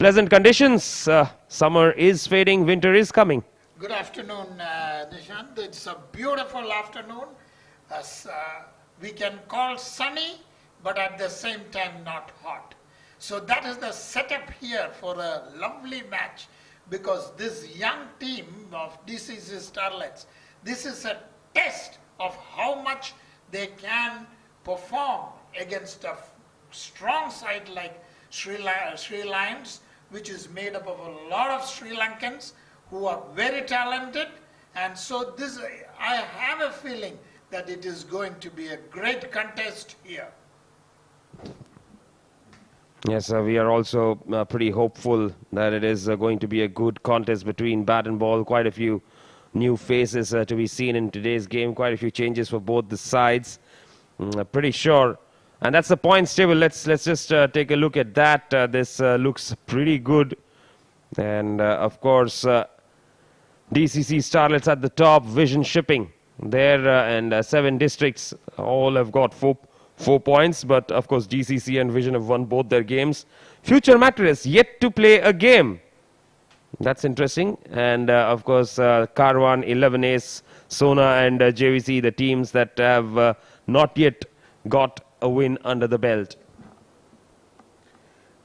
pleasant conditions. Summer is fading, winter is coming. Good afternoon, Nishant. It's a beautiful afternoon. We can call sunny, but at the same time not hot. So that is the setup here for a lovely match, because this young team of DCC Starlets, this is a test of how much they can perform against a strong side like Sri Lions, which is made up of a lot of Sri Lankans who are very talented. And so this, I have a feeling that it is going to be a great contest here. Yes, we are also pretty hopeful that it is going to be a good contest between bat and ball. Quite a few new faces to be seen in today's game. Quite a few changes for both the sides. Pretty sure. And that's the points table. Let's just take a look at that. This looks pretty good. And of course, DCC Starlets at the top, Vision Shipping there, and 7 districts all have got 4 points. But of course, DCC and Vision have won both their games. Future Mattress yet to play a game. That's interesting. And of course, Karwan, 11 Ace, Sona and JVC, the teams that have not yet got a win under the belt.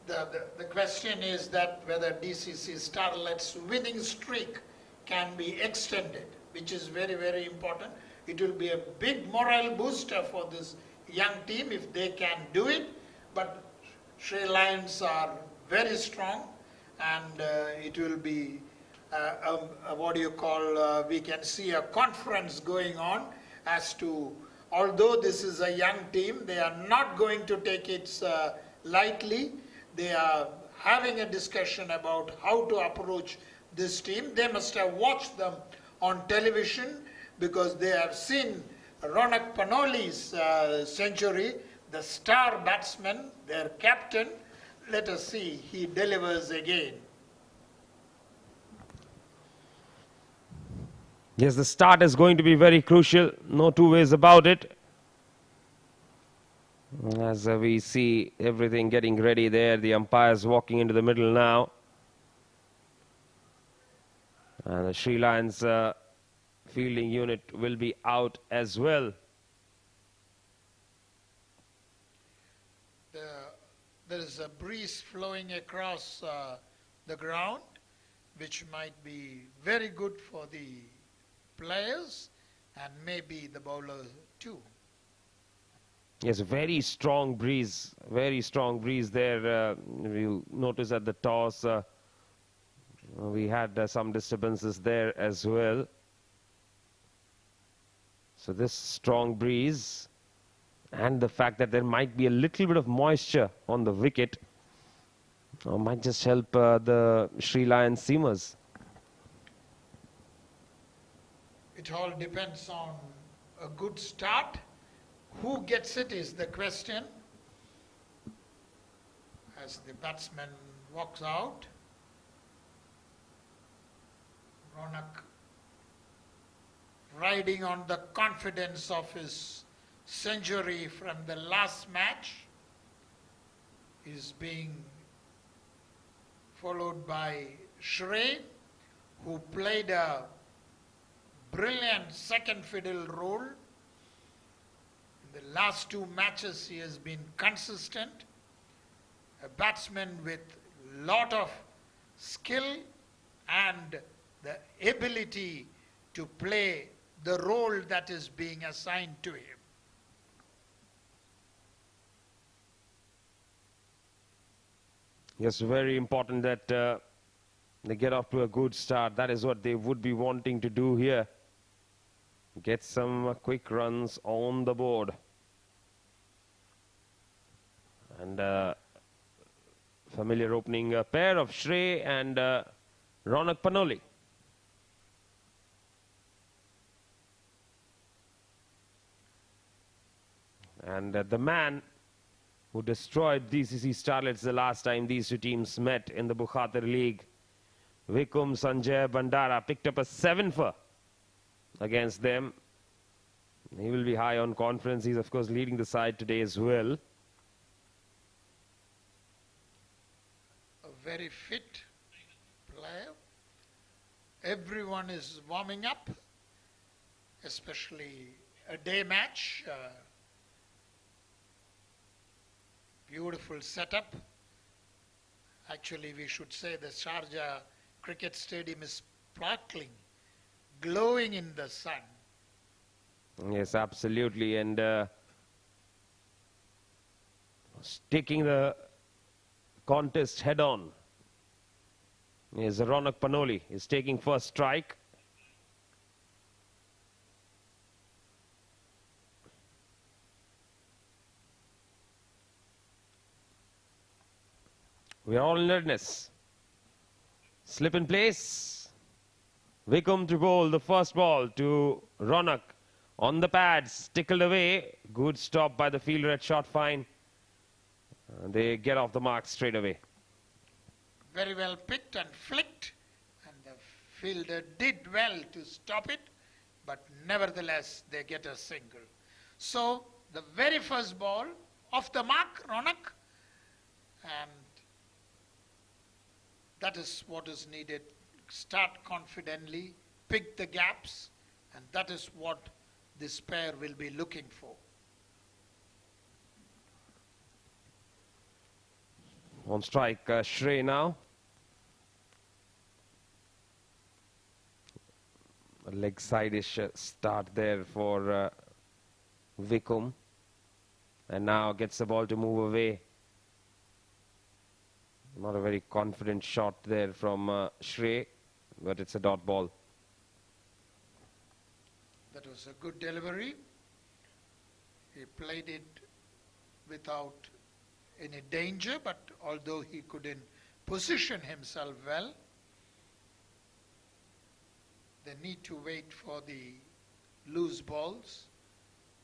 The question is that whether DCC Starlets' winning streak can be extended, which is very, very important. It will be a big morale booster for this young team if they can do it. But Sri Lions are very strong, and it will be what do you call, we can see a conference going on as to, although this is a young team, they are not going to take it lightly. They are having a discussion about how to approach this team. They must have watched them on television, because they have seen Ronak Panoli's century, the star batsman, their captain. Let us see, he delivers again. Yes, the start is going to be very crucial. No two ways about it. As we see everything getting ready there, the umpires walking into the middle now. And the Sri Lions fielding unit will be out as well. There is a breeze flowing across the ground, which might be very good for the players and maybe the bowler too. Yes, very strong breeze there. You'll notice at the toss we had some disturbances there as well. So this strong breeze and the fact that there might be a little bit of moisture on the wicket might just help the Sri Lions seamers. It all depends on a good start. Who gets it is the question. As the batsman walks out, Ronak, riding on the confidence of his century from the last match, is being followed by Shrey, who played a brilliant second fiddle role. In the last 2 matches, he has been consistent. A batsman with lot of skill and the ability to play the role that is being assigned to him. Yes, very important that they get off to a good start. That is what they would be wanting to do here. Get some quick runs on the board. And familiar opening pair of Shrey and Ronak Panoli. And the man who destroyed DCC Starlets the last time these two teams met in the Bukhatir League, Vikum Sanjay Bandara, picked up a 7-for against them. He will be high on confidence. He's of course leading the side today as well. very fit player. Everyone is warming up, especially a day match. Beautiful setup. Actually, we should say the Sharjah cricket stadium is sparkling, glowing in the sun. Yes, absolutely. And taking the contest head on is Ronak Panoli. Is taking first strike. We are all in readiness. Slip in place. Vikum to bowl the first ball to Ronak. On the pads, tickled away. Good stop by the fielder at short fine. They get off the mark straight away. Very well picked and flicked, and the fielder did well to stop it, but nevertheless they get a single. So the very first ball off the mark, Ronak, and that is what is needed. Start confidently, pick the gaps, and that is what this pair will be looking for. On strike, Shrey now. A leg side-ish start there for Vikum. And now gets the ball to move away. Not a very confident shot there from Shrey, but it's a dot ball. That was a good delivery. He played it without any danger, but although he couldn't position himself well, they need to wait for the loose balls,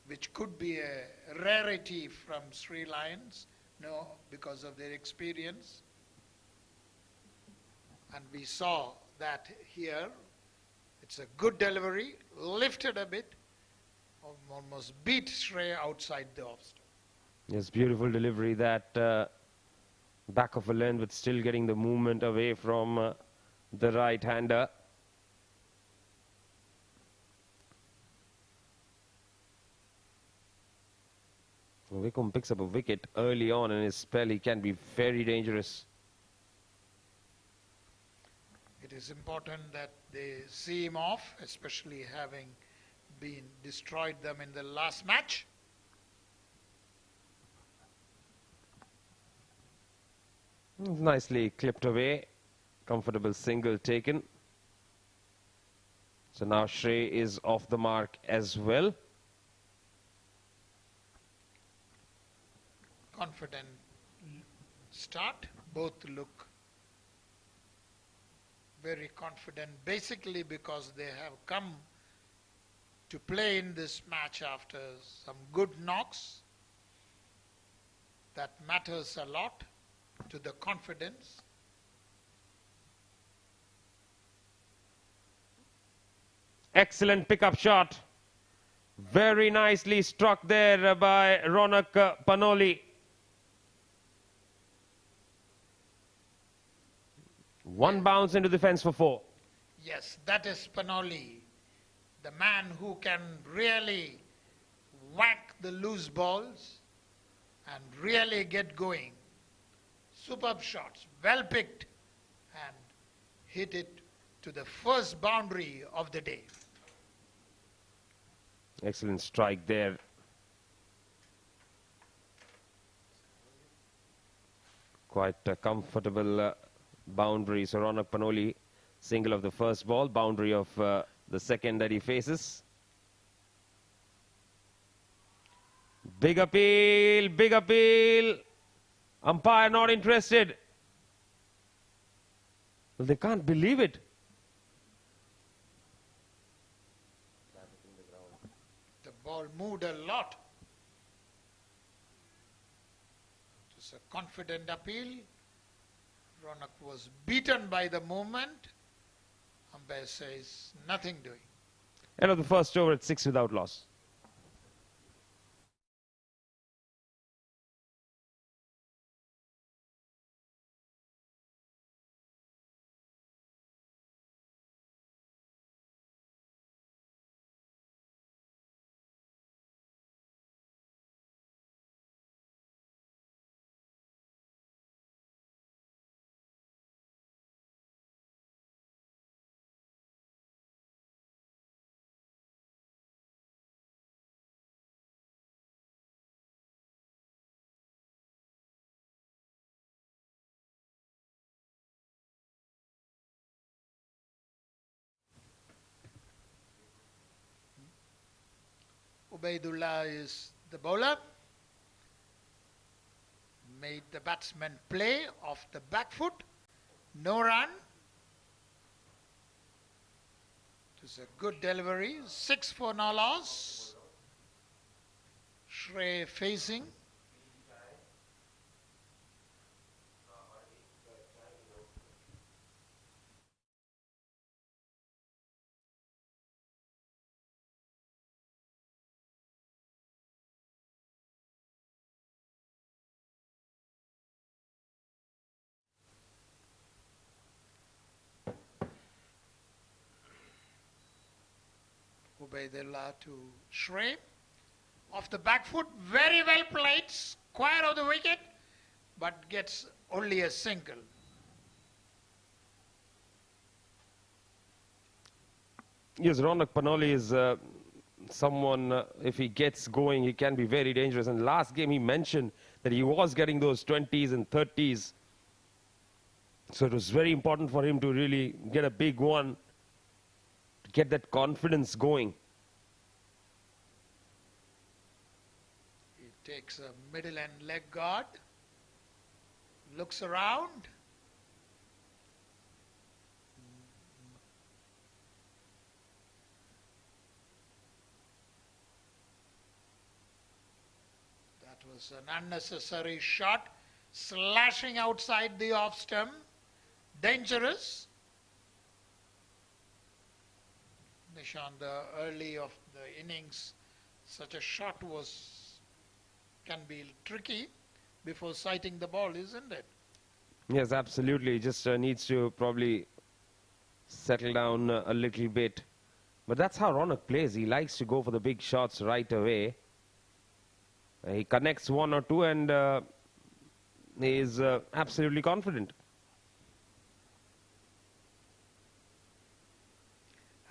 which could be a rarity from Sri Lions, because of their experience. And we saw that here. It's a good delivery, lifted a bit, almost beat Shrey outside the off stump. Yes, beautiful delivery, that back of a length, but still getting the movement away from the right-hander. Vikum picks up a wicket early on in his spell. He can be very dangerous. It is important that they see him off, especially having destroyed them in the last match. Nicely clipped away. Comfortable single taken. So now Shrey is off the mark as well. Confident start. Both look very confident, basically because they have come to play in this match after some good knocks. That matters a lot to the confidence. Excellent pickup shot. Very nicely struck there by Ronak Panoli. One bounce into the fence for 4. Yes, that is Panoli, the man who can really whack the loose balls and really get going. Superb shots, well picked, and hit it to the first boundary of the day. Excellent strike there. Quite a comfortable boundary. So Ronak Panoli, single of the first ball, boundary of the second that he faces. Big appeal, big appeal. Umpire not interested. Well, they can't believe it. The ball moved a lot. It was a confident appeal. Ronak was beaten by the movement. Umpire says nothing doing. End of the first over at 6 without loss. Ubaidullah is the bowler. Made the batsman play off the back foot. No run. It is a good delivery. 6 for no loss. Shrey facing. Ubaidullah to Shrey. Off the back foot, very well played, square of the wicket, but gets only a single. Yes, Ronak Panoli is someone, if he gets going, he can be very dangerous. And last game he mentioned that he was getting those 20s and 30s. So it was very important for him to really get a big one, to get that confidence going. He takes a middle and leg guard, looks around. That was an unnecessary shot, slashing outside the off stump. Dangerous. Nishan, the early of the innings, such a shot can be tricky before sighting the ball, isn't it? Yes, absolutely. Just needs to probably settle down a little bit. But that's how Ronak plays. He likes to go for the big shots right away. He connects one or two and he is absolutely confident.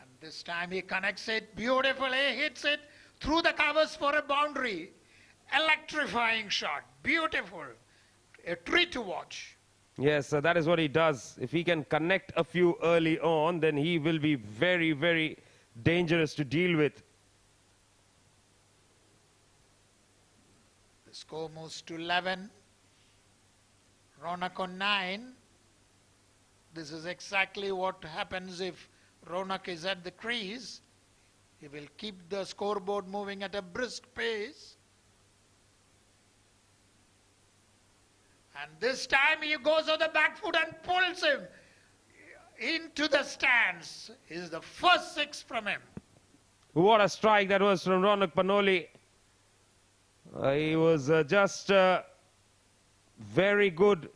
And this time he connects it beautifully, hits it through the covers for a boundary. Electrifying shot, beautiful, a treat to watch. Yes, that is what he does. If he can connect a few early on, then he will be very, very dangerous to deal with. The score moves to 11. Ronak on 9. This is exactly what happens if Ronak is at the crease. He will keep the scoreboard moving at a brisk pace. And this time he goes on the back foot and pulls him into the stands. Is the first 6 from him. What a strike that was from Ronak Panoli. He was just very good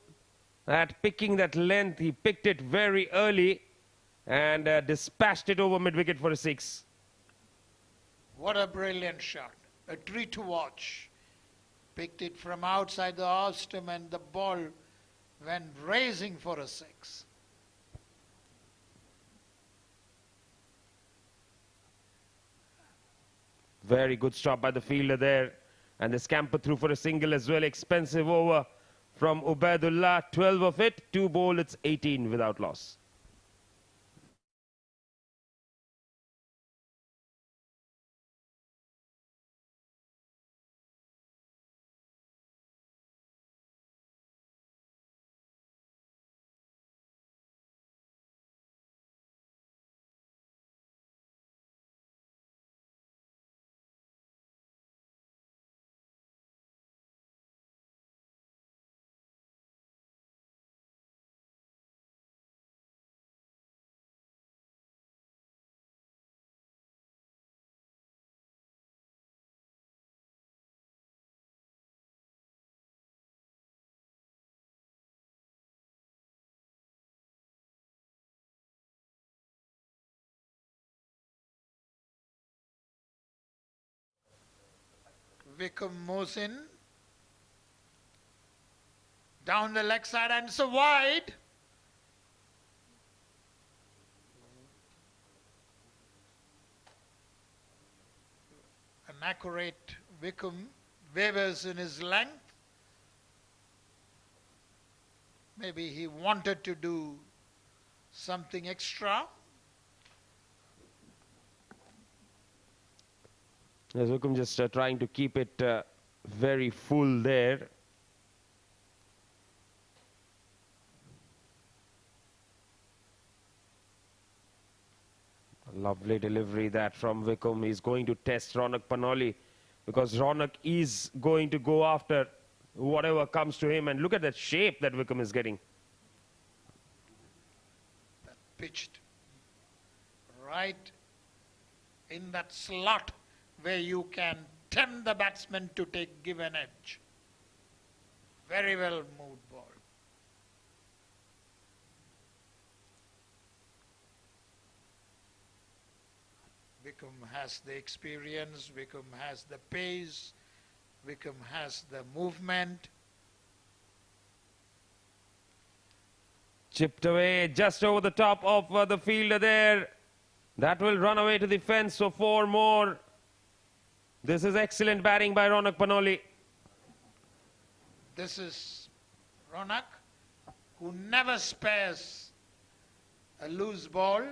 at picking that length. He picked it very early and dispatched it over mid-wicket for a 6. What a brilliant shot. A treat to watch. Picked it from outside the off stump and the ball went racing for a 6. Very good stop by the fielder there. And the scamper through for a single as well. Expensive over from Ubaidullah. 12 of it. 2 ball, it's 18 without loss. Wickham moves in. Down the leg side and so wide. An accurate Wickham wavers in his length. Maybe he wanted to do something extra. As Wickham just trying to keep it very full there. A lovely delivery that from Wickham. He's going to test Ronak Panoli because Ronak is going to go after whatever comes to him. And look at that shape that Wickham is getting. That pitched right in that slot where you can tempt the batsman to give an edge. Very well moved ball. Wickham has the experience, Wickham has the pace, Wickham has the movement. Chipped away just over the top of the fielder there. That will run away to the fence, so 4 more. This is excellent batting by Ronak Panoli. This is Ronak, who never spares a loose ball.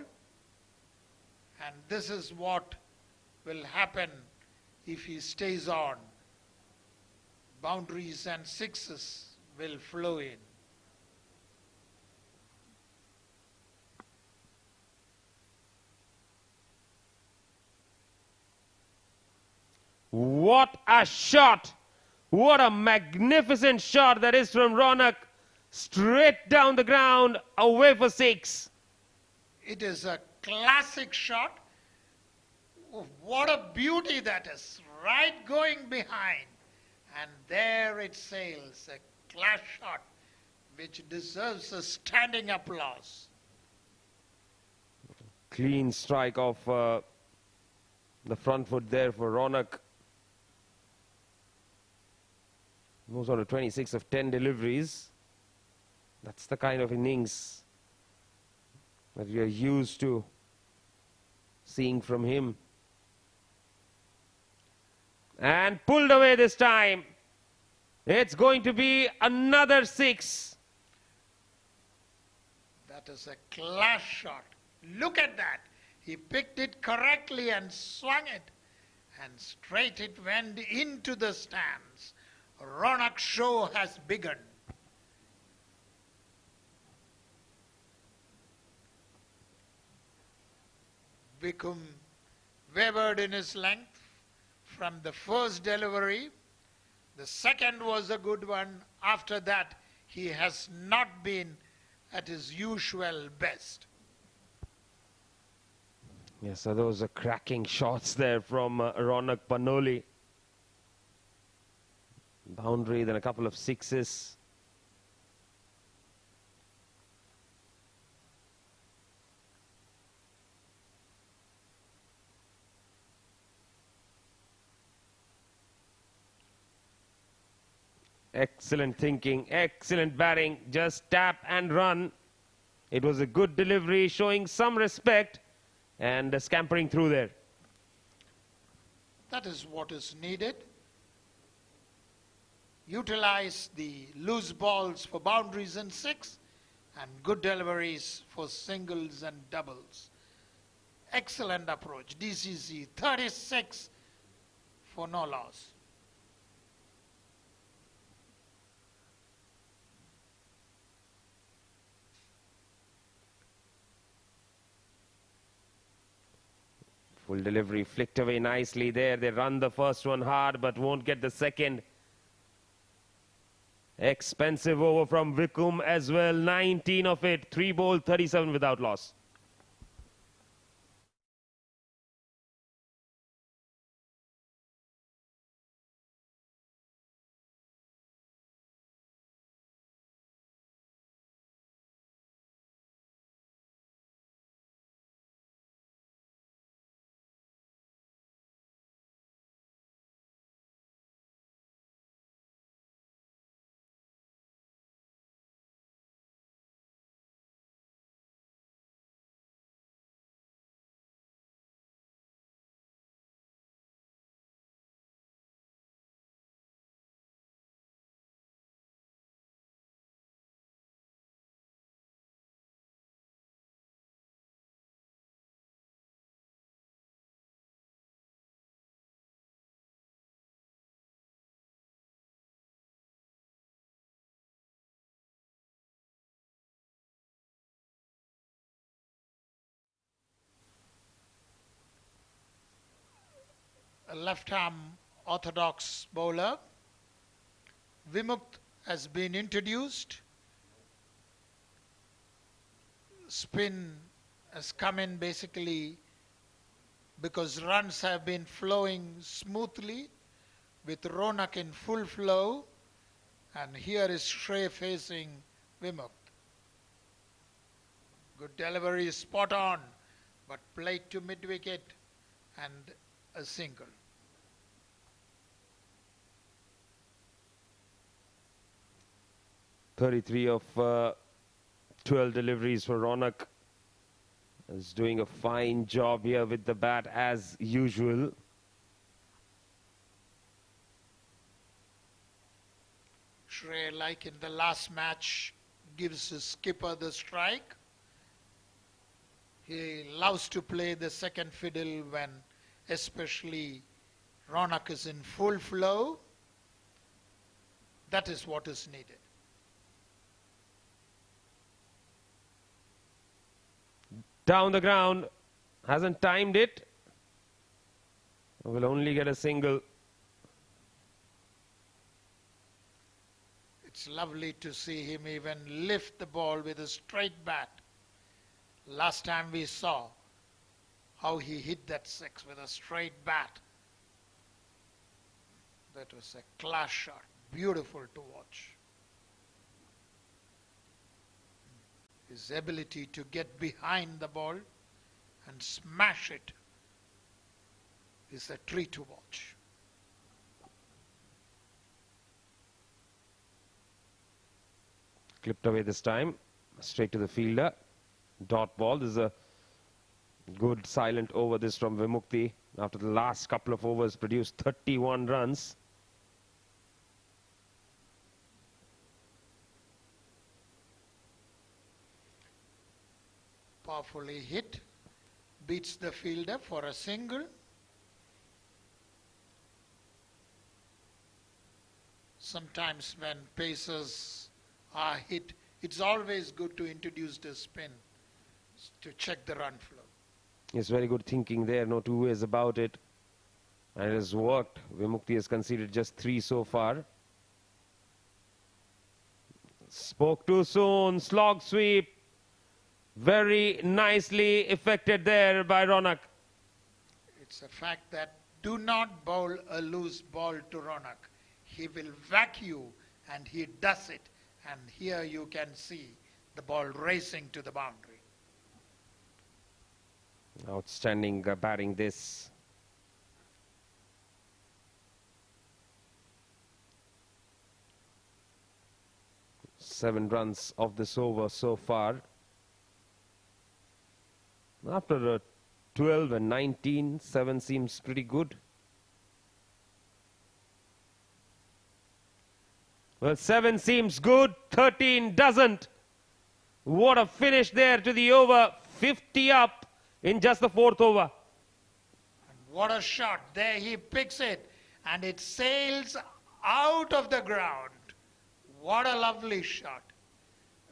And this is what will happen if he stays on. Boundaries and sixes will flow in. What a shot! What a magnificent shot that is from Ronak. Straight down the ground, away for 6. It is a classic shot. Oh, what a beauty that is. Right going behind. And there it sails. A class shot which deserves a standing applause. Clean strike off the front foot there for Ronak. Moves on to 26 of 10 deliveries. That's the kind of innings that we are used to seeing from him. And pulled away this time. It's going to be another 6. That is a class shot. Look at that. He picked it correctly and swung it. And straight it went into the stands. Ronak's show has begun. Wickham wavered in his length from the first delivery. The second was a good one. After that, he has not been at his usual best. Yes, so those are cracking shots there from Ronak Panoli. Boundary, then a couple of 6s. Excellent thinking, excellent batting. Just tap and run. It was a good delivery, showing some respect and scampering through there. That is what is needed. Utilize the loose balls for boundaries and 6 and good deliveries for singles and doubles. Excellent approach. DCC 36 for no loss. Full delivery flicked away nicely there. They run the first one hard but won't get the second. Expensive over from Wickham as well. 19 of it. 3 bowled, 37 without loss. left-arm orthodox bowler. Vimukt has been introduced. Spin has come in basically because runs have been flowing smoothly with Ronak in full flow, and here is Shrey facing Vimukt. Good delivery, spot on, but played to mid-wicket and a single. "33 of 12 deliveries for Ronak. Is doing a fine job here with the bat as usual. Shrey, like in the last match, gives his skipper the strike. He loves to play the second fiddle when especially Ronak is in full flow. That is what is needed. Down the ground, hasn't timed it. Will only get a single. It's lovely to see him even lift the ball with a straight bat. Last time we saw how he hit that six with a straight bat. That was a class shot, beautiful to watch. His ability to get behind the ball and smash it is a treat to watch. Clipped away this time, straight to the fielder. Dot ball. This is a good silent over this from Vimukti. After the last couple of overs, produced 31 runs. Powerfully hit, beats the fielder for a single. Sometimes when pacers are hit, it's always good to introduce the spin to check the run flow. It's very good thinking there, no two ways about it. And it has worked. Vimukti has conceded just 3 so far. Spoke too soon, slog sweep. Very nicely effected there by Ronak. It's a fact that do not bowl a loose ball to Ronak. He will whack you, and he does it. And here you can see the ball racing to the boundary. Outstanding batting this. Seven runs of this over so far. After a 12 and 19, 7 seems pretty good. Well, 7 seems good, 13 doesn't. What a finish there to the over, 50 up in just the 4th over. And what a shot. There he picks it, and it sails out of the ground. What a lovely shot.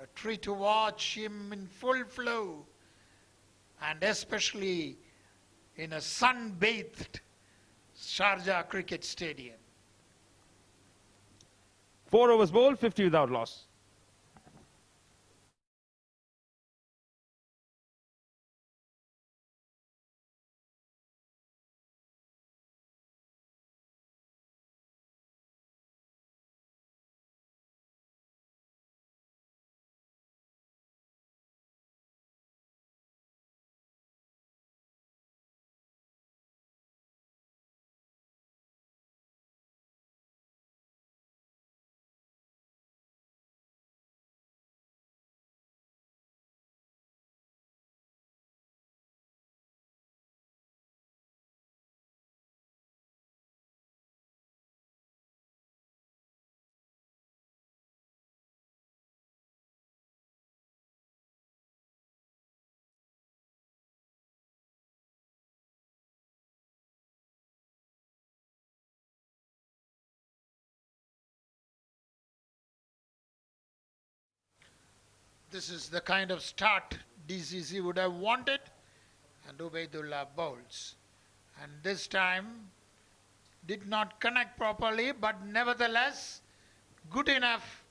A treat to watch him in full flow, and especially in a sun-bathed Sharjah Cricket Stadium. 4 overs bowled, 50 without loss. This is the kind of start DCC would have wanted, and Ubaidullah bowls. And this time did not connect properly, but nevertheless, good enough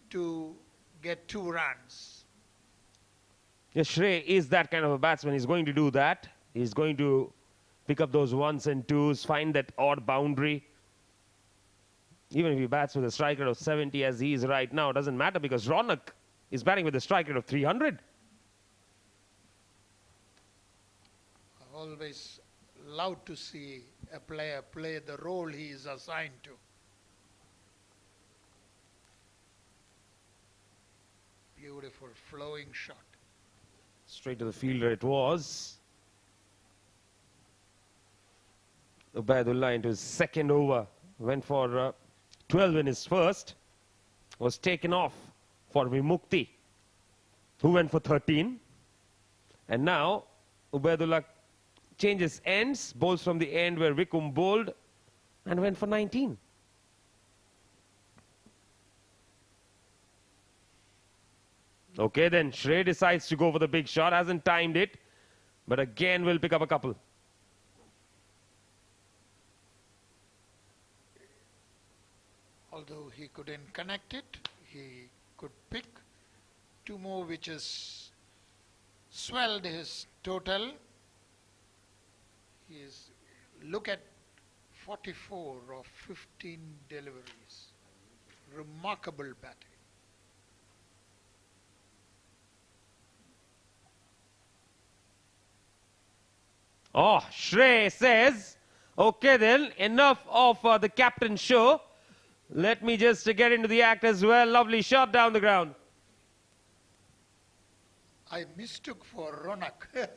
to get 2 runs. Yes, Shrey is that kind of a batsman. He's going to do that. He's going to pick up those ones and twos, find that odd boundary. Even if he bats with a strike rate of 70 as he is right now, it doesn't matter because Ronak is batting with a strike rate of 300. I always love to see a player play the role he is assigned to. Beautiful flowing shot. Straight to the fielder it was. Ubaidullah into his second over. Went for 12 in his first. Was taken off for Vimukti, who went for 13. And now Ubaidullah changes ends, bowls from the end where Vikum bowled and went for 19. Okay, then Shrey decides to go for the big shot. Hasn't timed it, but again will pick up a couple. Although he couldn't connect it, he could pick 2 more, which has swelled his total. He is, look at 44 of 15 deliveries. Remarkable batting. Oh, Shrey says, okay then, enough of the captain show. Let me just get into the act as well. Lovely shot down the ground. I mistook for Ronak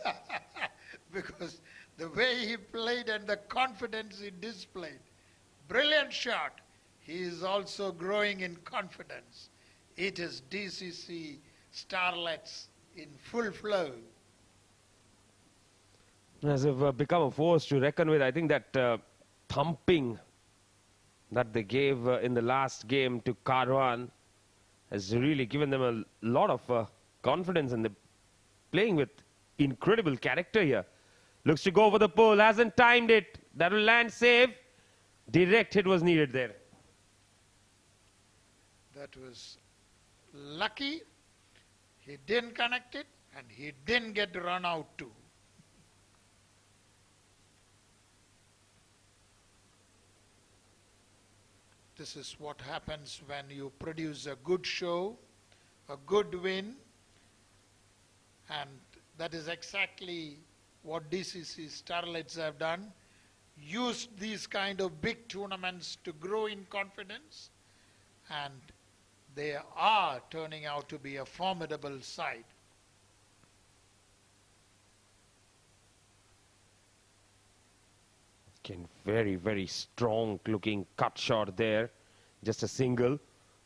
because the way he played and the confidence he displayed. Brilliant shot. He is also growing in confidence. It is DCC Starlets in full flow. As if become a force to reckon with. I think that thumping that they gave in the last game to Karwan has really given them a lot of confidence, and they're playing with incredible character here. Looks to go for the pole, hasn't timed it. That will land safe. Direct hit was needed there. That was lucky. He didn't connect it and he didn't get run out too. This is what happens when you produce a good show, a good win, and that is exactly what DCC Starlets have done. Used these kind of big tournaments to grow in confidence, and they are turning out to be a formidable side. Again, very, very strong looking cut shot there. Just a single.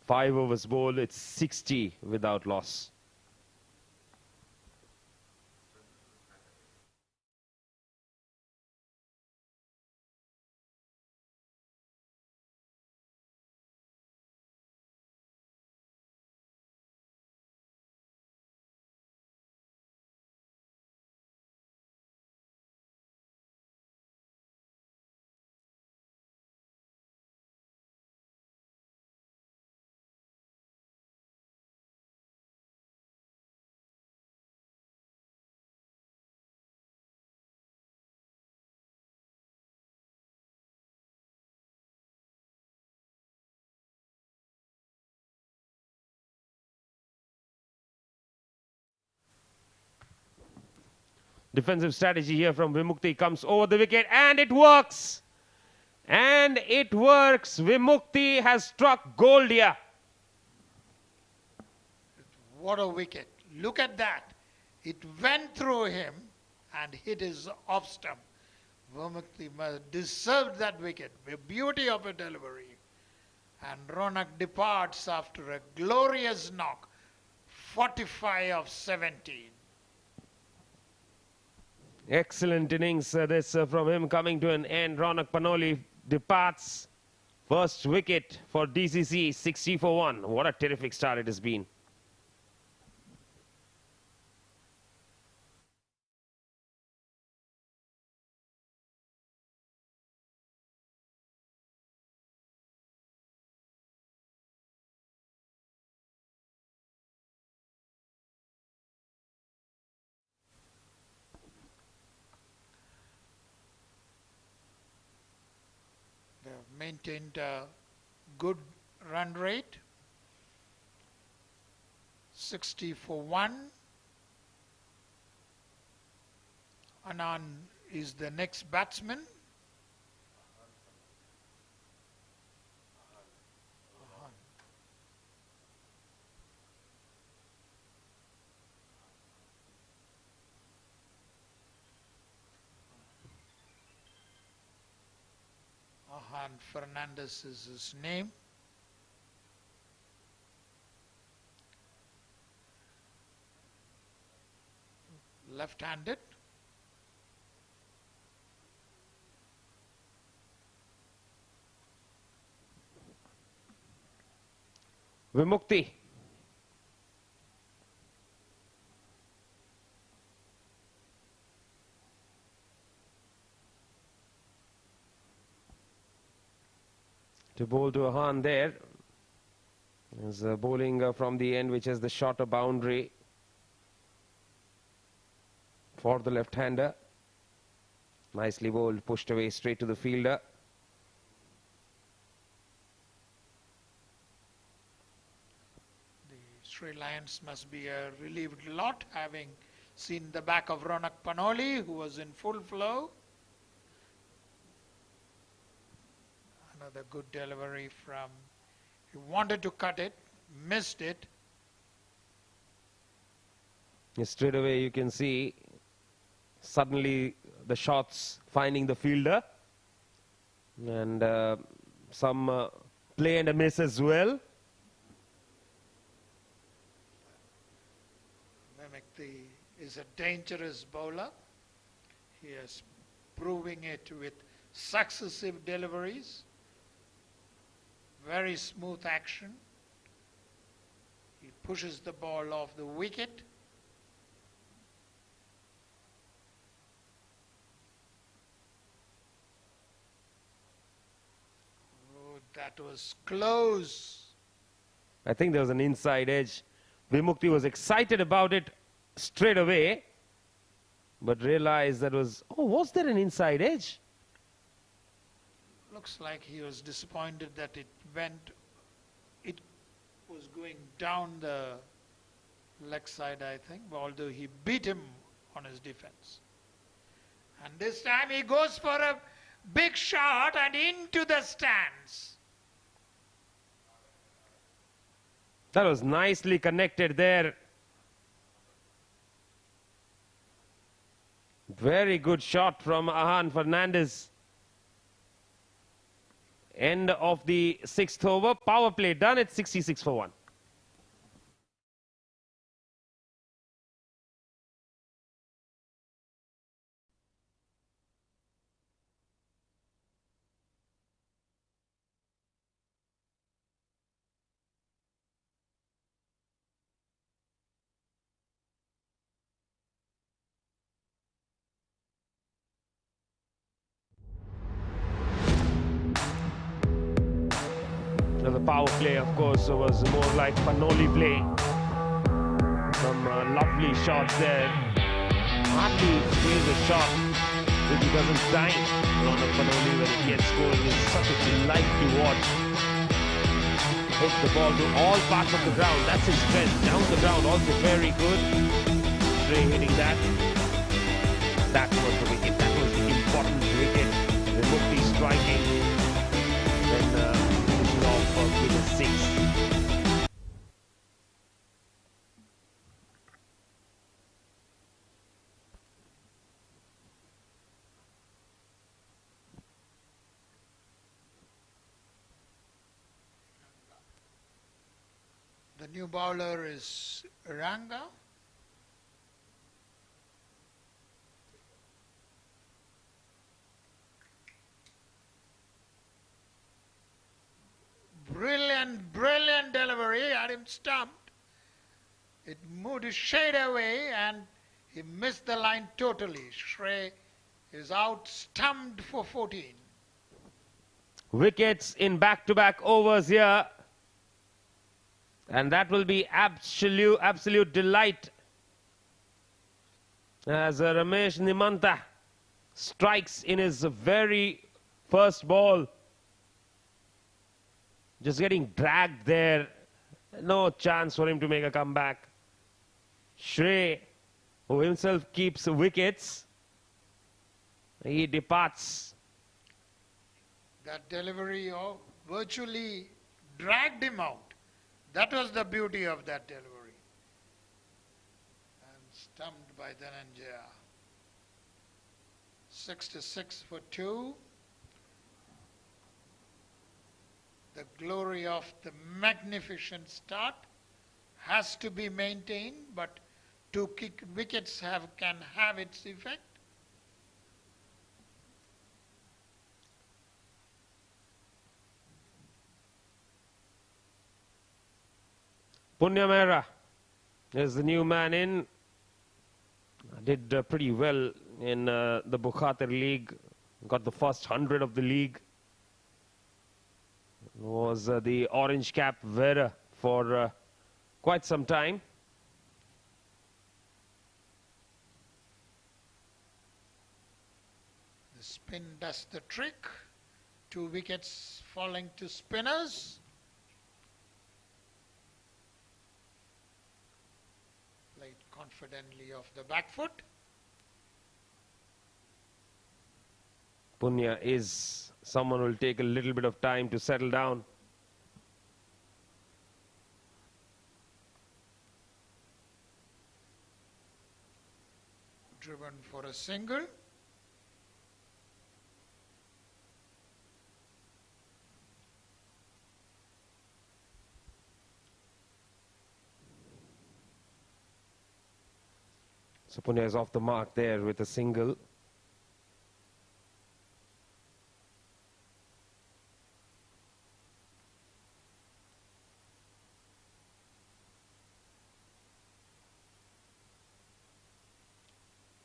5 overs bowled. It's 60 without loss. Defensive strategy here from Vimukti comes over the wicket and it works. And it works. Vimukti has struck gold here. What a wicket. Look at that. It went through him and hit his off stump. Vimukti deserved that wicket. The beauty of a delivery. And Ronak departs after a glorious knock. 45 of 17. Excellent innings this from him coming to an end. Ronak Panoli departs. First wicket for DCC, 60 for 1. What a terrific start it has been. maintained a good run rate. 60 for 1. Anand is the next batsman. Ahan Fernandez is his name. Left-handed. Vimukti. To bowl to Ahan there. There's a bowling from the end, which is the shorter boundary for the left-hander. Nicely bowled, pushed away straight to the fielder. The Sri Lions must be a relieved lot, having seen the back of Ronak Panoli, who was in full flow. Another good delivery from, he wanted to cut it, missed it. Straight away you can see suddenly the shots finding the fielder, and some play and a miss as well. Mehmeti is a dangerous bowler. He is proving it with successive deliveries. Very smooth action. He pushes the ball off the wicket. Oh, that was close. I think there was an inside edge. Vimukti was excited about it straight away, but realized that was there an inside edge? Looks like he was disappointed that it was going down the leg side, I think, although he beat him on his defense. And this time he goes for a big shot and into the stands. That was nicely connected there. Very good shot from Ahan Fernandez. End of the 6th over. Power play done at 66 for 1. The power play, of course, was more like Panoli play. Some lovely shots there. Hardly plays a shot if he doesn't time. Ronak Panoli, when it gets going, is such a delight to watch. Hits the ball to all parts of the ground. That's his strength. Down the ground, also very good. Stray hitting that. That was the wicket. That was the important wicket. Vimukti striking. Then off for wicket 6. The new bowler is Ranga. Brilliant delivery, had him stumped. It moved his shade away and he missed the line totally. Shrey is out, stumped for 14. Wickets in back-to-back overs here. And that will be absolute delight as Ramesh Nimanta strikes in his very first ball. Just getting dragged there. No chance for him to make a comeback. Shrey, who himself keeps wickets, he departs. That delivery virtually dragged him out. That was the beauty of that delivery. And stumped by Dhananjaya. 66 for 2. The glory of the magnificent start has to be maintained, but 2 wickets can have its effect. Punya Mehra is the new man in. Did pretty well in the Bukhatir League. Got the first 100 of the league. Was the orange cap wearer for quite some time. The spin does the trick. 2 wickets falling to spinners. Played confidently off the back foot. Punya is someone who will take a little bit of time to settle down. Driven for a single. So Punya is off the mark there with a single.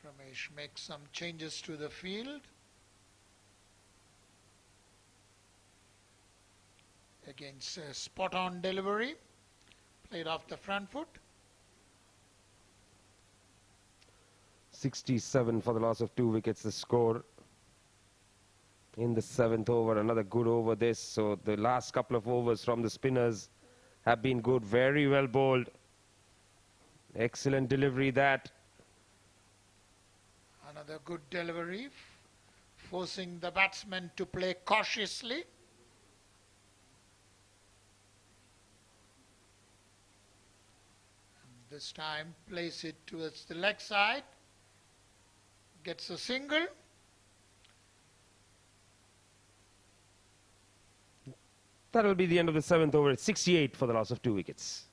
Ramesh makes some changes to the field. Against a spot-on delivery. Played off the front foot. 67 for the loss of 2 wickets, the score in the 7th over. Another good over this. So the last couple of overs from the spinners have been good. Very well bowled. Excellent delivery that. Another good delivery, forcing the batsman to play cautiously. And this time place it towards the leg side. Gets a single. That will be the end of the 7th over. It's 68 for the loss of 2 wickets.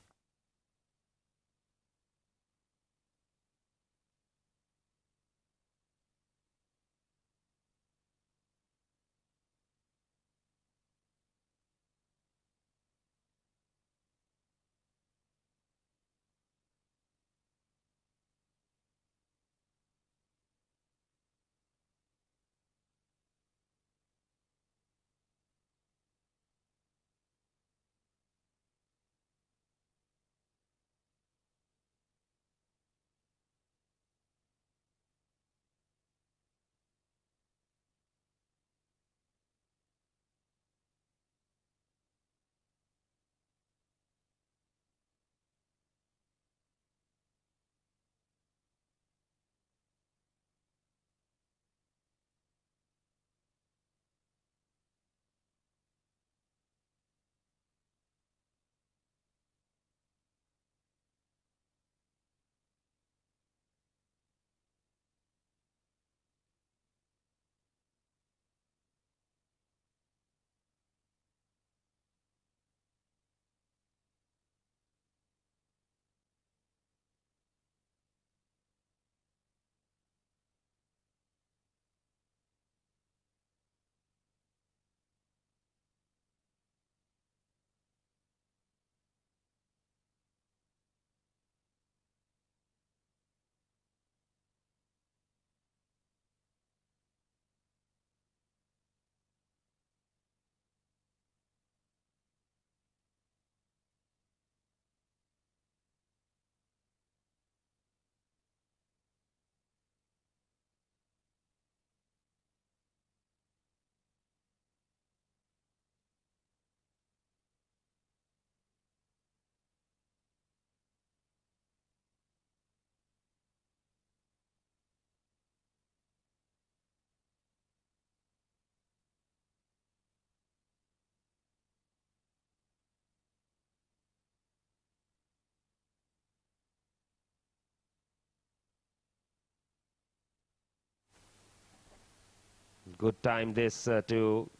Good time this to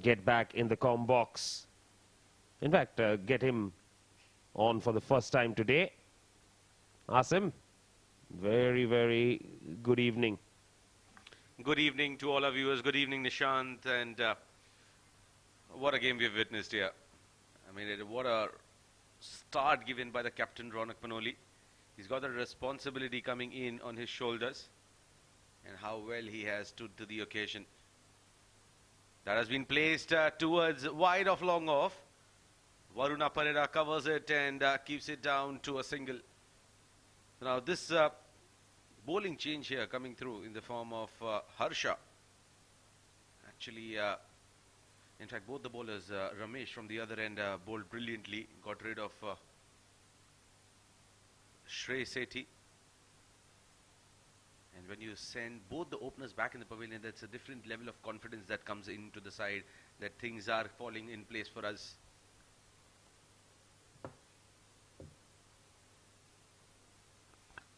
get back in the com box. In fact, get him on for the first time today. Asim, very, very good evening. Good evening to all our viewers. Good evening, Nishant. And what a game we've witnessed here. I mean, what a start given by the captain, Ronak Panoli. He's got the responsibility coming in on his shoulders. And how well he has stood to the occasion. That has been placed towards wide of long off. Varuna Pareda covers it and keeps it down to a single. Now this bowling change here coming through in the form of Harsha. Actually, in fact, both the bowlers, Ramesh from the other end bowled brilliantly. Got rid of Shrey Sethi. And when you send both the openers back in the pavilion, that's a different level of confidence that comes into the side, that things are falling in place for us.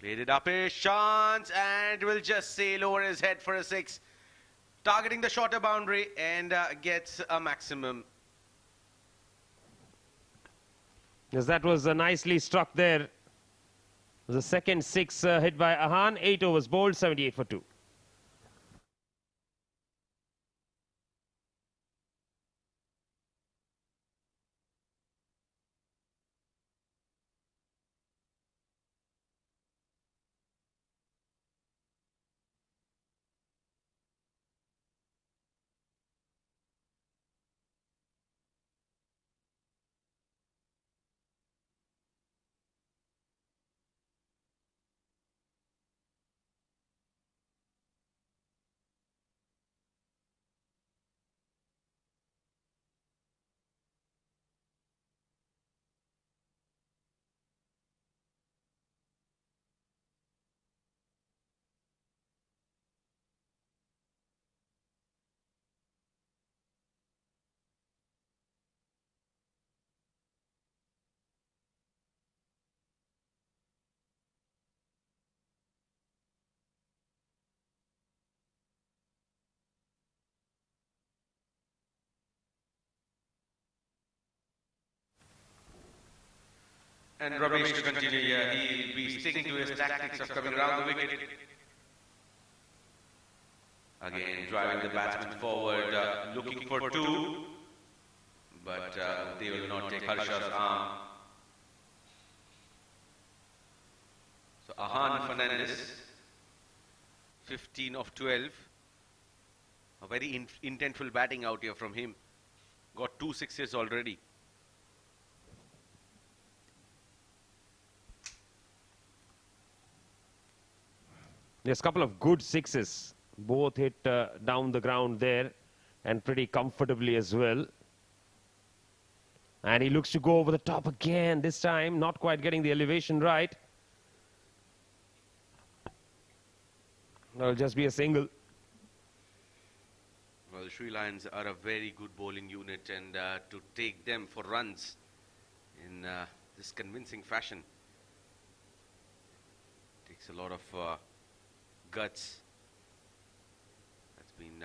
Played it up, a chance, and will just sail over his head for a 6. Targeting the shorter boundary and gets a maximum. Yes, that was nicely struck there. The second 6 hit by Ahan. 8 overs bowled, 78 for 2. And Ramesh to continue here. He'll be sticking to his tactics of coming around the wicket. Again, driving the batsman forward, looking for 2. But they will not take Harsha's arm. So Ahan Fernandez, 15 of 12. A very intentful batting out here from him. Got 2 sixes already. There's a couple of good 6s. Both hit down the ground there and pretty comfortably as well. And he looks to go over the top again. This time, not quite getting the elevation right. That'll just be a single. Well, the Sri Lions are a very good bowling unit, and to take them for runs in this convincing fashion takes a lot of guts. That's been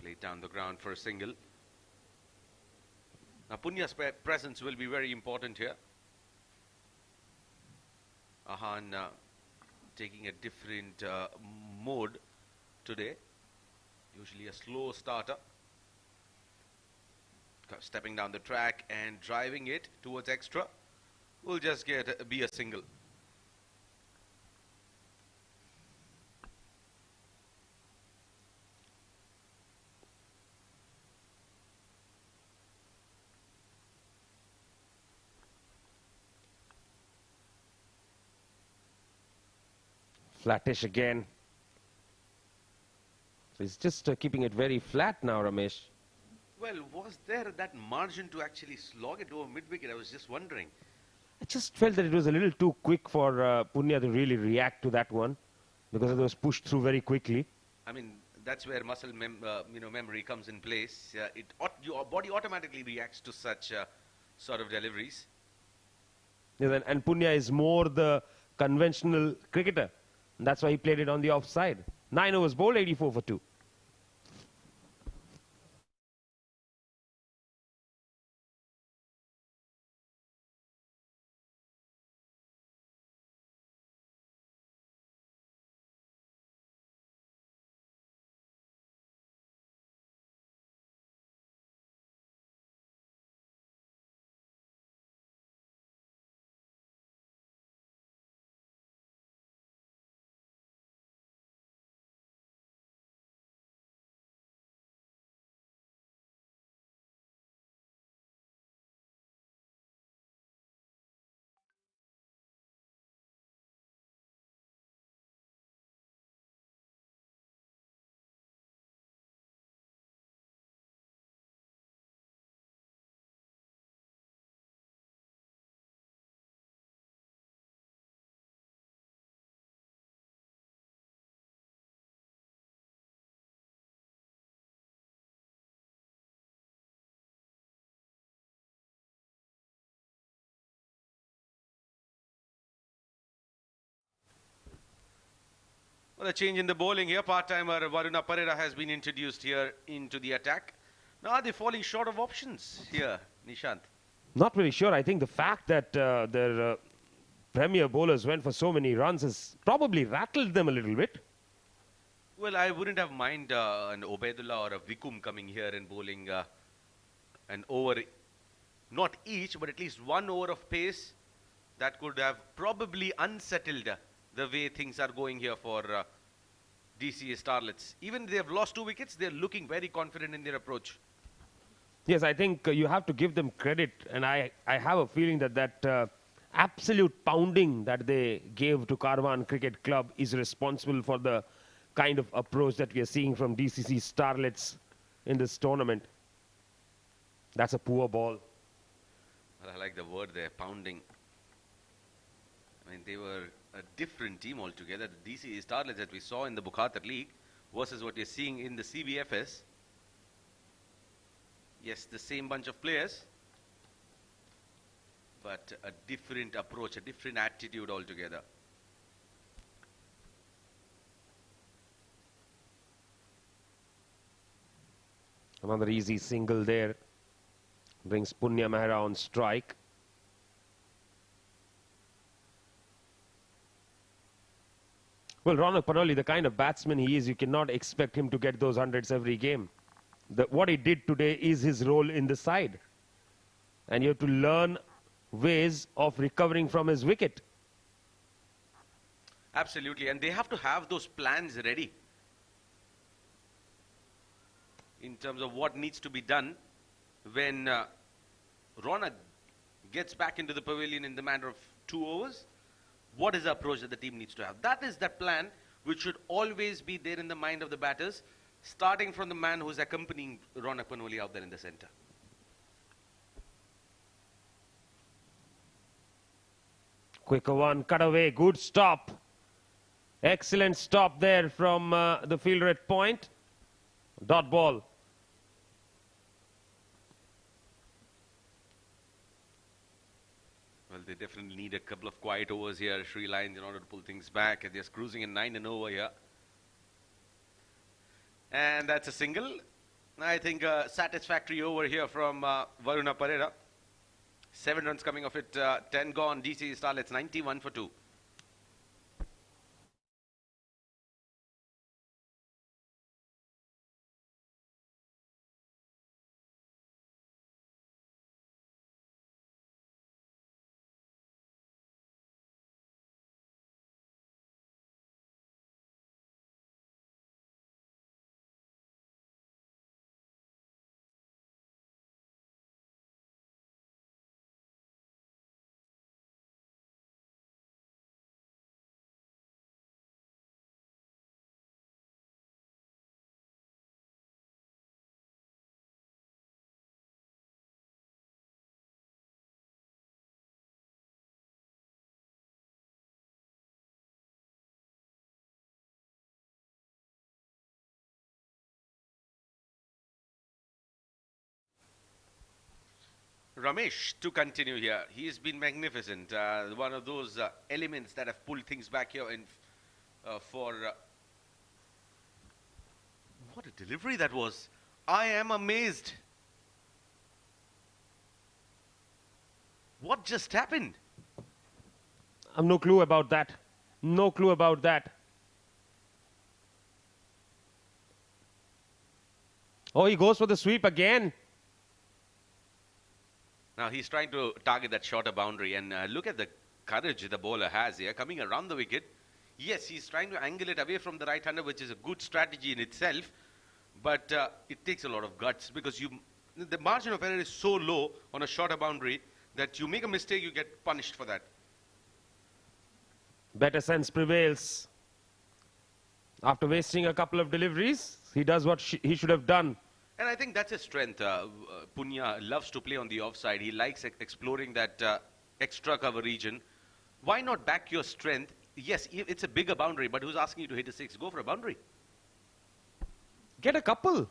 played down the ground for a single. Now Punya's presence will be very important here. Ahan taking a different mode today. Usually a slow starter. Stepping down the track and driving it towards extra. Will just be a single. Flattish again. So he's just keeping it very flat now, Ramesh. Well, was there that margin to actually slog it over mid-wicket? I was just wondering. I just felt that it was a little too quick for Punya to really react to that one because it was pushed through very quickly. I mean, that's where muscle memory comes in place. Your body automatically reacts to such sort of deliveries. Yeah, and Punya is more the conventional cricketer. And that's why he played it on the offside. 9 overs bowled, 84 for 2. Well, a change in the bowling here. Part-timer Varuna Parera has been introduced here into the attack. Now are they falling short of options here, Nishant? Not very sure. I think the fact that their premier bowlers went for so many runs has probably rattled them a little bit. Well, I wouldn't have mind an Obaidullah or a Vikum coming here and bowling an over, not each, but at least one over of pace that could have probably unsettled the way things are going here for DCC Starlets. Even if they have lost 2 wickets, they're looking very confident in their approach. Yes, I think you have to give them credit, and I have a feeling that absolute pounding that they gave to Karwan Cricket Club is responsible for the kind of approach that we are seeing from DCC Starlets in this tournament. That's a poor ball. Well, I like the word there, pounding. I mean, they were a different team altogether. The DCC Starlets that we saw in the Bukhatar League versus what you're seeing in the CBFS. Yes, the same bunch of players, but a different approach, a different attitude altogether. Another easy single there brings Punya Mehra on strike. Well, Ronak Panoli, the kind of batsman he is, you cannot expect him to get those hundreds every game. What he did today is his role in the side. And you have to learn ways of recovering from his wicket. Absolutely, and they have to have those plans ready in terms of what needs to be done when Ronak gets back into the pavilion in the matter of 2 overs. What is the approach that the team needs to have? That is that plan which should always be there in the mind of the batters, starting from the man who's accompanying Ronak Panoli out there in the center. Quicker one, cut away, good stop. Excellent stop there from the fielder at point. Dot ball. Well, they definitely need a couple of quiet overs here, Sri Lions, in order to pull things back. And they're cruising in 9 and over here. And that's a single. I think a satisfactory over here from Varuna Parera. 7 runs coming off it, 10 gone. DCC Starlets 91 for 2. Ramesh to continue here. He has been magnificent. One of those elements that have pulled things back here in for... what a delivery that was. I am amazed. What just happened? I have no clue about that. No clue about that. Oh, he goes for the sweep again. Now he's trying to target that shorter boundary, and look at the courage the bowler has here, coming around the wicket. Yes, he's trying to angle it away from the right-hander, which is a good strategy in itself, but it takes a lot of guts, because the margin of error is so low on a shorter boundary that you make a mistake, you get punished for that. Better sense prevails. After wasting a couple of deliveries, he does what he should have done. And I think that's his strength. Punya loves to play on the offside. He likes exploring that extra cover region. Why not back your strength? Yes, it's a bigger boundary, but who's asking you to hit a 6? Go for a boundary. Get a couple.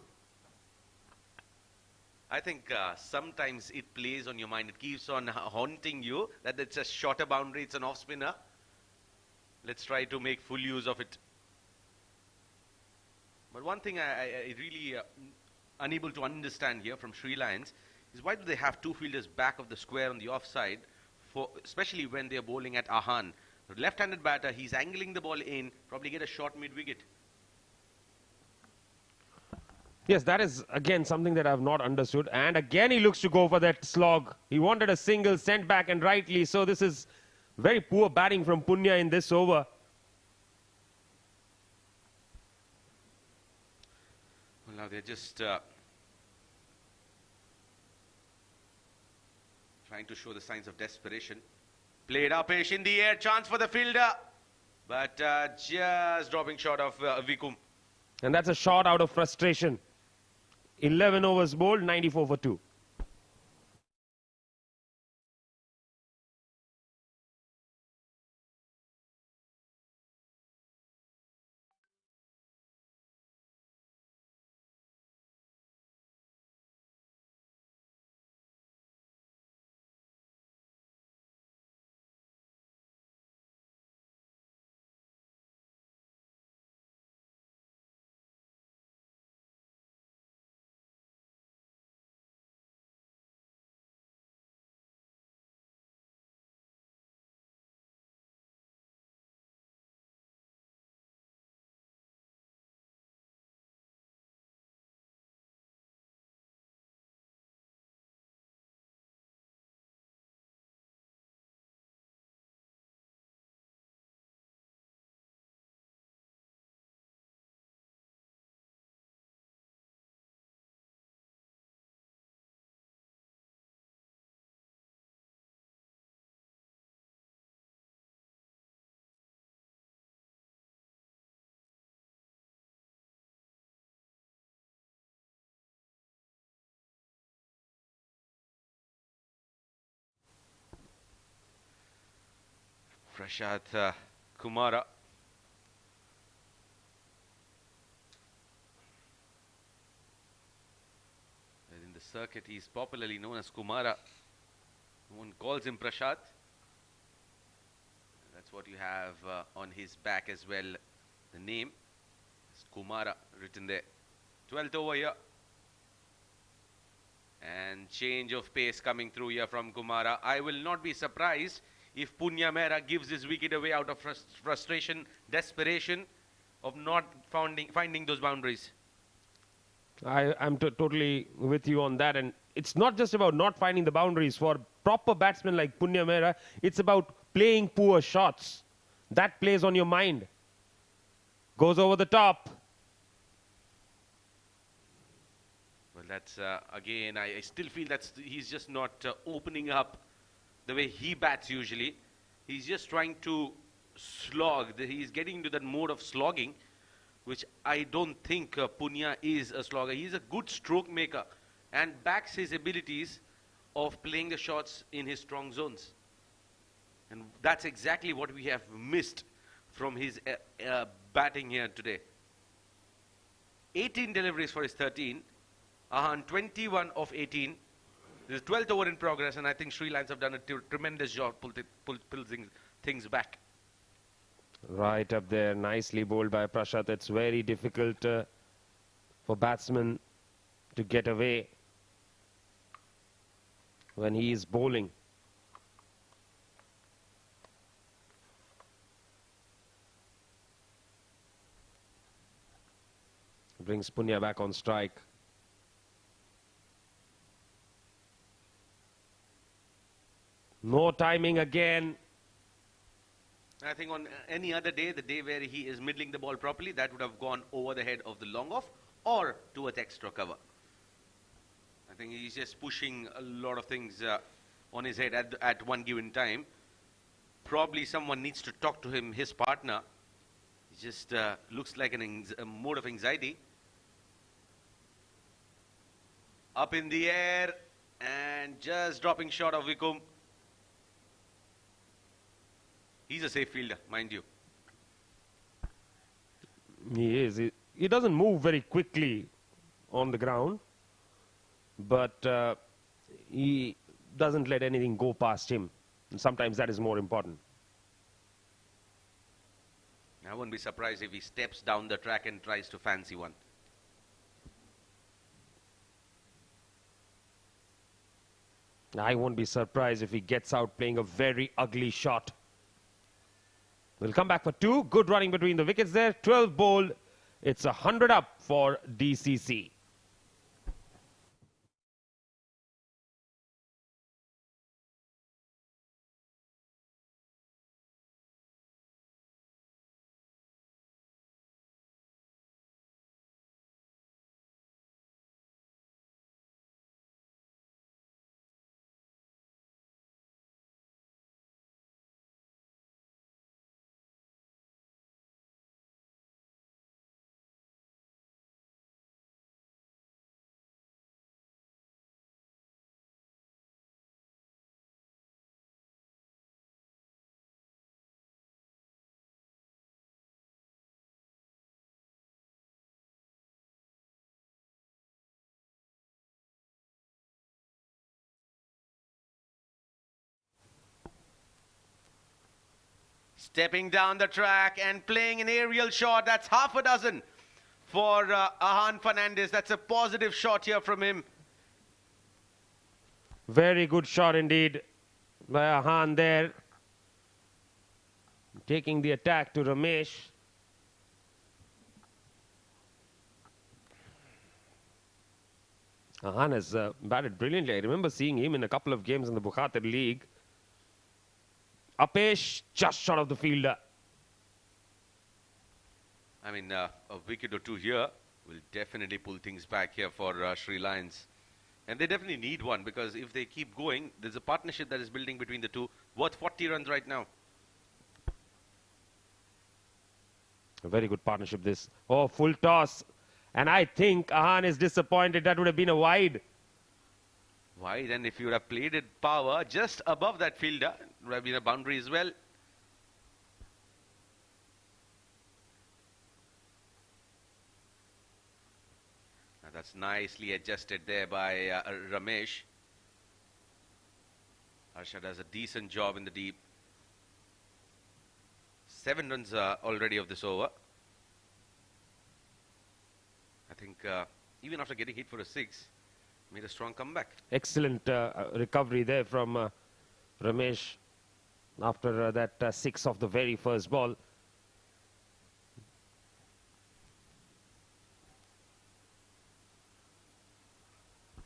I think sometimes it plays on your mind. It keeps on haunting you that it's a shorter boundary, it's an off spinner. Let's try to make full use of it. But one thing I really unable to understand here from Sri Lions is why do they have two fielders back of the square on the offside, especially when they're bowling at Ahan. The left-handed batter, he's angling the ball in, probably get a shot mid-wicket. Yes, that is again something that I've not understood. And again he looks to go for that slog. He wanted a single, sent back and rightly. So this is very poor batting from Punya in this over. Well, now they're just trying to show the signs of desperation. Played upish in the air, chance for the fielder. But just dropping short of Vikum. And that's a shot out of frustration. 11 overs bowled, 94 for 2. Prashant Kumara. In the circuit, he's popularly known as Kumara. No one calls him Prashant. That's what you have on his back as well. The name is Kumara written there. 12th over here. And change of pace coming through here from Kumara. I will not be surprised if Punya Mehra gives his wicket away out of frustration, desperation of not finding those boundaries. I'm totally with you on that. And it's not just about not finding the boundaries. For proper batsmen like Punya Mehra, it's about playing poor shots. That plays on your mind. Goes over the top. Well, that's, again, I still feel that he's just not opening up the way he bats usually. He's just trying to slog. He's getting into that mode of slogging, which I don't think Punya is a slogger. He's a good stroke maker and backs his abilities of playing the shots in his strong zones. And that's exactly what we have missed from his batting here today. 18 deliveries for his 13. Ahan 21 of 18. This is 12th over in progress, and I think Sri Lions have done a tremendous job pulling things back. Right up there, nicely bowled by Prashant. It's very difficult for batsmen to get away when he is bowling. Brings Punya back on strike. No timing again. I think on any other day, the day where he is middling the ball properly, that would have gone over the head of the long off or towards extra cover. I think he's just pushing a lot of things on his head at one given time. Probably someone needs to talk to him, his partner. He just looks like a mode of anxiety. Up in the air and just dropping short of Vikum. He's a safe fielder, mind you. He is. He doesn't move very quickly on the ground, but he doesn't let anything go past him. And sometimes that is more important. I won't be surprised if he steps down the track and tries to fancy one. I won't be surprised if he gets out playing a very ugly shot. We'll come back for two. Good running between the wickets there. 12 bowled. It's 100 up for DCC. Stepping down the track and playing an aerial shot. That's half a dozen for Ahan Fernandez. That's a positive shot here from him. Very good shot indeed by Ahan there. Taking the attack to Ramesh. Ahan has batted brilliantly. I remember seeing him in a couple of games in the Bukhatir League. Apesh just short of the fielder. I mean, a wicket or two here will definitely pull things back here for Sri Lions. And they definitely need one, because if they keep going, there's a partnership that is building between the two, worth 40 runs right now. A very good partnership this. Oh, full toss. And I think Ahan is disappointed. That would have been a wide. Wide, and if you would have played it power just above that fielder, it would have been a boundary as well. Now that's nicely adjusted there by Ramesh. Arshad does a decent job in the deep. 7 runs already of this over. I think even after getting hit for a 6, made a strong comeback. Excellent recovery there from Ramesh after that 6 of the very first ball.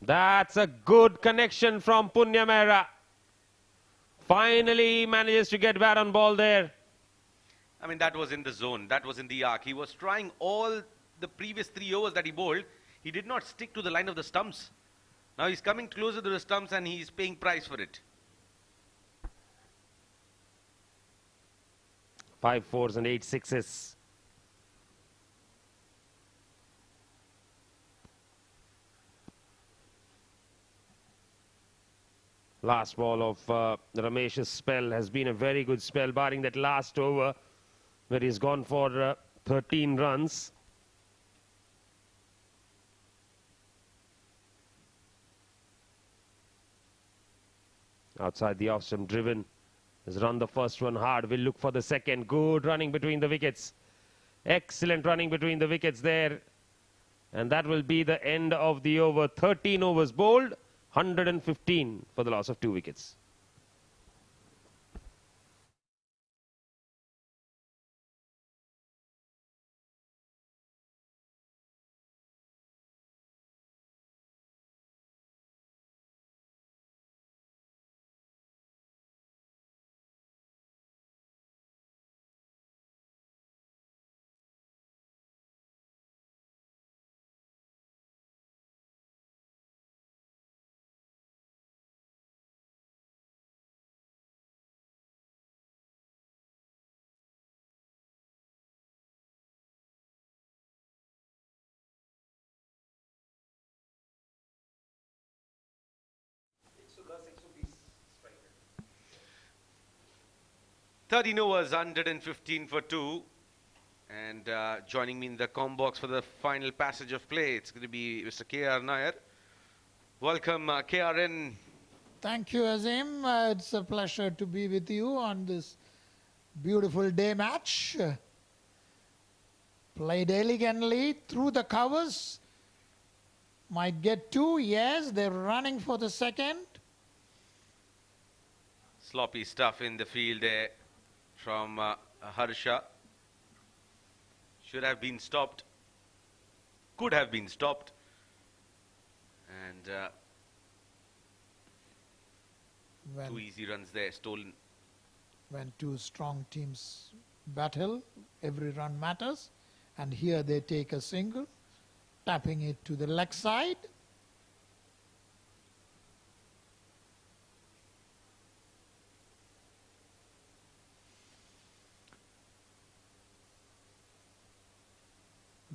That's a good connection from Punya Mehra. Finally manages to get bat on ball there. I mean, that was in the zone. That was in the arc. He was trying all the previous 3 overs that he bowled. He did not stick to the line of the stumps. Now he's coming closer to the stumps and he's paying price for it. 5 fours and 8 sixes. Last ball of Ramesh's spell has been a very good spell, barring that last over where he's gone for 13 runs. Outside the off-stump, driven. Has run the first one hard. Will look for the second. Good running between the wickets. Excellent running between the wickets there. And that will be the end of the over. 13 overs bowled. 115 for the loss of 2 wickets. Thirteen overs, 115 for 2. And joining me in the comm box for the final passage of play, it's going to be Mr. K.R. Nair. Welcome, KRN. Thank you, Azim. It's a pleasure to be with you on this beautiful day match. Played elegantly through the covers. Might get two. Yes, they're running for the second. Sloppy stuff in the field there from Harsha. Should have been stopped. Could have been stopped. And two easy runs there, stolen. When two strong teams battle, every run matters. And here they take a single, tapping it to the leg side.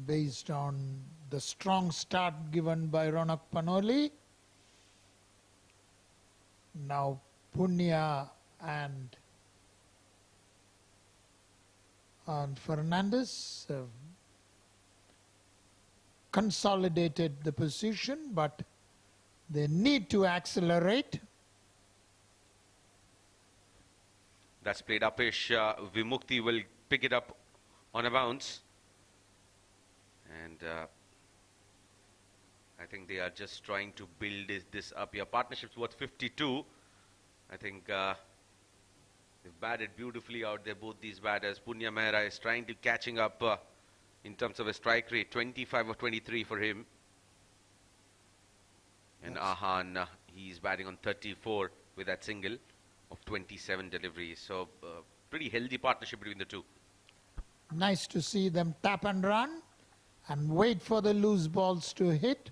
Based on the strong start given by Ronak Panoli, now Punya and Fernandez have consolidated the position, but they need to accelerate. That's played upish. Vimukti will pick it up on a bounce. And I think they are just trying to build this up here. Partnership's worth 52. I think they've batted beautifully out there, both these batters. Punya Mehra is trying to catching up in terms of a strike rate. 25 of 23 for him. And Ahan, he's batting on 34 with that single of 27 deliveries. So pretty healthy partnership between the two. Nice to see them tap and run and wait for the loose balls to hit.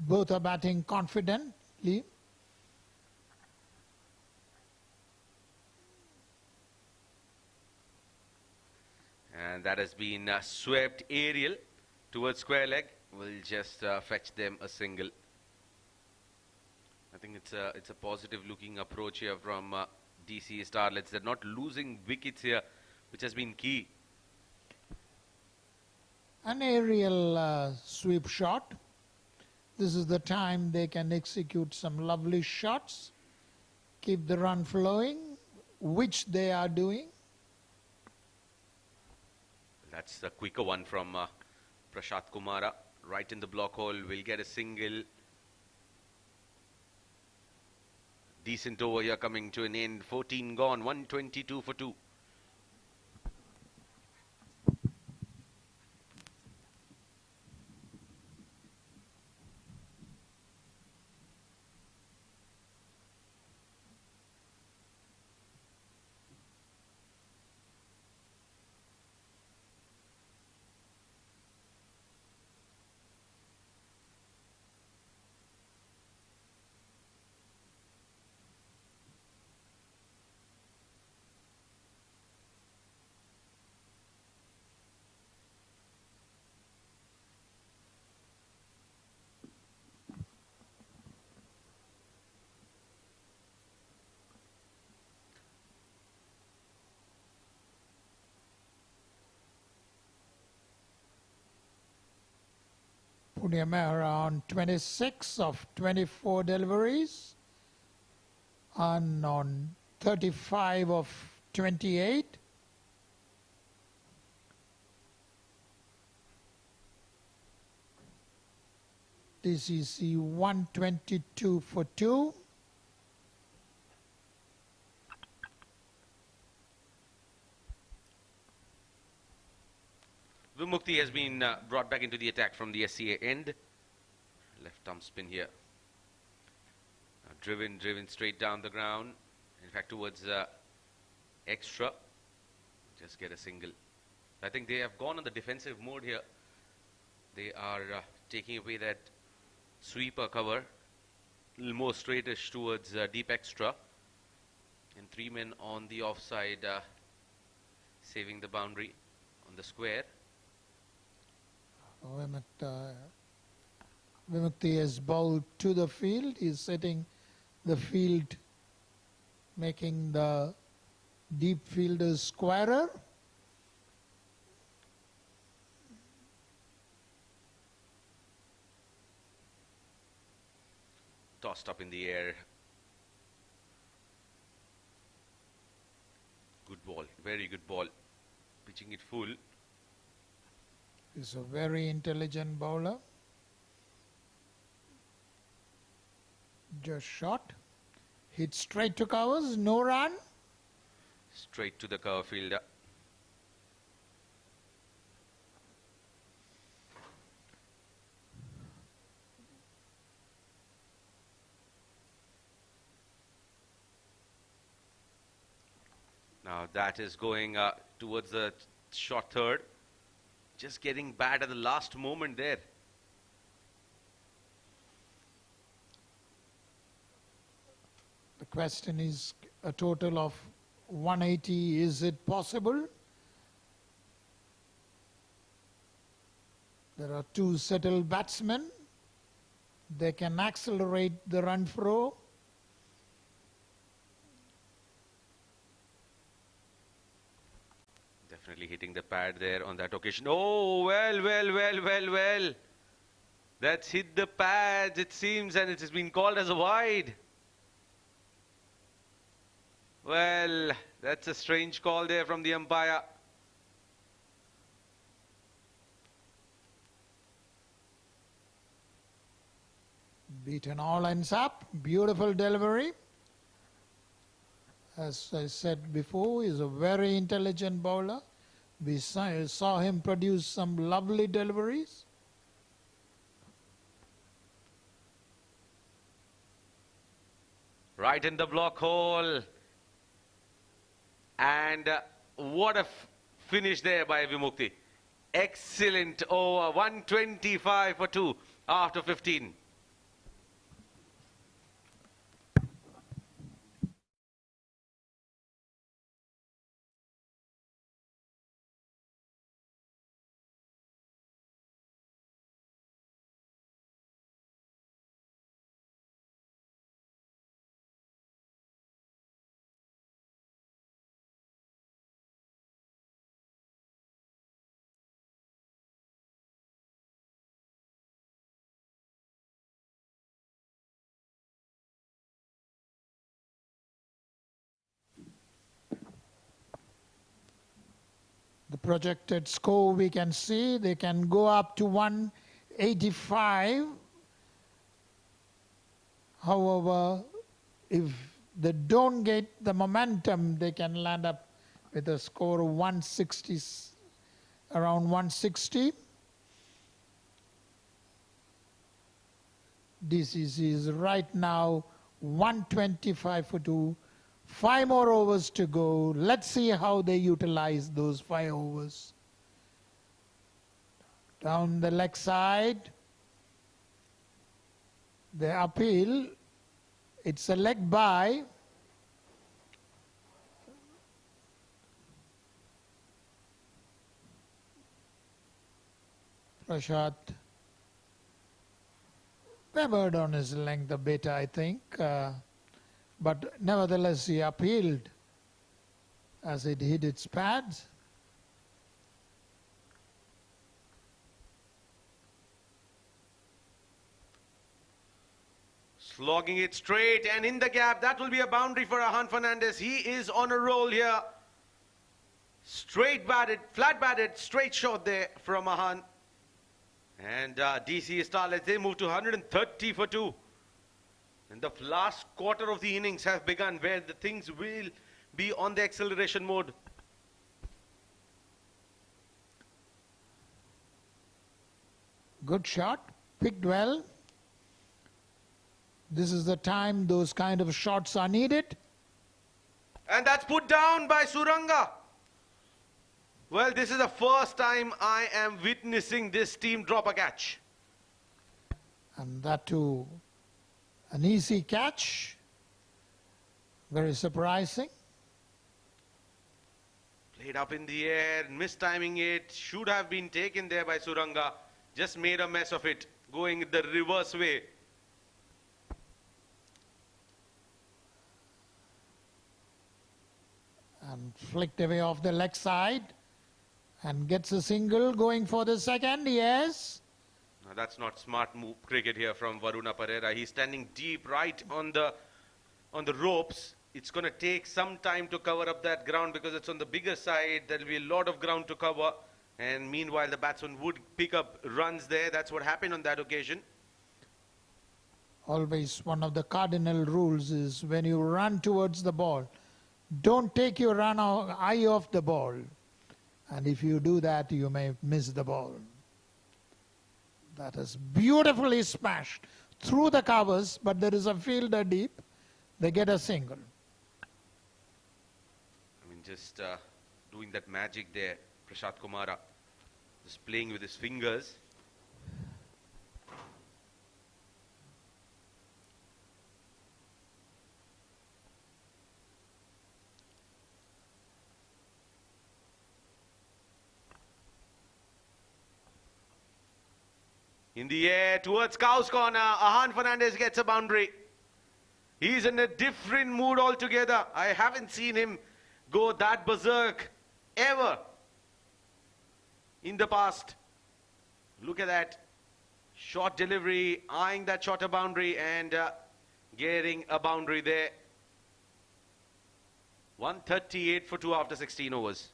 Both are batting confidently. And that has been swept aerial towards square leg. Will just fetch them a single. I think it's a positive looking approach here from DCC Starlets. They're not losing wickets here, which has been key. An aerial sweep shot. This is the time they can execute some lovely shots, keep the run flowing, which they are doing. That's the quicker one from Prashant Kumara. Right in the block hole, will get a single. Decent over here coming to an end. 14 gone, 122 for 2. Punya Mehra on 26 of 24 deliveries, and on 35 of 28. DCC 122 for 2. Vimukti has been brought back into the attack from the SCA end. Left arm spin here. Driven straight down the ground. In fact, towards extra. Just get a single. I think they have gone on the defensive mode here. They are taking away that sweeper cover. A little more straightish towards deep extra. And 3 men on the offside, saving the boundary on the square. Vimukti is bowled to the field. He's setting the field, making the deep fielders squarer. Tossed up in the air. Good ball, very good ball. pitching it full. He's a very intelligent bowler. Just shot. Hit straight to covers, no run. Straight to the cover fielder. Now that is going towards the short third. Just getting bad at the last moment there. The question is a total of 180. Is it possible? There are two settled batsmen. They can accelerate the run throw. Definitely hitting the pad there on that occasion. Oh, well. That's hit the pads, it seems, and it has been called as a wide. Well, that's a strange call there from the umpire. Beaten all ends up. Beautiful delivery. As I said before, he's a very intelligent bowler. We saw him produce some lovely deliveries. Right in the block hole. And what a finish there by Vimukti. Excellent over. 125 for 2 after 15. The projected score we can see, they can go up to 185. However, if they don't get the momentum, they can land up with a score of 160, around 160. DCC is right now 125 for 2. 5 more overs to go. Let's see how they utilize those 5 overs. Down the leg side. The appeal. It's a leg by. Prashad wavered on his length a bit, I think. But nevertheless, he appealed as it hit its pads. Slogging it straight and in the gap. That will be a boundary for Ahan Fernandez. He is on a roll here. Straight batted, flat batted, straight shot there from Ahan. And DCC Starlets, they move to 130 for 2. And the last quarter of the innings have begun where the things will be on the acceleration mode. Good shot, picked well. This is the time those kind of shots are needed. And that's put down by Suranga. Well, this is the first time I am witnessing this team drop a catch. And that too, an easy catch. Very surprising. Played up in the air, mistiming it. Should have been taken there by Suranga. Just made a mess of it, going the reverse way. And flicked away off the leg side. And gets a single, going for the second, yes. Now that's not smart cricket here from Varuna Pereira. He's standing deep right on the ropes. it's going to take some time to cover up that ground because it's on the bigger side. There will be a lot of ground to cover. And meanwhile, the batsman would pick up runs there. That's what happened on that occasion. Always one of the cardinal rules is when you run towards the ball, don't take your eye off the ball. And if you do that, you may miss the ball. That is beautifully smashed through the covers, but there is a fielder deep. They get a single. I mean, just doing that magic there. Prashant Kumara just playing with his fingers. In the air towards Cow's corner, Ahan Fernandez gets a boundary. He's in a different mood altogether. I haven't seen him go that berserk ever in the past. Look at that. Short delivery, eyeing that shorter boundary and getting a boundary there. 138 for 2 after 16 overs.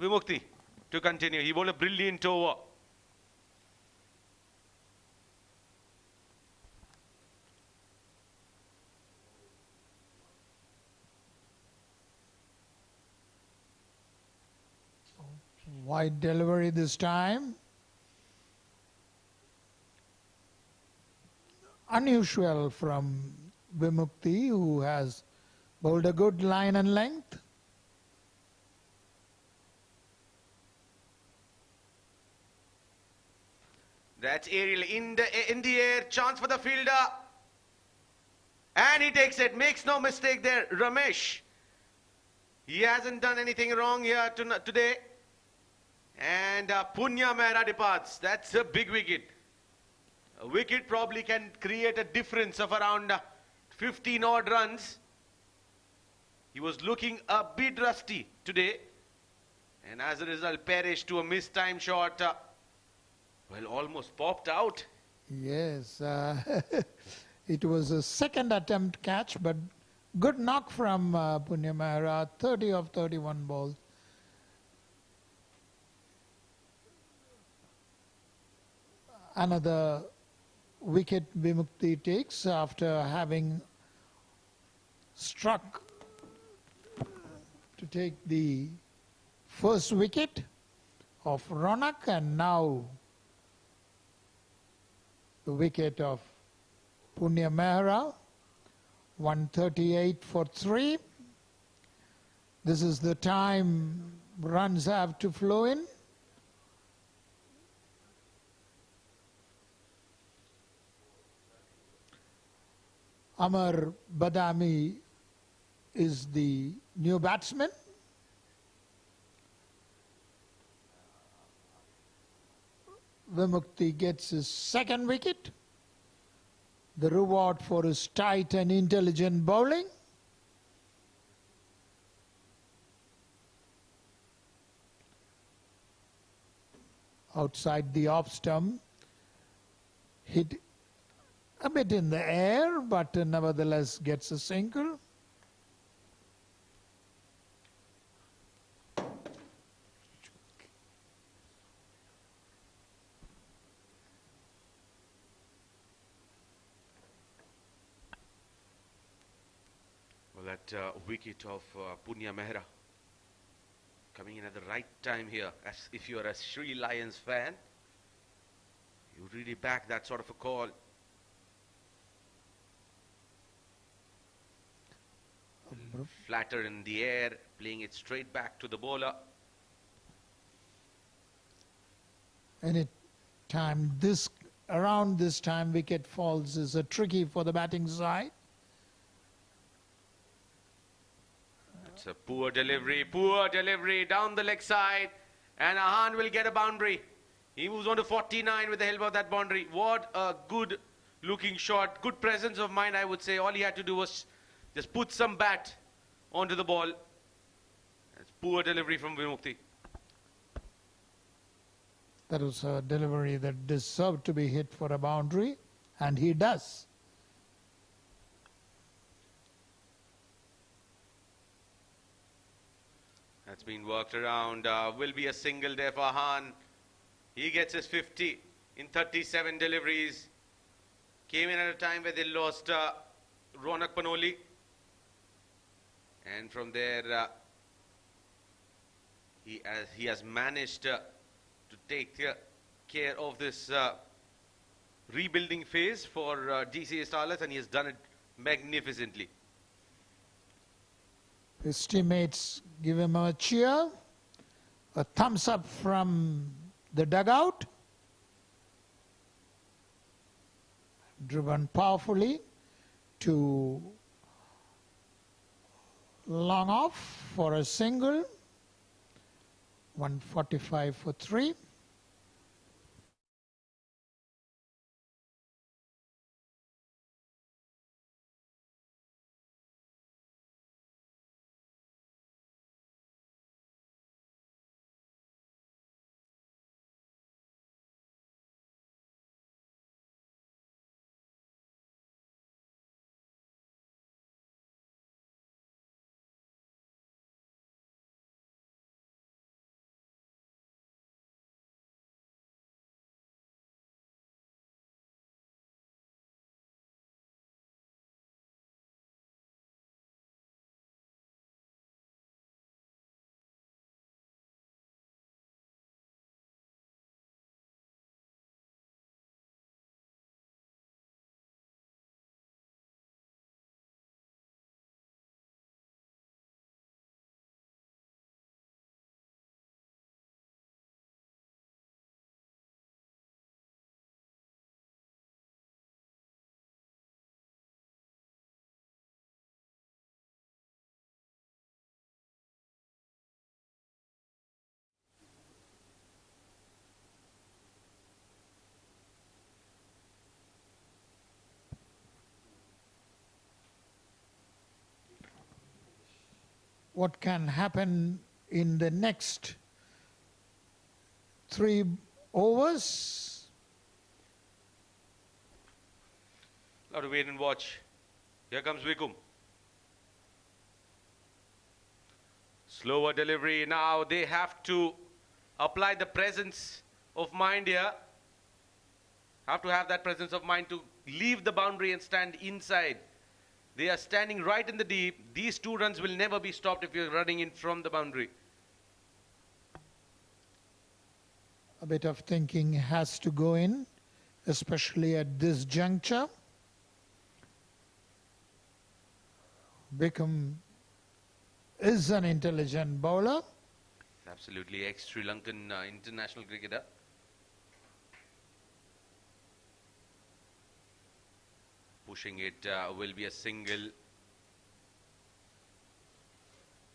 Vimukti to continue. He bowled a brilliant over. Wide delivery this time. Unusual from Vimukti, who has bowled a good line and length. That's aerial in the air. Chance for the fielder. And he takes it. Makes no mistake there. Ramesh. He hasn't done anything wrong here today. And Punya Mehra departs. That's a big wicket. A wicket probably can create a difference of around 15 odd runs. He was looking a bit rusty today. And as a result, perished to a missed time shot. Well, almost popped out. Yes, it was a second attempt catch, but good knock from Punya Mehra, 30 of 31 balls. Another wicket Vimukti takes after having struck to take the first wicket of Ronak, and now the wicket of Punya Mehra, 138 for 3. This is the time runs have to flow in. Amar Badami is the new batsman. Vimukti gets his second wicket. The reward for his tight and intelligent bowling. Outside the off stump, hit a bit in the air, but nevertheless gets a single. Well, that wicket of Punya Mehra coming in at the right time here. As if you are a Sri Lions fan, you really back that sort of a call. Flatter in the air, playing it straight back to the bowler. Any time this around this time wicket falls is tricky for the batting side. It's a poor delivery down the leg side, and Ahan will get a boundary. He moves on to 49 with the help of that boundary. What a good looking shot, good presence of mind, I would say. All he had to do was just put some bat onto the ball. It's poor delivery from Vimukti. That was a delivery that deserved to be hit for a boundary, and he does. That's been worked around. Will be a single there for Han. He gets his 50 in 37 deliveries. Came in at a time where they lost Ronak Panoli. And from there, he has managed to take care of this rebuilding phase for DCC Starlets, and he has done it magnificently. His teammates give him a cheer, a thumbs up from the dugout. Driven powerfully to long off for a single. 145 for 3. What can happen in the next 3 overs? Now to wait and watch. Here comes Vikum. Slower delivery. Now they have to apply the presence of mind here. Have to have that presence of mind to leave the boundary and stand inside. They are standing right in the deep. These 2 runs will never be stopped if you're running in from the boundary. A bit of thinking has to go in, especially at this juncture. Bickham is an intelligent bowler. Absolutely ex-Sri Lankan international cricketer. Pushing it will be a single.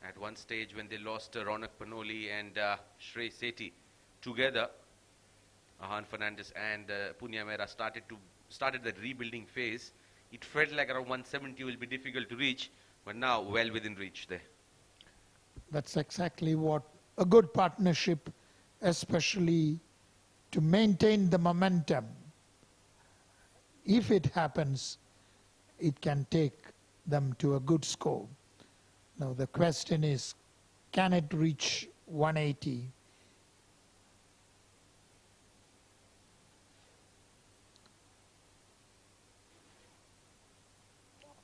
At one stage when they lost Ronak Panoli and Shrey Sethi together, Ahan Fernandez and Punya Mehra started the rebuilding phase. It felt like around 170 will be difficult to reach, but now well within reach there. That's exactly what a good partnership, especially to maintain the momentum. If it happens, it can take them to a good score. Now the question is, can it reach 180?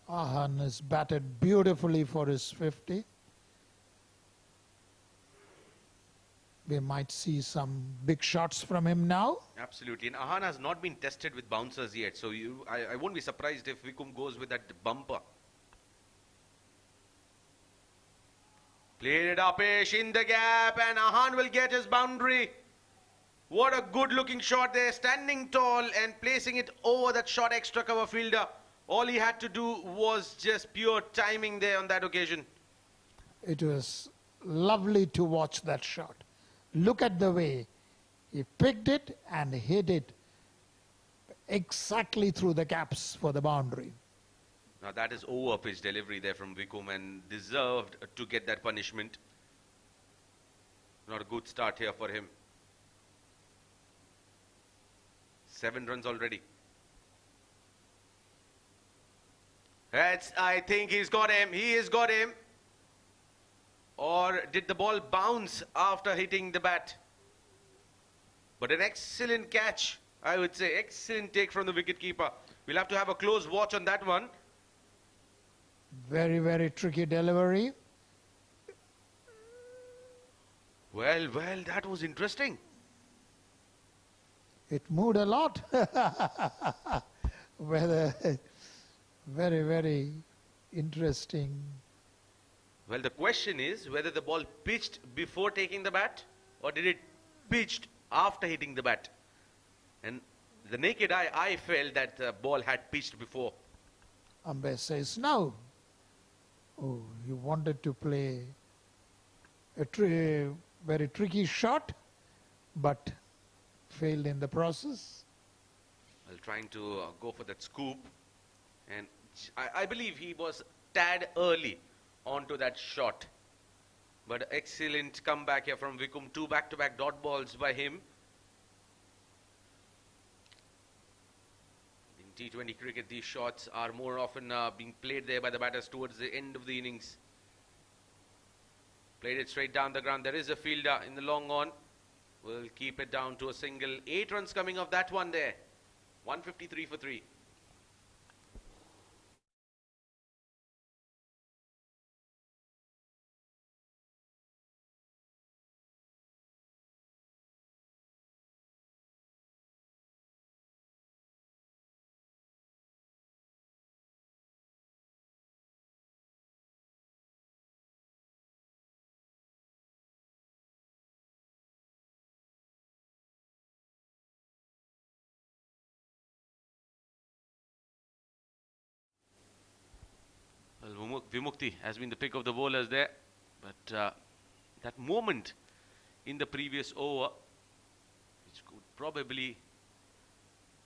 Ahan has batted beautifully for his 50. We might see some big shots from him now. Absolutely. And Ahan has not been tested with bouncers yet. So I won't be surprised if Vikum goes with that bumper. Played it upish in the gap, and Ahan will get his boundary. What a good looking shot there, standing tall and placing it over that short extra cover fielder. All he had to do was just pure timing there on that occasion. It was lovely to watch that shot. Look at the way he picked it and hit it exactly through the gaps for the boundary. Now that is over pitch delivery there from Wickham and deserved to get that punishment. Not a good start here for him. 7 runs already. I think he's got him. He has got him. Or did the ball bounce after hitting the bat? But an excellent catch, I would say. Excellent take from the wicketkeeper. We'll have to have a close watch on that one. Very, very tricky delivery. Well, that was interesting. It moved a lot. Very, very interesting. Well, the question is whether the ball pitched before taking the bat or did it pitched after hitting the bat. And the naked eye, I felt that the ball had pitched before. Umpire says no. Oh, he wanted to play a very tricky shot, but failed in the process. Well, trying to go for that scoop. And I believe he was tad early onto that shot. But excellent comeback here from Wickham. 2 back-to-back dot balls by him. In T20 cricket, these shots are more often being played there by the batters towards the end of the innings. Played it straight down the ground. There is a fielder in the long on. We'll keep it down to a single. 8 runs coming off that one there. 153 for 3. Well, Vimukti has been the pick of the bowlers there. But that moment in the previous over, which could probably,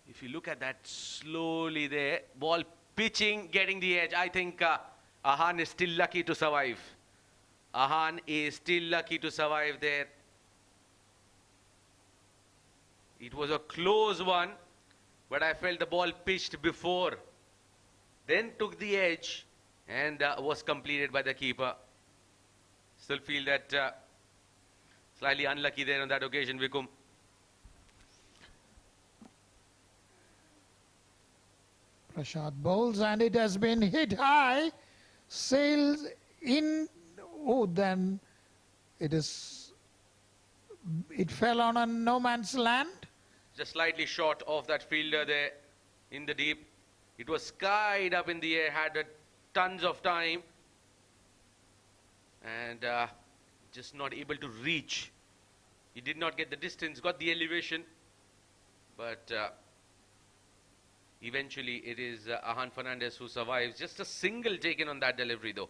if you look at that slowly there, ball pitching, getting the edge. I think Ahan is still lucky to survive. Ahan is still lucky to survive there. It was a close one, but I felt the ball pitched before, then took the edge and was completed by the keeper. Still feel that slightly unlucky there on that occasion, Wickham. Prashad bowls and it has been hit high, sails in. Oh, then it fell on a no man's land. Just slightly short of that fielder there in the deep. It was skied up in the air, had tons of time, and just not able to reach. He did not get the distance, got the elevation, but eventually it is Ahan Fernandez who survives. Just a single taken on that delivery though.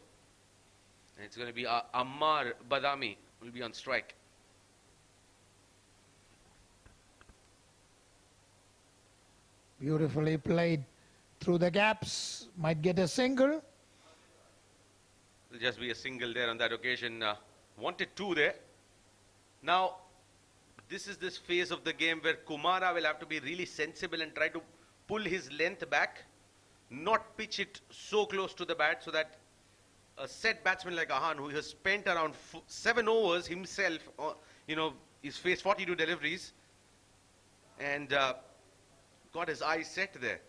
And it's going to be Ammar Badami will be on strike. Beautifully played through the gaps, might get a single. Will just be a single there on that occasion. Wanted 2 there. Now, this is this phase of the game where Kumara will have to be really sensible and try to pull his length back, not pitch it so close to the bat so that a set batsman like Ahan, who has spent around 7 overs himself, he's faced 42 deliveries and got his eyes set there.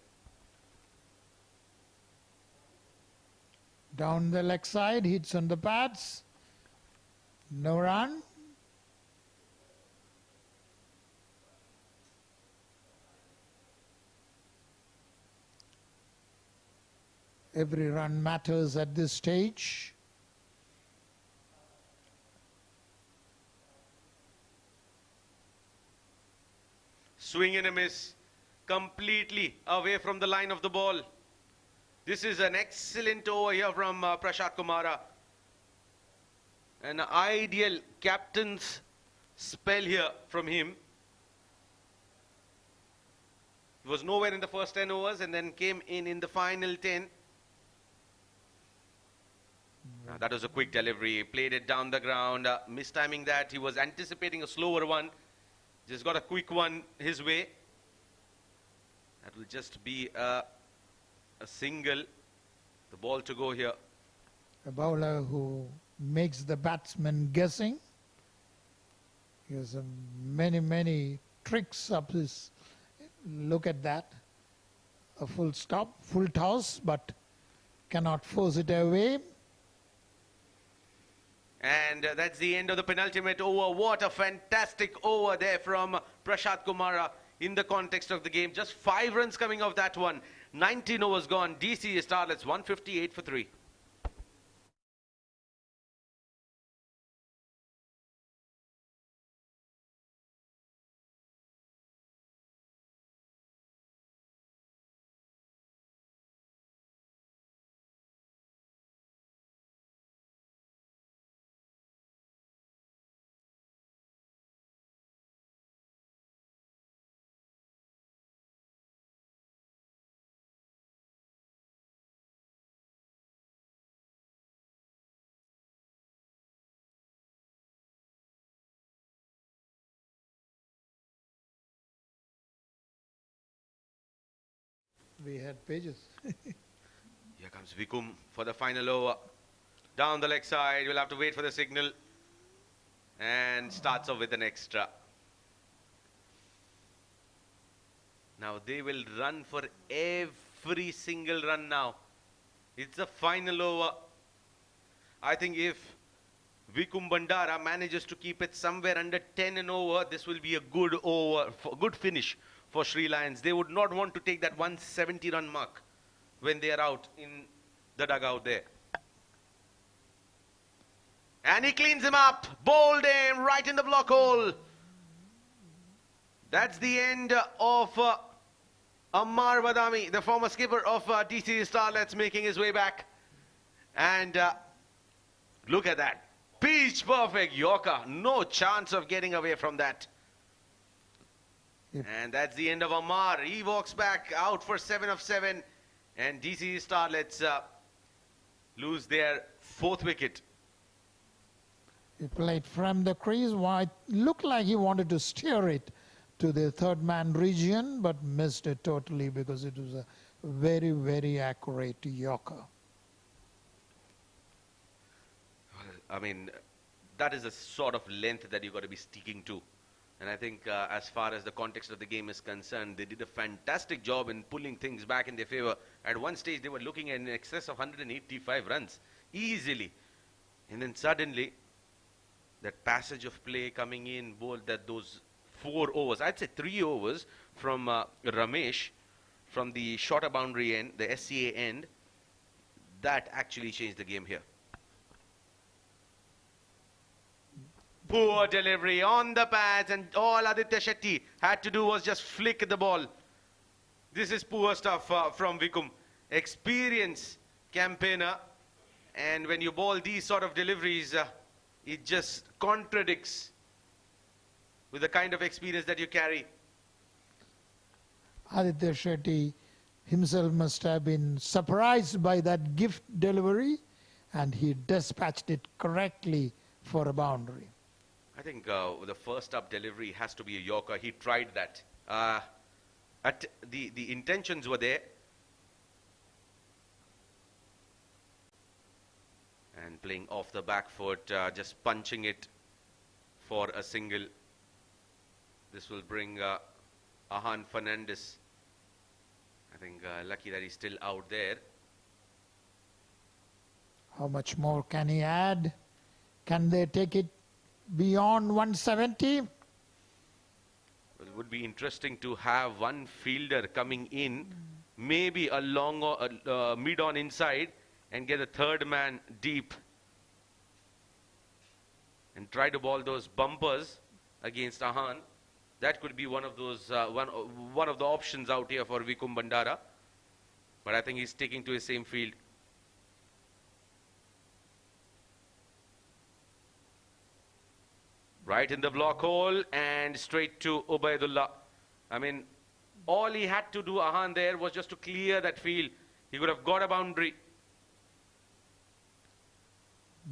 Down the leg side, hits on the pads. No run. Every run matters at this stage. Swing and a miss. Completely away from the line of the ball. This is an excellent over here from Prashant Kumara. An ideal captain's spell here from him. He was nowhere in the first 10 overs and then came in the final 10. That was a quick delivery. Played it down the ground. Mistiming that. He was anticipating a slower one. Just got a quick one his way. That will just be a single. The ball to go here. A bowler who makes the batsman guessing. He has many tricks up his. Look at that. A full stop, full toss, but cannot force it away. And that's the end of the penultimate over. What a fantastic over there from Prashant Kumara in the context of the game. Just 5 runs coming off that one. 19 overs gone. DCC Starlets 158 for 3. We had pages. Here comes Vikum for the final over. Down the leg side. We'll have to wait for the signal. And starts off with an extra. Now they will run for every single run now. It's the final over. I think if Vikum Bandara manages to keep it somewhere under 10 and over, this will be a good over, good finish for Sri Lions. They would not want to take that 170 run mark when they are out in the dugout there. And he cleans him up. Bowled him right in the block hole. That's the end of Ammar Badami, the former skipper of DCC Starlets, making his way back. And look at that. Pitch perfect Yorker. No chance of getting away from that. Yep. And that's the end of Ammar. He walks back out for 7 of 7. And DCC Starlets lose their 4th wicket. He played from the crease. It looked like he wanted to steer it to the third man region, but missed it totally because it was a very accurate Yorker. I mean, that is the sort of length that you've got to be sticking to. And I think as far as the context of the game is concerned, they did a fantastic job in pulling things back in their favor. At one stage, they were looking at in excess of 185 runs easily. And then suddenly, that passage of play coming in, those 4 overs, I'd say 3 overs from Ramesh, from the shorter boundary end, the SCA end, that actually changed the game here. Poor delivery on the pads, and all Aditya Shetty had to do was just flick the ball. This is poor stuff from Vikum. Experience campaigner, and when you bowl these sort of deliveries, it just contradicts with the kind of experience that you carry. Aditya Shetty himself must have been surprised by that gift delivery, and he dispatched it correctly for a boundary. I think the first up delivery has to be a Yorker. He tried that. The intentions were there. And playing off the back foot, just punching it for a single. This will bring Ahan Fernandez. I think lucky that he's still out there. How much more can he add? Can they take it beyond 170? Well, it would be interesting to have one fielder coming in, maybe a long or mid-on inside, and get a third man deep and try to ball those bumpers against Ahan. That could be one of those one of the options out here for Vikum Bandara. But I think he's sticking to his same field. Right in the block hole and straight to Ubaidullah. I mean, all he had to do, Ahan, there was just to clear that field. He could have got a boundary.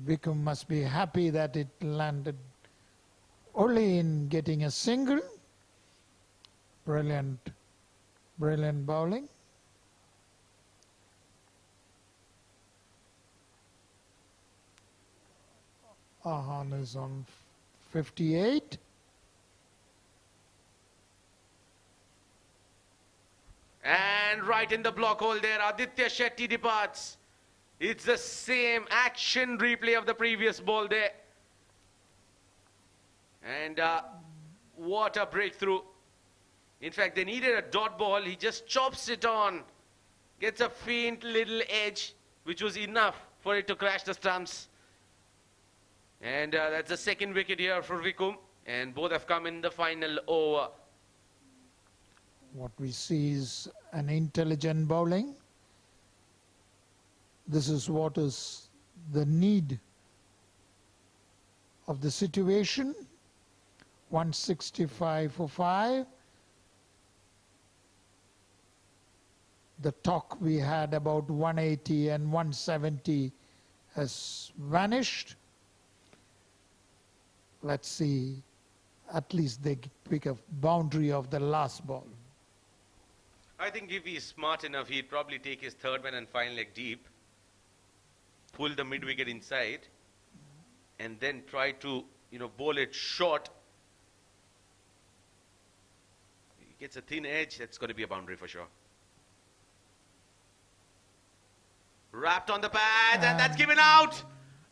Vikum must be happy that it landed only in getting a single. Brilliant, brilliant bowling. Ahan is on 58. And right in the block hole there, Aditya Shetty departs. It's the same action replay of the previous ball there. And what a breakthrough. In fact, they needed a dot ball. He just chops it on. Gets a faint little edge, which was enough for it to crash the stumps. And that's the second wicket here for Vikum. And both have come in the final over. What we see is an intelligent bowling. This is what is the need of the situation. 165 for 5. The talk we had about 180 and 170 has vanished. Let's see, at least they pick a boundary of the last ball. I think if he's smart enough, he'd probably take his third man and final leg deep, pull the mid-wicket inside, and then try to, bowl it short. He gets a thin edge, that's going to be a boundary for sure. Wrapped on the pads, and that's given out.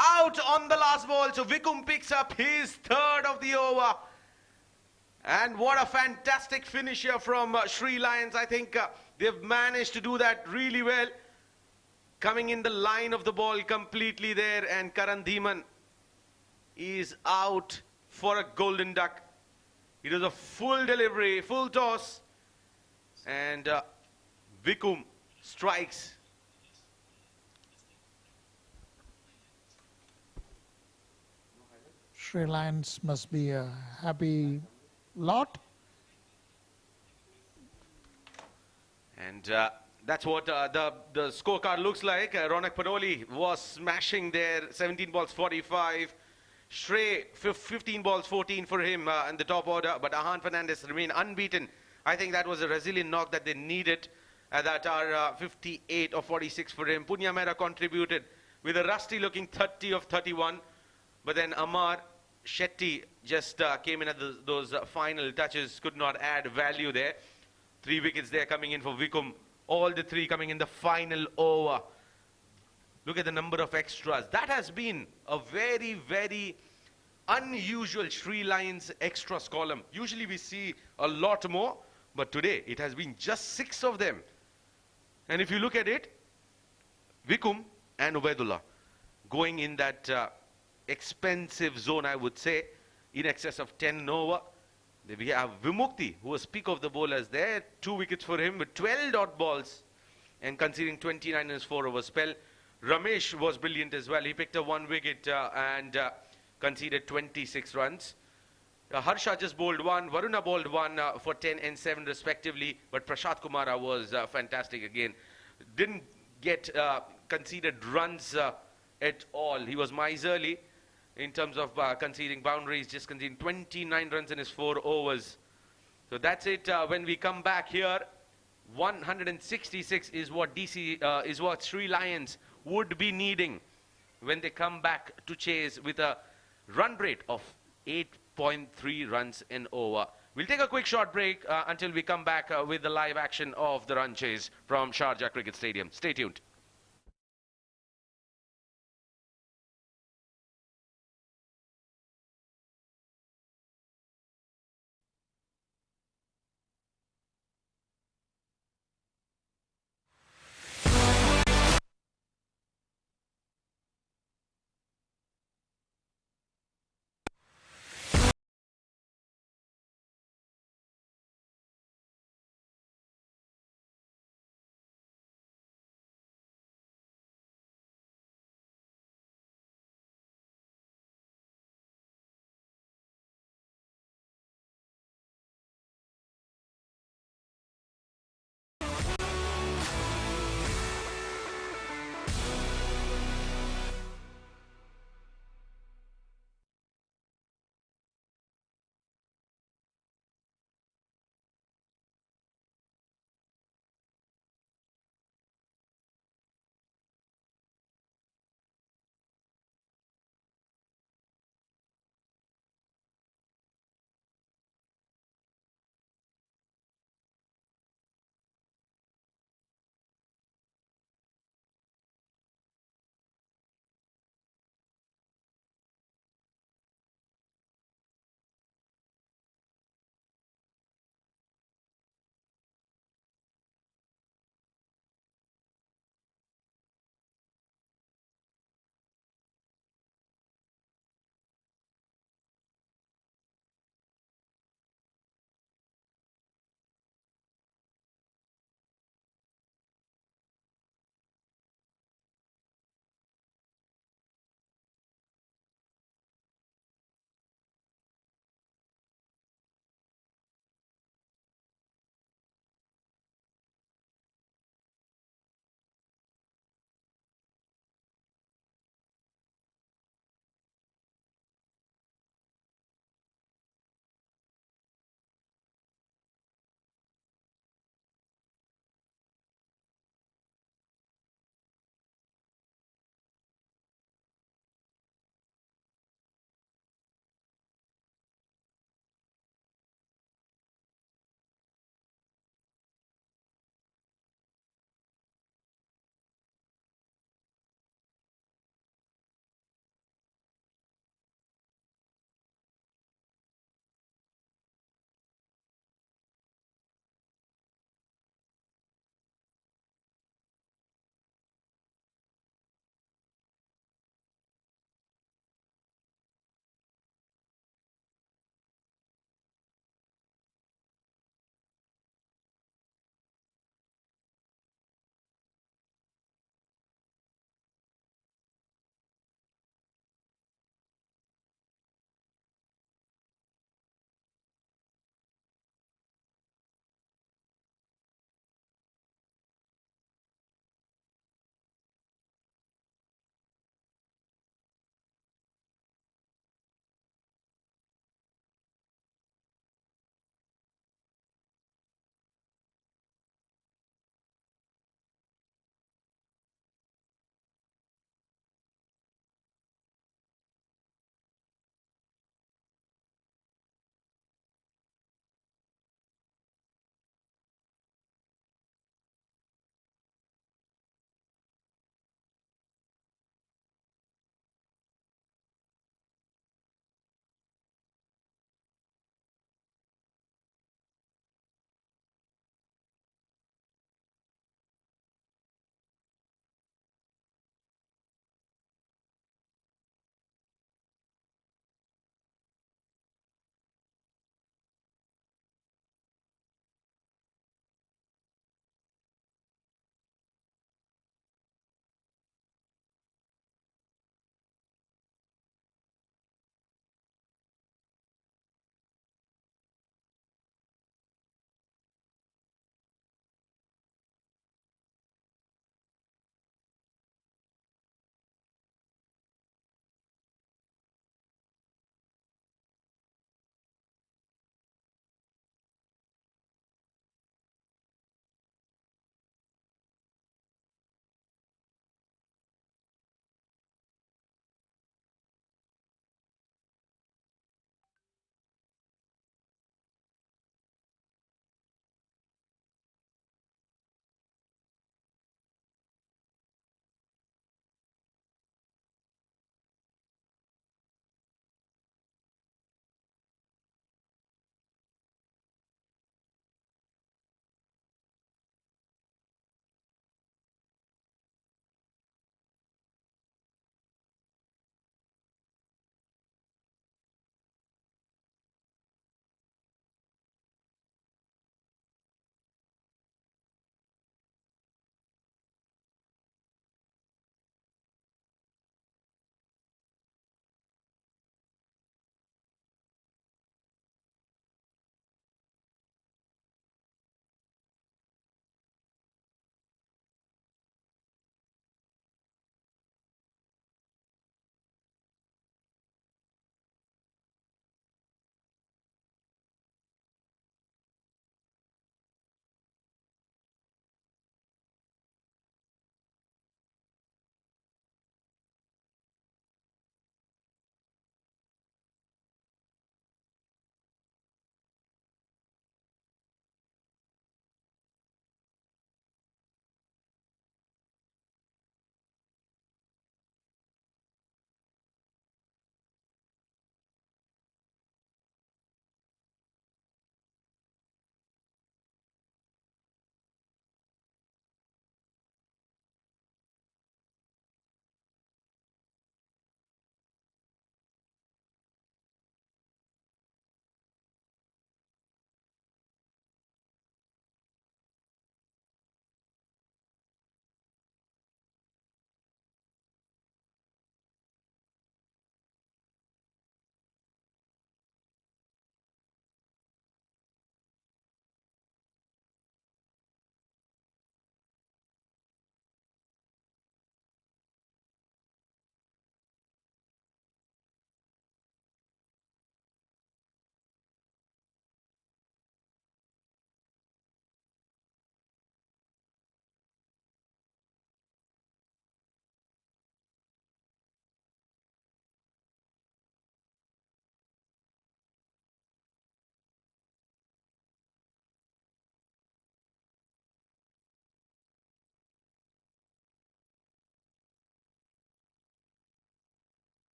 Out on the last ball. So Vikum picks up his third of the over. And what a fantastic finish here from Sri Lions. I think they've managed to do that really well. Coming in the line of the ball completely there. And Karan Dhiman is out for a golden duck. It was a full delivery, full toss. And Vikum strikes. Sri Lions must be a happy lot. And that's what the scorecard looks like. Ronak Panoli was smashing there, 17 balls 45. Shrey, 15 balls 14 for him in the top order. But Ahan Fernandez remained unbeaten. I think that was a resilient knock that they needed. That are 58 or 46 for him. Punya Mehra contributed with a rusty looking 30 of 31. But then Amar Shetty just came in at those final touches, could not add value there. 3 wickets there coming in for Vikum. All the 3 coming in the final over. Look at the number of extras. That has been a very, very unusual Sri Lions extras column. Usually we see a lot more, but today it has been just 6 of them. And if you look at it, Vikum and Ubaidullah going in that expensive zone, I would say, in excess of 10 over. Then we have Vimukti, who was peak of the bowlers there. 2 wickets for him with 12 dot balls and conceding 29 in his 4 over spell. Ramesh was brilliant as well. He picked up 1 wicket and conceded 26 runs. Harsha just bowled 1. Varuna bowled 1 for 10 and 7 respectively. But Prashad Kumara was fantastic again. Didn't get conceded runs at all. He was miserly in terms of conceding boundaries, just conceding 29 runs in his 4 overs. So that's it. When we come back here, 166 is what is what Sri Lions would be needing when they come back to chase with a run rate of 8.3 runs in over. We'll take a quick short break until we come back with the live action of the run chase from Sharjah Cricket Stadium. Stay tuned.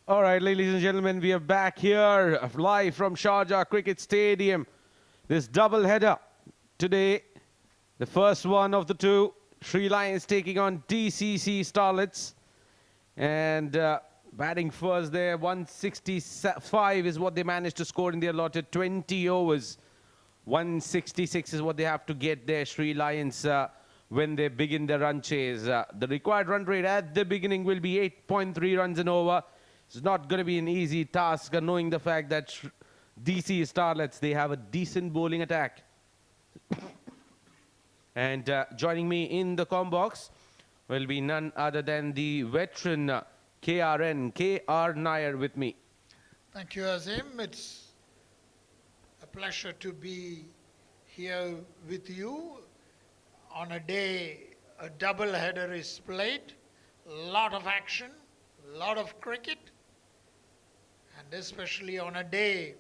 All right, ladies and gentlemen, we are back here live from Sharjah Cricket Stadium. This double header today, the first one of the two. Sri Lions taking on DCC Starlets. And batting first there, 165 is what they managed to score in the allotted 20 overs. 166 is what they have to get there, Sri Lions, when they begin the run chase. The required run rate at the beginning will be 8.3 runs an over. It's not going to be an easy task, knowing the fact that DC Starlets, they have a decent bowling attack. And joining me in the comm box will be none other than the veteran KRN, KR Nair with me. Thank you, Azim. It's a pleasure to be here with you on a day a double header is played, a lot of action, a lot of cricket, and especially on a day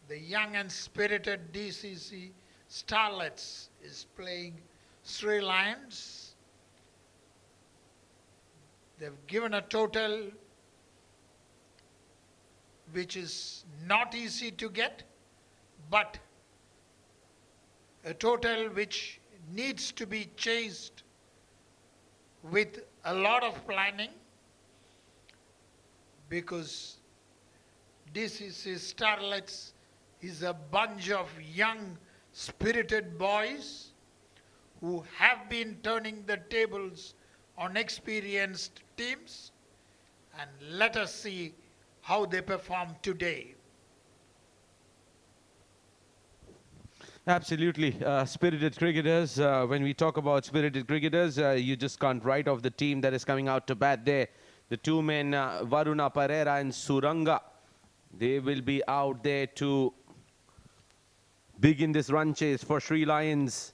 the young and spirited DCC Starlets is playing Sri Lions. They've given a total which is not easy to get, but a total which needs to be chased with a lot of planning, because DCC Starlets is a bunch of young, spirited boys who have been turning the tables on experienced teams, and let us see how they perform today. Absolutely. Spirited cricketers. When we talk about spirited cricketers, you just can't write off the team that is coming out to bat there. The two men, Varuna Pereira and Suranga, they will be out there to begin this run chase for Sri Lions.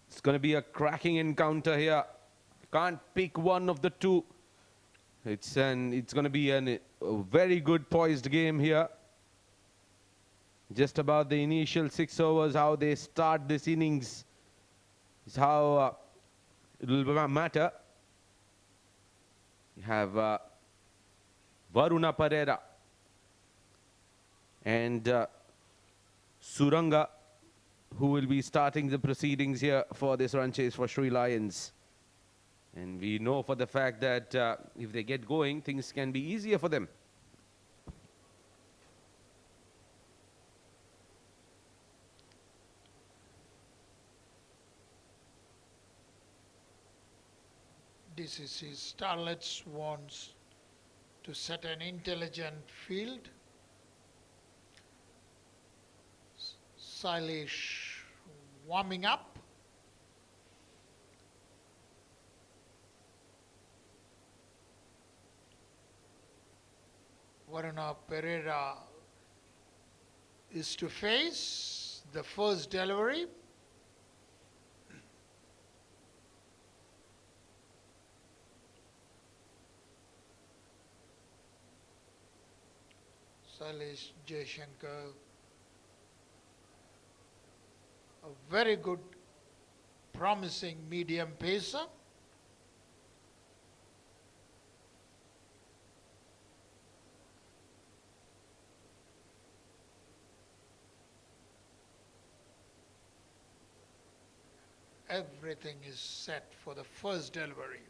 It's going to be a cracking encounter here. Can't pick one of the two. It's going to be a very good poised game here. Just about the initial 6 overs, how they start this innings is how it will matter. You have Varuna Pereira and Suranga, who will be starting the proceedings here for this run chase for Sri Lions. And we know for the fact that if they get going, things can be easier for them. DCC Starlets wants to set an intelligent field. Sailesh warming up. Varuna Pereira is to face the first delivery. Sailesh Jaishankar, a very good, promising medium pacer. Everything is set for the first delivery.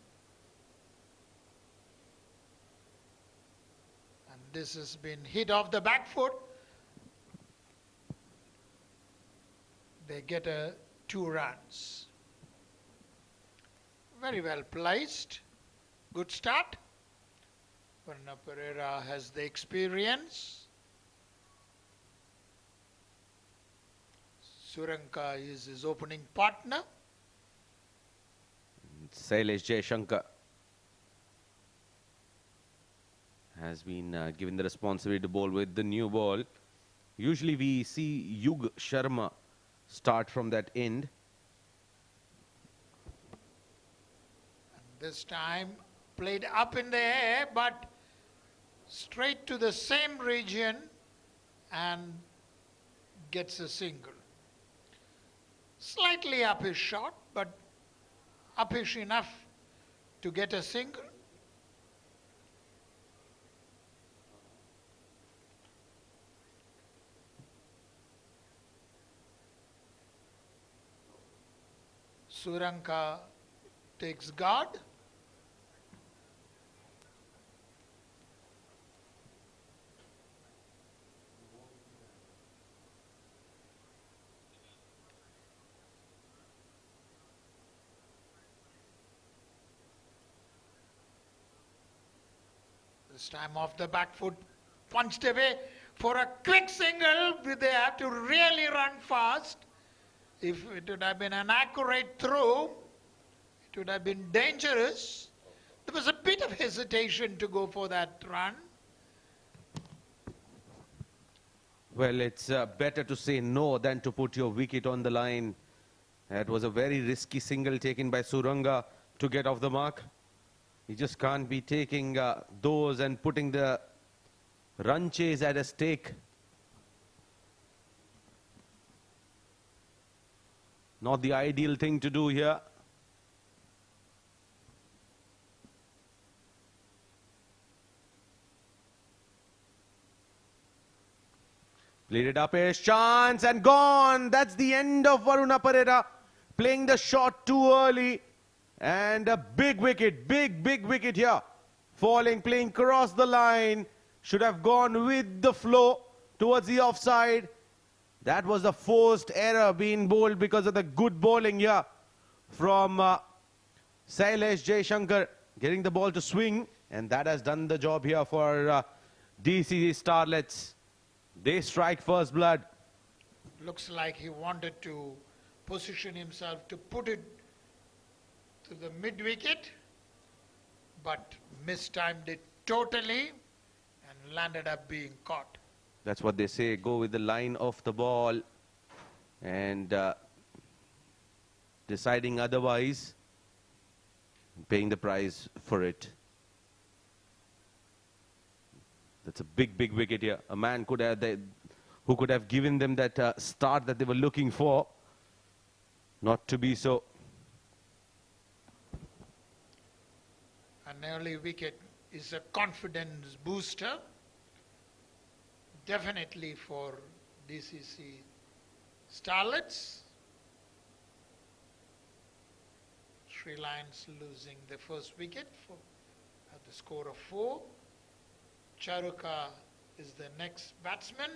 And this has been hit off the back foot. They get 2 runs. Very well placed. Good start. Varuna Pereira has the experience. Suranka is his opening partner. Sailesh Jaishankar has been given the responsibility to bowl with the new ball. Usually we see Yug Sharma start from that end. And this time played up in the air, but straight to the same region and gets a single. Slightly uppish shot, but uppish enough to get a single. Suranka takes guard. This time off the back foot, punched away for a quick single. They have to really run fast. If it would have been an accurate throw, it would have been dangerous. There was a bit of hesitation to go for that run. Well, it's better to say no than to put your wicket on the line. It was a very risky single taken by Suranga to get off the mark. You just can't be taking those and putting the run chase at a stake. Not the ideal thing to do here. Played it up, a chance and gone. That's the end of Varuna Perera playing the shot too early. And a big wicket, big wicket here. Falling, playing across the line. Should have gone with the flow towards the offside. That was the forced error being bowled because of the good bowling here from Sailesh Jaishankar, getting the ball to swing, and that has done the job here for DCC Starlets. They strike first blood. Looks like he wanted to position himself to put it to the mid-wicket, but mistimed it totally and landed up being caught. That's what they say, go with the line of the ball, and deciding otherwise, paying the price for it. That's a big wicket here. A man could have who could have given them that start that they were looking for. Not to be so. An early wicket is a confidence booster. Definitely for DCC Starlets. Sri Lions losing the first wicket at the score of 4. Charuka is the next batsman.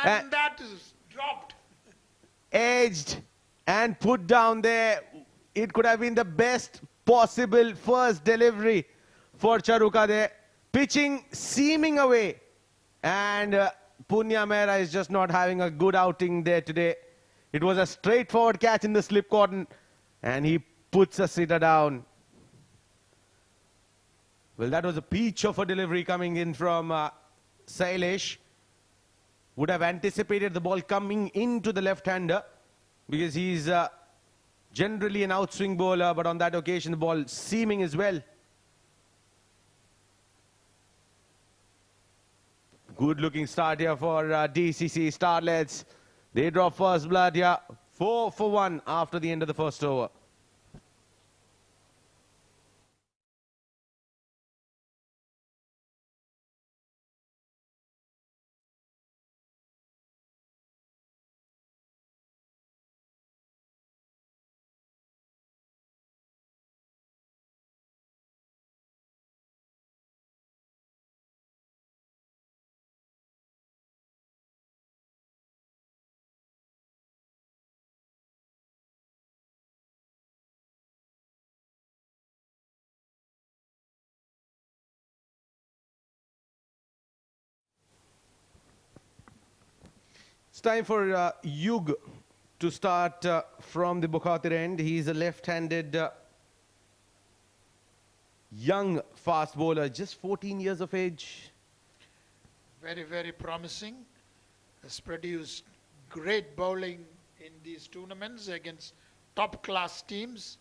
And that is dropped. Edged and put down there. It could have been the best possible first delivery for Charuka there. Pitching seaming away. And Punya Mehra is just not having a good outing there today. It was a straightforward catch in the slip cotton. And he puts a sitter down. Well, that was a peach of a delivery coming in from Sailesh. Would have anticipated the ball coming into the left-hander because he's generally an outswing bowler, but on that occasion the ball seaming as well. Good looking start here for DCC Starlets. They draw first blood here, 4 for 1 after the end of the first over. It's time for Yug to start from the Bukhatir end. He's a left-handed young fast bowler, just 14 years of age. Very promising. Has produced great bowling in these tournaments against top-class teams.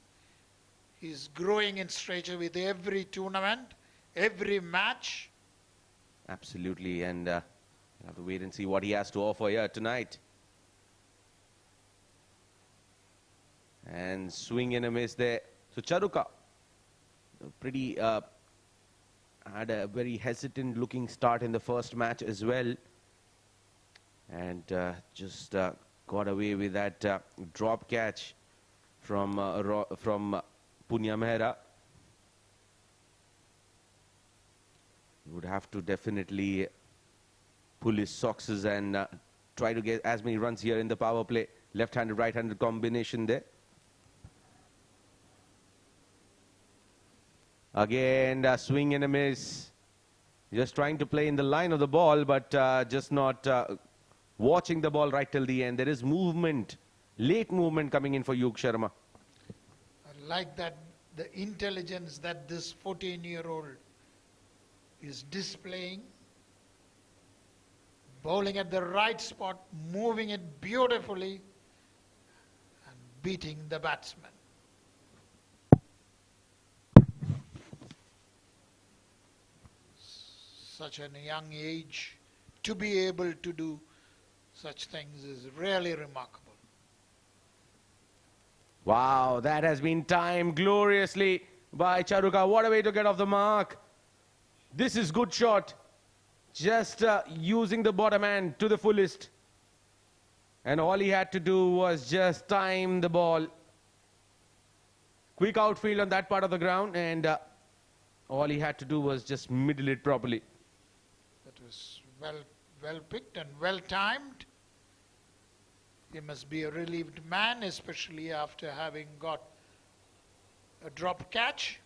He's growing in stature with every tournament, every match. Absolutely, and we'll have to wait and see what he has to offer here tonight. And swing and a miss there. So Charuka, pretty had a very hesitant looking start in the first match as well, and just got away with that drop catch from Punya Mehra. Would have to definitely pull his socks and try to get as many runs here in the power play. Left-handed, right-handed combination there. Again, swing and a miss. Just trying to play in the line of the ball, but just not watching the ball right till the end. There is movement, late movement coming in for Yug Sharma. I like that, the intelligence that this 14-year-old is displaying. Bowling at the right spot, moving it beautifully, and beating the batsman. Such a young age, to be able to do such things is really remarkable. Wow, that has been timed gloriously by Charuka. What a way to get off the mark. This is good shot. Just using the bottom end to the fullest. And all he had to do was just time the ball. Quick outfield on that part of the ground, and all he had to do was just middle it properly. That was well picked and well timed. He must be a relieved man, especially after having got a drop catch.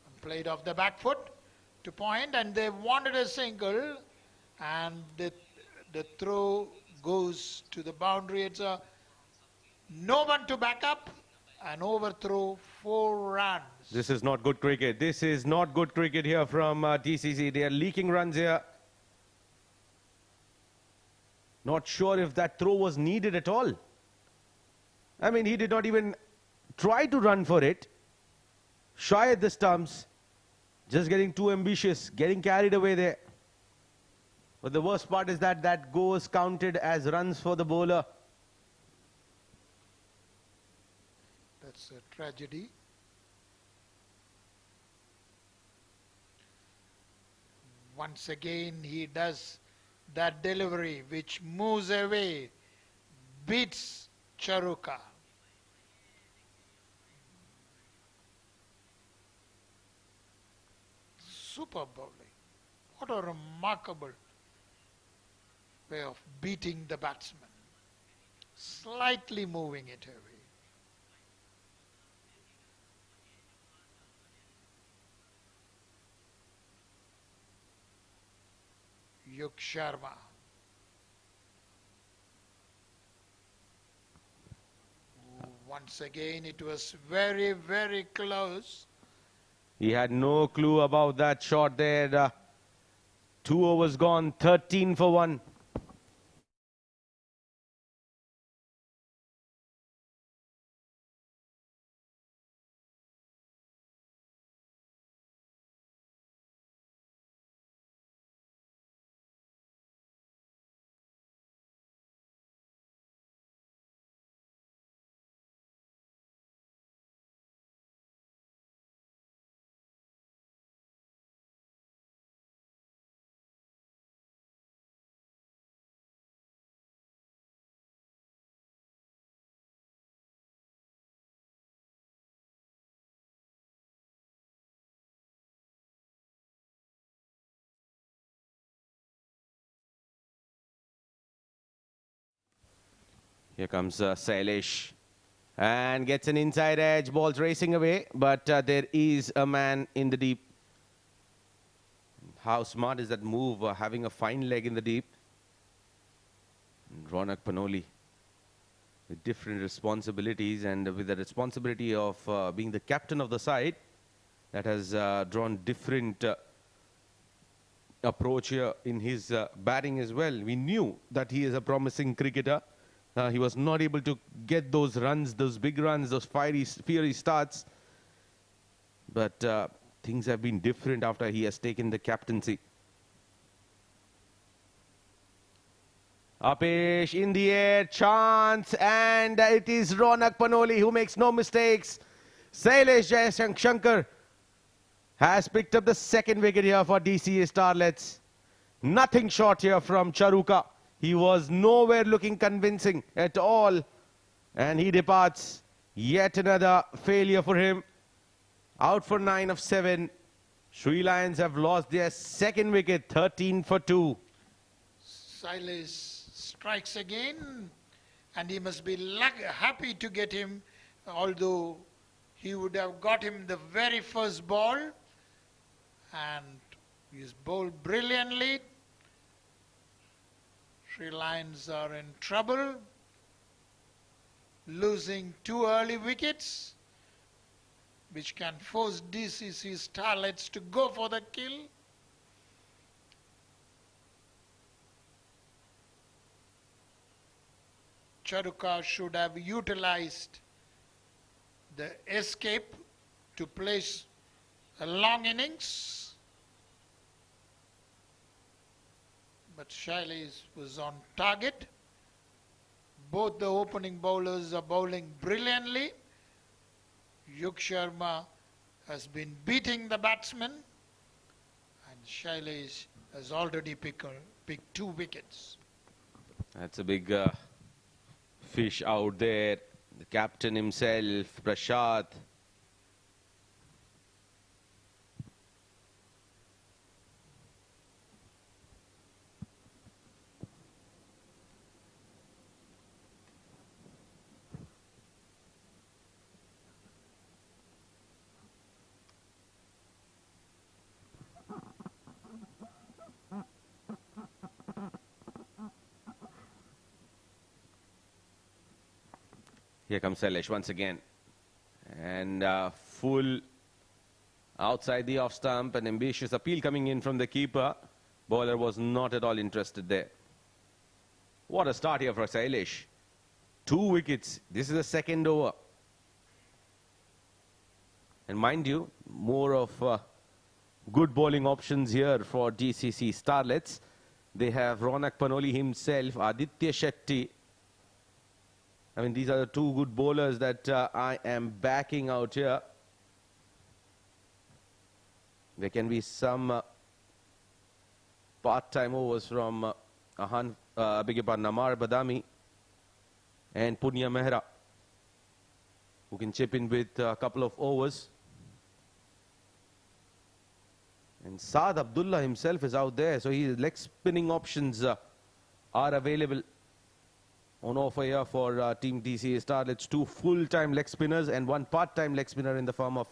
And played off the back foot to point, and they wanted a single, and the throw goes to the boundary. It's a no one to back up, an overthrow, 4 runs. This is not good cricket. This is not good cricket here from DCC. They are leaking runs here. Not sure if that throw was needed at all. I mean, he did not even try to run for it. Shy at the stumps. Just getting too ambitious, getting carried away there. But the worst part is that that goes counted as runs for the bowler. That's a tragedy. Once again, he does that delivery which moves away, beats Charuka. Super bowling. What a remarkable way of beating the batsman. Slightly moving it away. Yug Sharma. Once again, it was very, very close. He had no clue about that shot there. 2 overs gone, 13 for 1. Here comes Sailesh and gets an inside edge. Ball's racing away, but there is a man in the deep. How smart is that move, having a fine leg in the deep. And Ronak Panoli with different responsibilities, and with the responsibility of being the captain of the side, that has drawn different approach here in his batting as well. We knew that he is a promising cricketer, He was not able to get those runs, those big runs, those fiery starts. But things have been different after he has taken the captaincy. Apesh in the air, chance, and it is Ronak Panoli who makes no mistakes. Sailesh Jayashankar has picked up the second wicket here for DCC Starlets. Nothing short here from Charuka. He was nowhere looking convincing at all. And he departs. Yet another failure for him. Out for 9 of 7. Sri Lions have lost their second wicket, 13 for 2. Silas strikes again, and he must be happy to get him, although he would have got him the very first ball, and he's bowled brilliantly. Sri Lions are in trouble, losing 2 early wickets, which can force DCC Starlets to go for the kill. Charuka should have utilized the escape to place a long innings. But Shailesh was on target. Both the opening bowlers are bowling brilliantly. Yug Sharma has been beating the batsmen, and Shailesh has already picked 2 wickets. That's a big fish out there. The captain himself, Prashad. Here comes Sailesh once again. And full outside the off stump. An ambitious appeal coming in from the keeper. Bowler was not at all interested there. What a start here for Sailesh. 2 wickets. This is the second over. And mind you, more of good bowling options here for DCC Starlets. They have Ronak Panoli himself, Aditya Shetty. I mean, these are the 2 good bowlers that I am backing out here. There can be some part-time overs from Amar Badami and Punya Mehra, who can chip in with a couple of overs. And Saad Abdullah himself is out there, so his leg spinning options are available. On offer here for Team DCC Starlets, 2 full-time leg spinners and 1 part-time leg spinner in the form of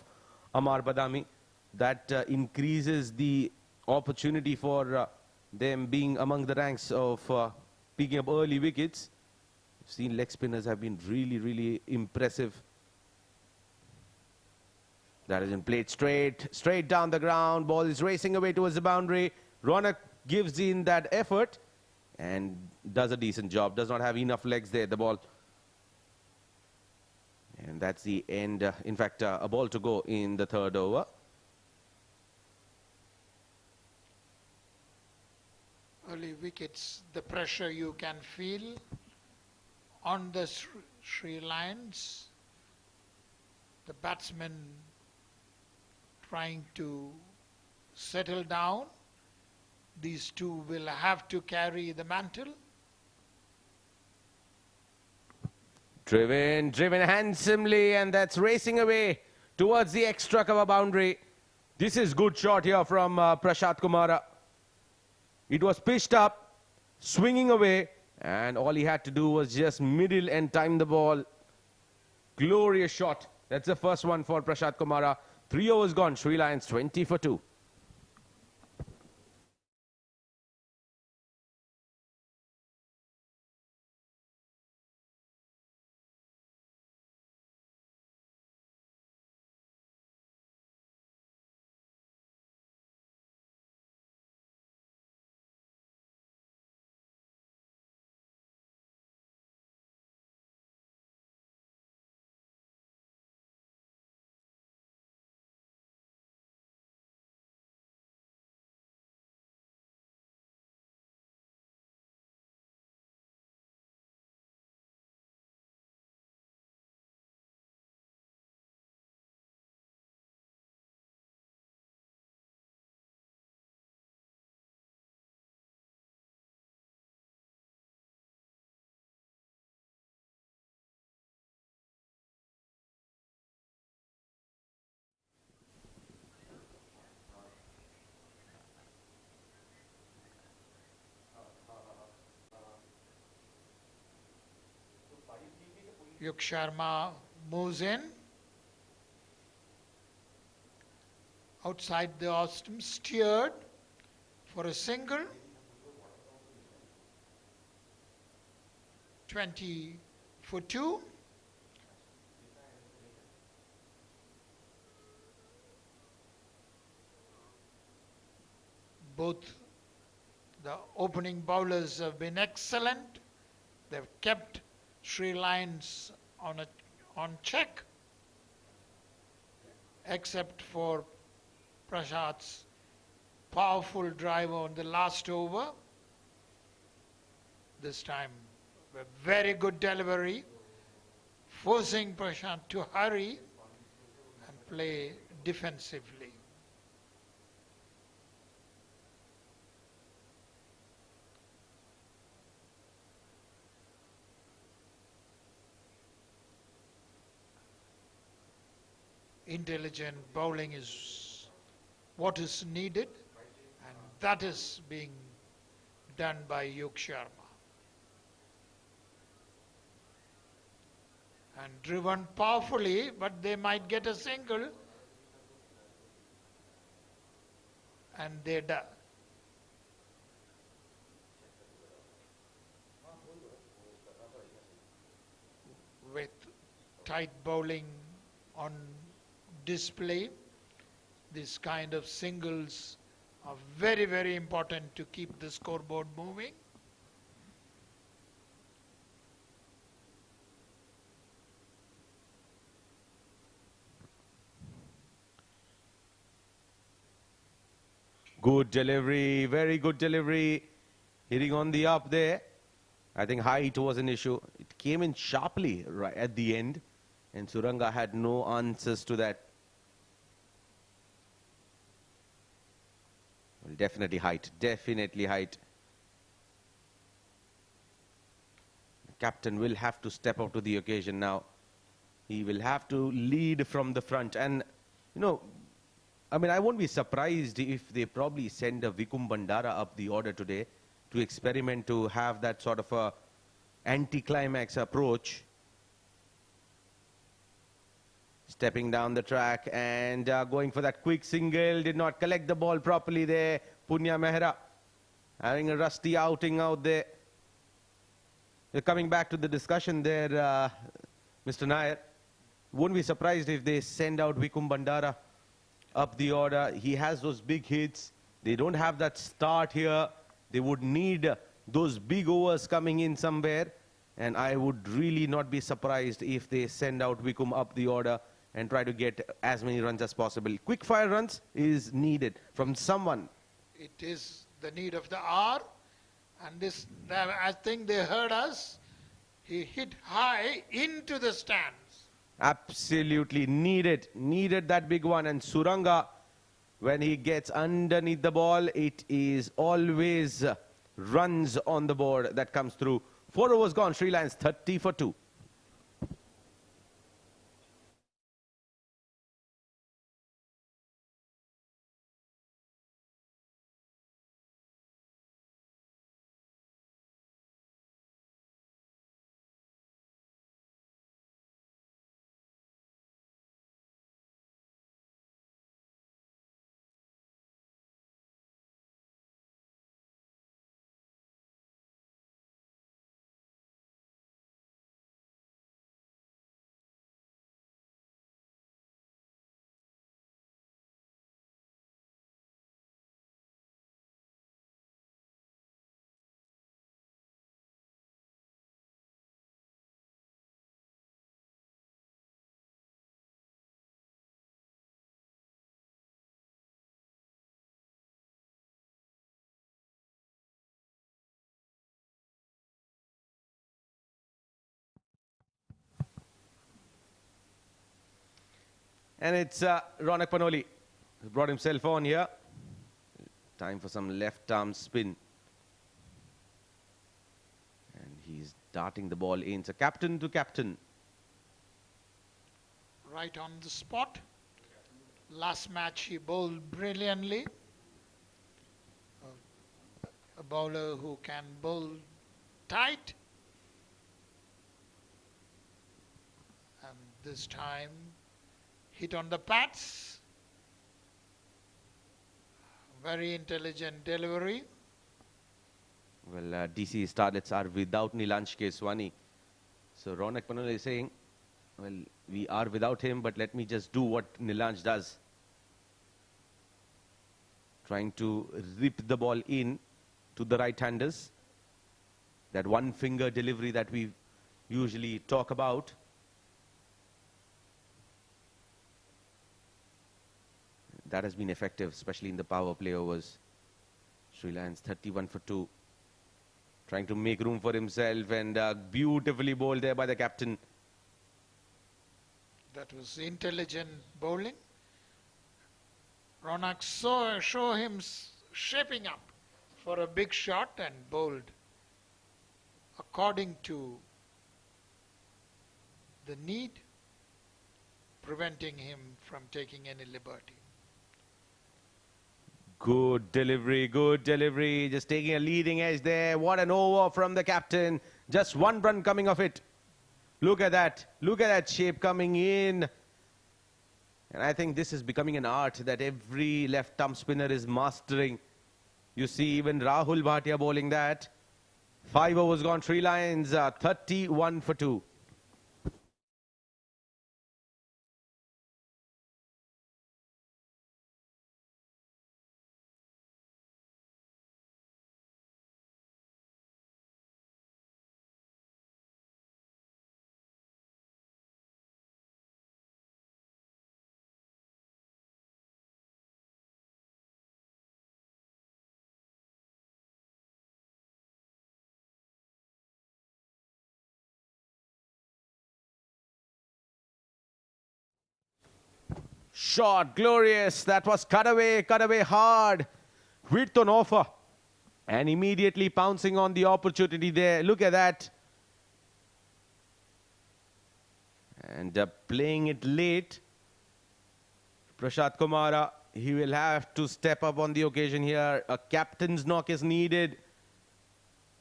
Amar Badami. That increases the opportunity for them being among the ranks of picking up early wickets. We've seen leg spinners have been really impressive. That is in played straight down the ground. Ball is racing away towards the boundary. Ronak gives in that effort and does a decent job. Does not have enough legs there, the ball. And that's the end. In fact, a ball to go in the 3rd over. Early wickets, the pressure you can feel on the Sri Lions. The batsmen trying to settle down. These 2 will have to carry the mantle. Driven handsomely, and that's racing away towards the extra cover boundary. This is good shot here from Prashad Kumara. It was pitched up, swinging away, and all he had to do was just middle and time the ball. Glorious shot. That's the first one for Prashad Kumara. 3 overs gone. Sri Lions 20 for 2. Yuk Sharma moves in. Outside the Austin, steered for a single. 20 for 2. Both the opening bowlers have been excellent. They've kept Sri Lions on check, except for Prashad's powerful drive on the last over. This time, a very good delivery, forcing Prashad to hurry and play defensively. Intelligent bowling is what is needed, and that is being done by Yuk Sharma. And driven powerfully, but they might get a single, and they do. With tight bowling on display, this kind of singles are very, very important to keep the scoreboard moving. Good delivery, very good delivery. Hitting on the up there. I think height was an issue. It came in sharply right at the end, and Suranga had no answers to that. Well, definitely height, definitely height. The captain will have to step up to the occasion now. He will have to lead from the front. And, you know, I mean, I won't be surprised if they probably send a Vikum Bandara up the order today to experiment to have that sort of a anti-climax approach. Stepping down the track and going for that quick single. Did not collect the ball properly there. Punya Mehra having a rusty outing out there. They're coming back to the discussion there, Mr. Nair. Won't be surprised if they send out Vikum Bandara up the order. He has those big hits. They don't have that start here. They would need those big overs coming in somewhere. And I would really not be surprised if they send out Vikum up the order and try to get as many runs as possible. Quick fire runs is needed from someone. It is the need of the hour. And this, I think they heard us. He hit high into the stands. Absolutely needed that big one. And Suranga, when he gets underneath the ball, it is always runs on the board that comes through. 4 overs gone, Sri Lions 30 for 2. And it's Ronak Panoli who brought himself on here. Time for some left arm spin. And he's darting the ball in. So captain to captain. Right on the spot. Last match he bowled brilliantly. A bowler who can bowl tight. this time hit on the pads. Very intelligent delivery. Well, DCC Starlets are without Nilansh Keswani. So Ronak Panole is saying, well, we are without him, but let me just do what Nilansh does. Trying to rip the ball in to the right-handers. That one-finger delivery that we usually talk about. That has been effective, especially in the power play overs. Sri Lanka's 31 for 2. Trying to make room for himself, and beautifully bowled there by the captain. That was intelligent bowling. Ronak show him shaping up for a big shot and bowled according to the need, preventing him from taking any liberty. Good delivery, just taking a leading edge there. What an over from the captain. Just one run coming of it. Look at that shape coming in. And I think this is becoming an art that every left-arm spinner is mastering. You see even Rahul Bhatia bowling that. 5 overs gone, Sri Lions 31 for 2. Shot, glorious. That was cut away hard. Width on offer. And immediately pouncing on the opportunity there. Look at that. And playing it late. Prashad Kumara, he will have to step up on the occasion here. A captain's knock is needed.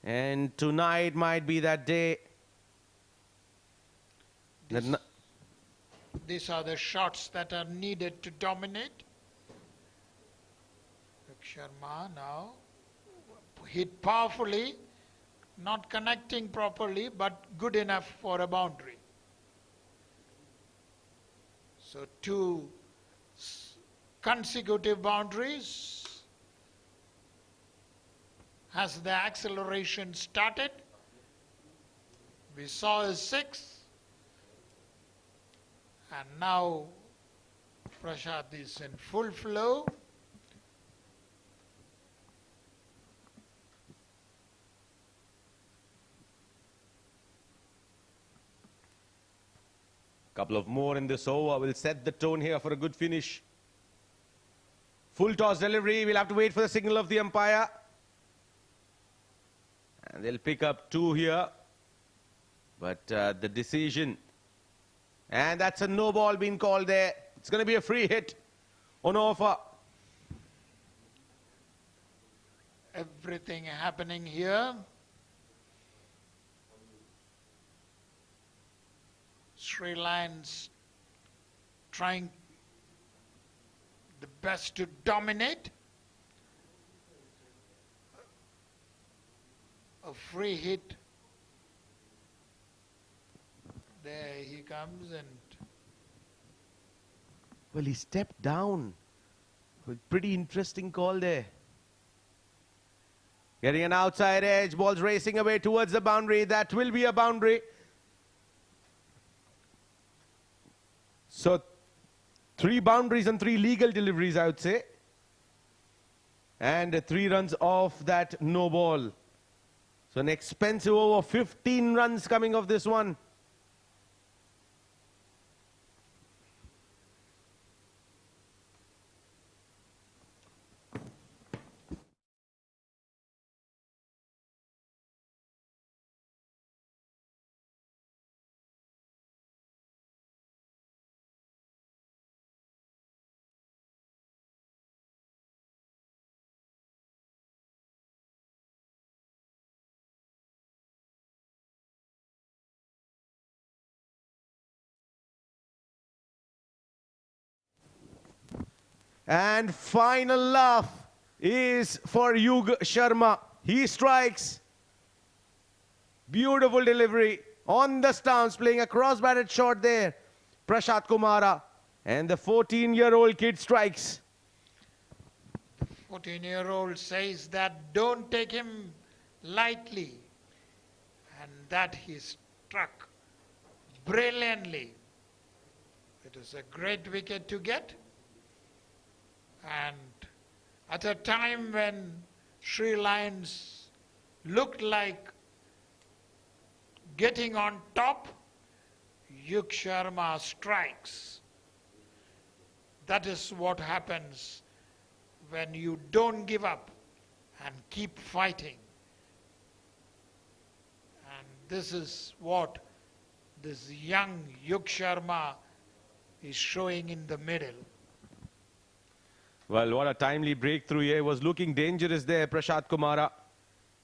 And tonight might be that day. These are the shots that are needed to dominate. Sharma now hit powerfully, not connecting properly, but good enough for a boundary. So 2 consecutive boundaries. Has the acceleration started? We saw a 6. And now Prashad is in full flow. Couple of more in this over will set the tone here for a good finish. Full toss delivery. We'll have to wait for the signal of the umpire. And they'll pick up 2 here. But the decision. And that's a no ball being called there. It's going to be a free hit on offer. Everything happening here. Sri Lions trying the best to dominate. A free hit. There he comes and... Well, he stepped down. Pretty interesting call there. Getting an outside edge. Ball's racing away towards the boundary. That will be a boundary. So 3 boundaries and 3 legal deliveries, I would say. And 3 runs off that no ball. So an expensive over, 15 runs coming off this one. And final laugh is for Yug Sharma. He strikes. Beautiful delivery on the stumps, playing a cross-batted shot there. Prashant Kumara. And the 14-year-old kid strikes. 14-year-old says that don't take him lightly. And that he struck brilliantly. It is a great wicket to get. And at a time when Sri Lions looked like getting on top, Yug Sharma strikes. That is what happens when you don't give up and keep fighting. And this is what this young Yug Sharma is showing in the middle. Well, what a timely breakthrough here. He was looking dangerous there, Prashant Kumara.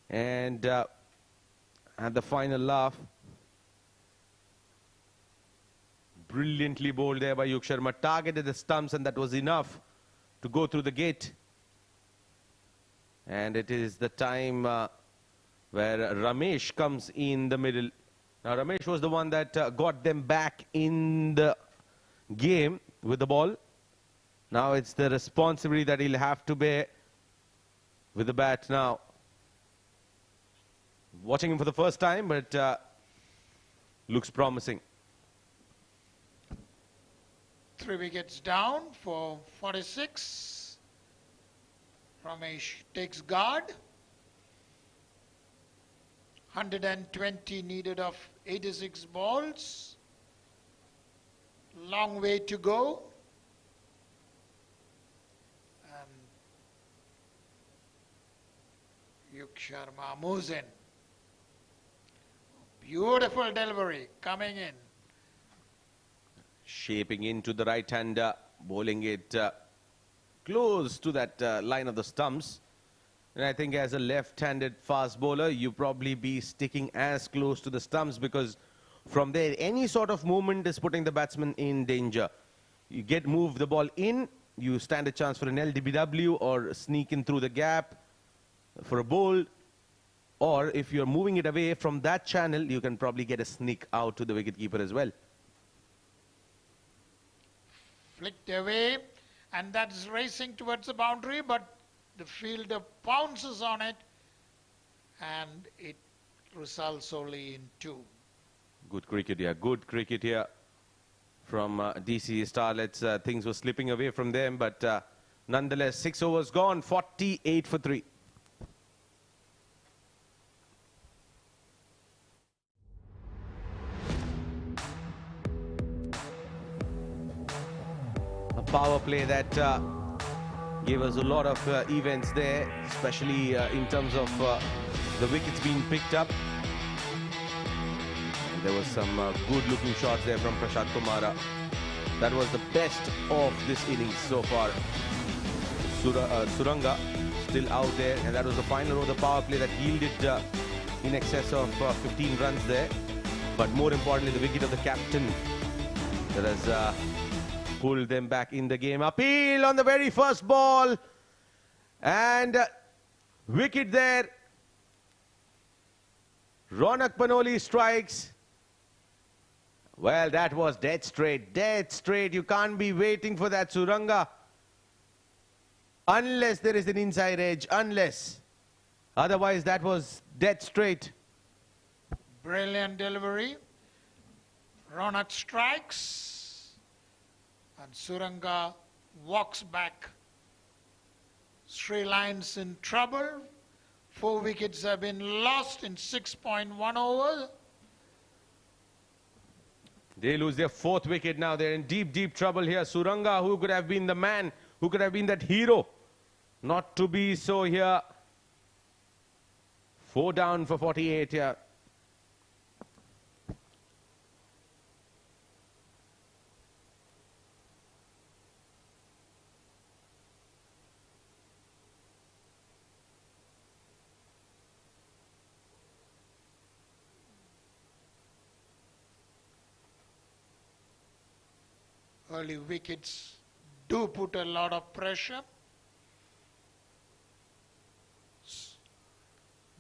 And at the final laugh, brilliantly bowled there by Yug Sharma. Targeted the stumps, and that was enough to go through the gate. And it is the time where Ramesh comes in the middle. Now, Ramesh was the one that got them back in the game with the ball. Now it's the responsibility that he'll have to bear with the bat now. Watching him for the first time, but looks promising. 3 wickets down for 46. Ramesh takes guard. 120 needed of 86 balls. Long way to go. And Yug Sharma moves in. Beautiful delivery coming in. Shaping into the right-hander, bowling it close to that line of the stumps. And I think as a left-handed fast bowler, you probably be sticking as close to the stumps, because from there, any sort of movement is putting the batsman in danger. You move the ball in, you stand a chance for an LBW or sneak in through the gap for a bowl. Or if you're moving it away from that channel, you can probably get a sneak out to the wicketkeeper as well. Flicked away, and that's racing towards the boundary, but the fielder pounces on it, and it results only in 2. Good cricket here. Good cricket here from DCC Starlets. Things were slipping away from them, but nonetheless, 6 overs gone, 48 for 3. A power play that gave us a lot of events there, especially in terms of the wickets being picked up. There was some good-looking shots there from Prashant Kumara. That was the best of this innings so far. Suranga still out there, and that was the final over the power play that yielded in excess of 15 runs there. But more importantly, the wicket of the captain that has pulled them back in the game. Appeal on the very first ball, and wicket there. Ronak Panoli strikes. Well, that was dead straight, dead straight. You can't be waiting for that, Suranga. Unless there is an inside edge, unless. Otherwise, that was dead straight. Brilliant delivery. Ronak strikes, and Suranga walks back. Sri Lions in trouble. 4 wickets have been lost in 6.1 overs. They lose their 4th wicket now. They're in deep, deep trouble here. Suranga, who could have been the man, who could have been that hero, not to be so here. 4 down for 48 here. Early wickets do put a lot of pressure.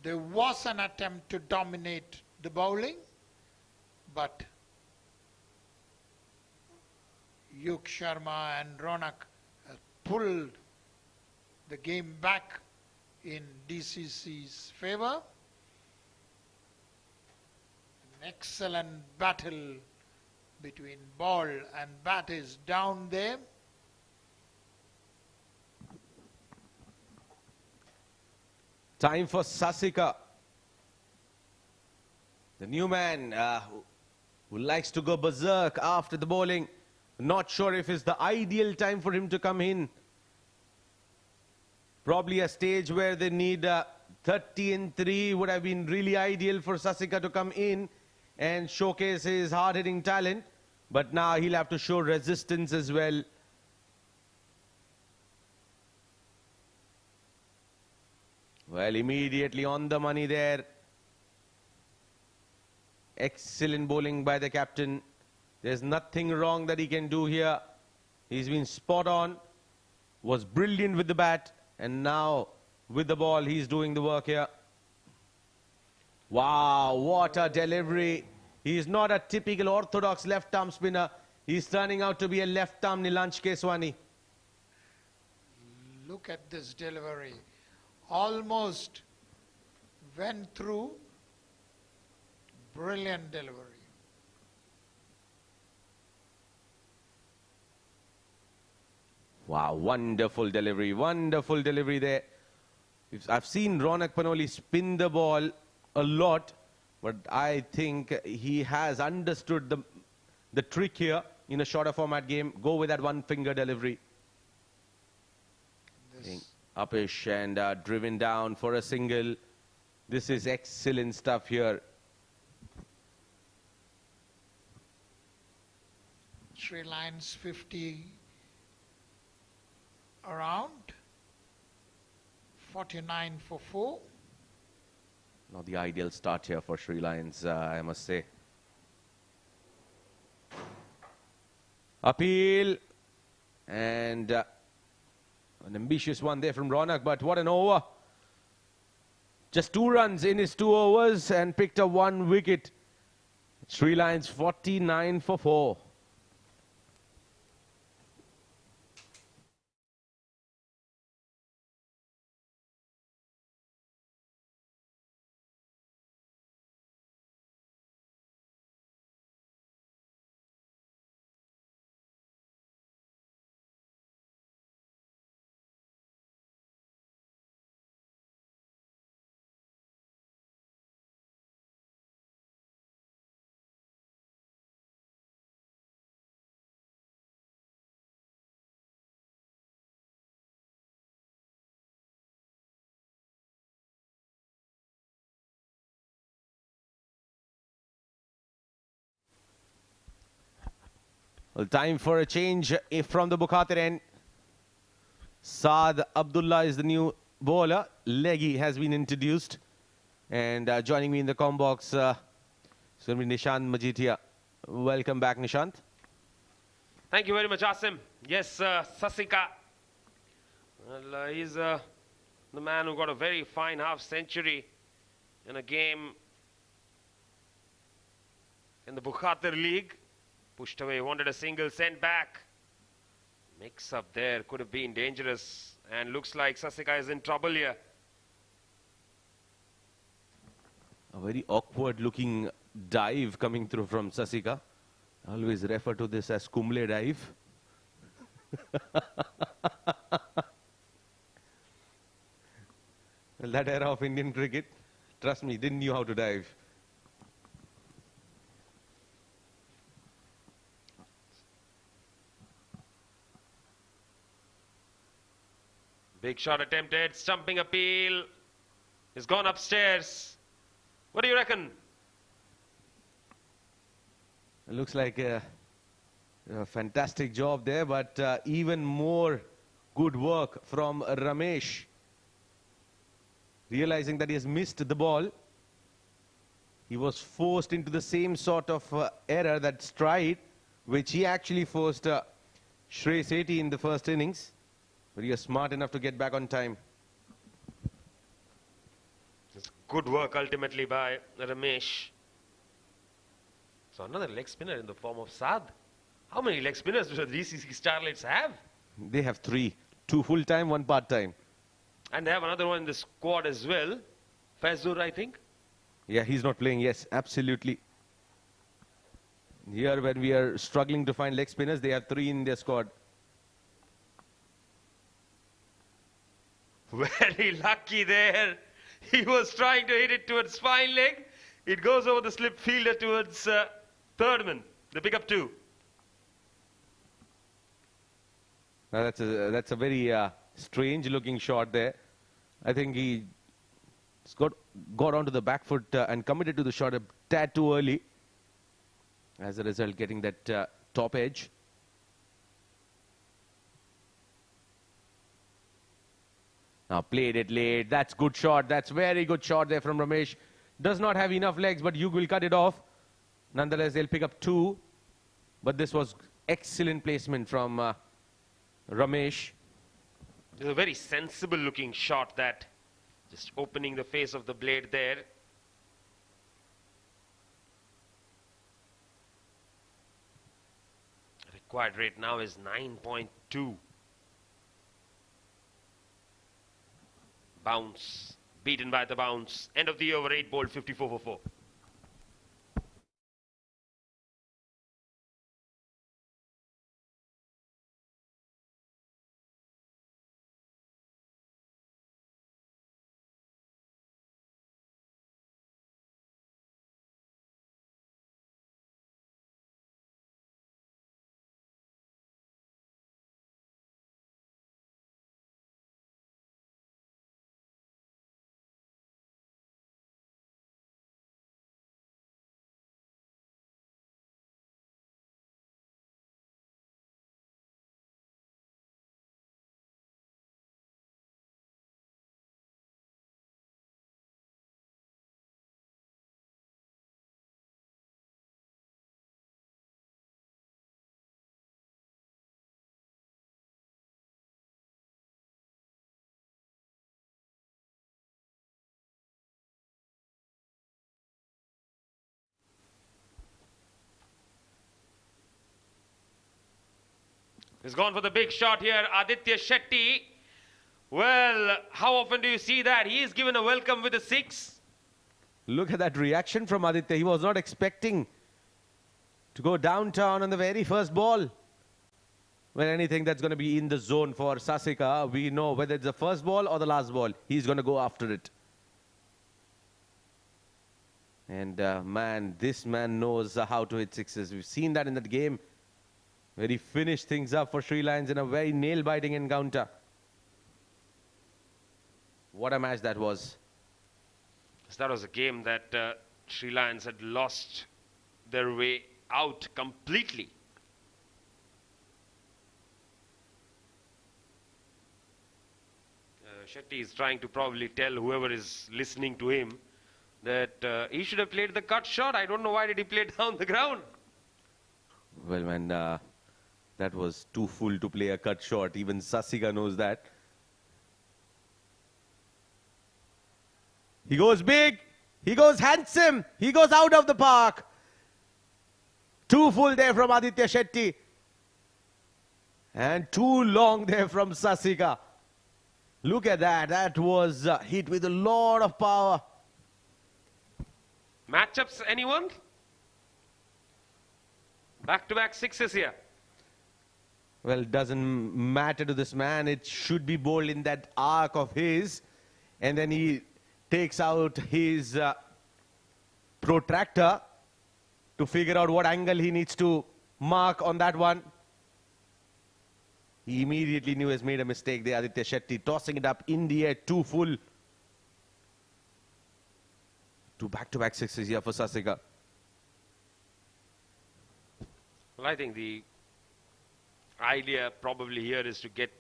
There was an attempt to dominate the bowling, but Yuk Sharma and Ronak pulled the game back in DCC's favor. An excellent battle between ball and bat is down there. Time for Sasika. The new man who likes to go berserk after the bowling. Not sure if it's the ideal time for him to come in. Probably a stage where they need 30-3 would have been really ideal for Sasika to come in and showcase his hard-hitting talent. But now he'll have to show resistance as well. Well, immediately on the money there. Excellent bowling by the captain. There's nothing wrong that he can do here. He's been spot on. Was brilliant with the bat. And now with the ball, he's doing the work here. Wow, what a delivery. He's not a typical orthodox left-arm spinner. He's turning out to be a left-arm Nilansh Keswani. Look at this delivery. Almost went through. Brilliant delivery. Wow, wonderful delivery there. I've seen Ronak Panoli spin the ball a lot, but I think he has understood the trick here in a shorter format game. Go with that one-finger delivery. Upish and driven down for a single. This is excellent stuff here. Sri Lions 50 around. 49 for 4. Not the ideal start here for Sri Lions, I must say. Appeal. And an ambitious one there from Ronak, but what an over. Just 2 runs in his 2 overs and picked up 1 wicket. Sri Lions 49 for 4. Well, time for a change from the Bukhatir end. Saad Abdullah is the new bowler. Leggy has been introduced. And joining me in the comm box, it's going to be Nishant Majitia. Welcome back, Nishant. Thank you very much, Asim. Yes, Sasika. Well, he's the man who got a very fine half-century in a game in the Bukhatir League. Pushed away, wanted a single, sent back. Mix up there, could have been dangerous. And looks like Sasika is in trouble here. A very awkward looking dive coming through from Sasika. I always refer to this as Kumble dive. Well, that era of Indian cricket, trust me, didn't know how to dive. Big shot attempted, stumping appeal. He's gone upstairs. What do you reckon? It looks like a fantastic job there, but even more good work from Ramesh. Realizing that he has missed the ball, he was forced into the same sort of error that stride, which he actually forced Shreyas 80 in the first innings, but he was smart enough to get back on time. It's good work ultimately by Ramesh. So another leg spinner in the form of Saad. How many leg spinners do the DCC Starlets have? They have 3. 2 full-time, 1 part-time. And they have another one in the squad as well. Fazur, I think. Yeah, he's not playing. Yes, absolutely. Here, when we are struggling to find leg spinners, they have 3 in their squad. Very lucky there. He was trying to hit it towards fine leg. It goes over the slip fielder towards third man. They pick up 2. Now that's a very strange looking shot there. I think he got onto the back foot and committed to the shot a tad too early. As a result, getting that top edge. Now played it late. That's good shot. That's very good shot there from Ramesh. Does not have enough legs, but Yug will cut it off. Nonetheless, they'll pick up 2. But this was excellent placement from Ramesh. It's a very sensible looking shot, that just opening the face of the blade there. Required rate now is 9.2. Bounce, beaten by the bounce. End of the over, 8 bowled, 54 for 4. He's gone for the big shot here, Aditya Shetty. Well, how often do you see that? He is given a welcome with a 6. Look at that reaction from Aditya. He was not expecting to go downtown on the very first ball. Well, anything that's going to be in the zone for Sasika, we know whether it's the first ball or the last ball, he's going to go after it. And man, this man knows how to hit sixes. We've seen that in that game where he finished things up for Sri Lions in a very nail-biting encounter. What a match that was. That was a game that Sri Lions had lost their way out completely. Shetty is trying to probably tell whoever is listening to him that he should have played the cut shot. I don't know why did he play down the ground. Well, man, that was too full to play a cut shot. Even Sasika knows that. He goes big. He goes handsome. He goes out of the park. Too full there from Aditya Shetty. And too long there from Sasika. Look at that. That was hit with a lot of power. Matchups, anyone? Back-to-back sixes here. Well, it doesn't matter to this man. It should be bowled in that arc of his. And then he takes out his protractor to figure out what angle he needs to mark on that one. He immediately knew he has made a mistake there, Aditya Shetty, tossing it up in the air, too full. 2 back-to-back sixes here for Sasika. Well, I think the idea probably here is to get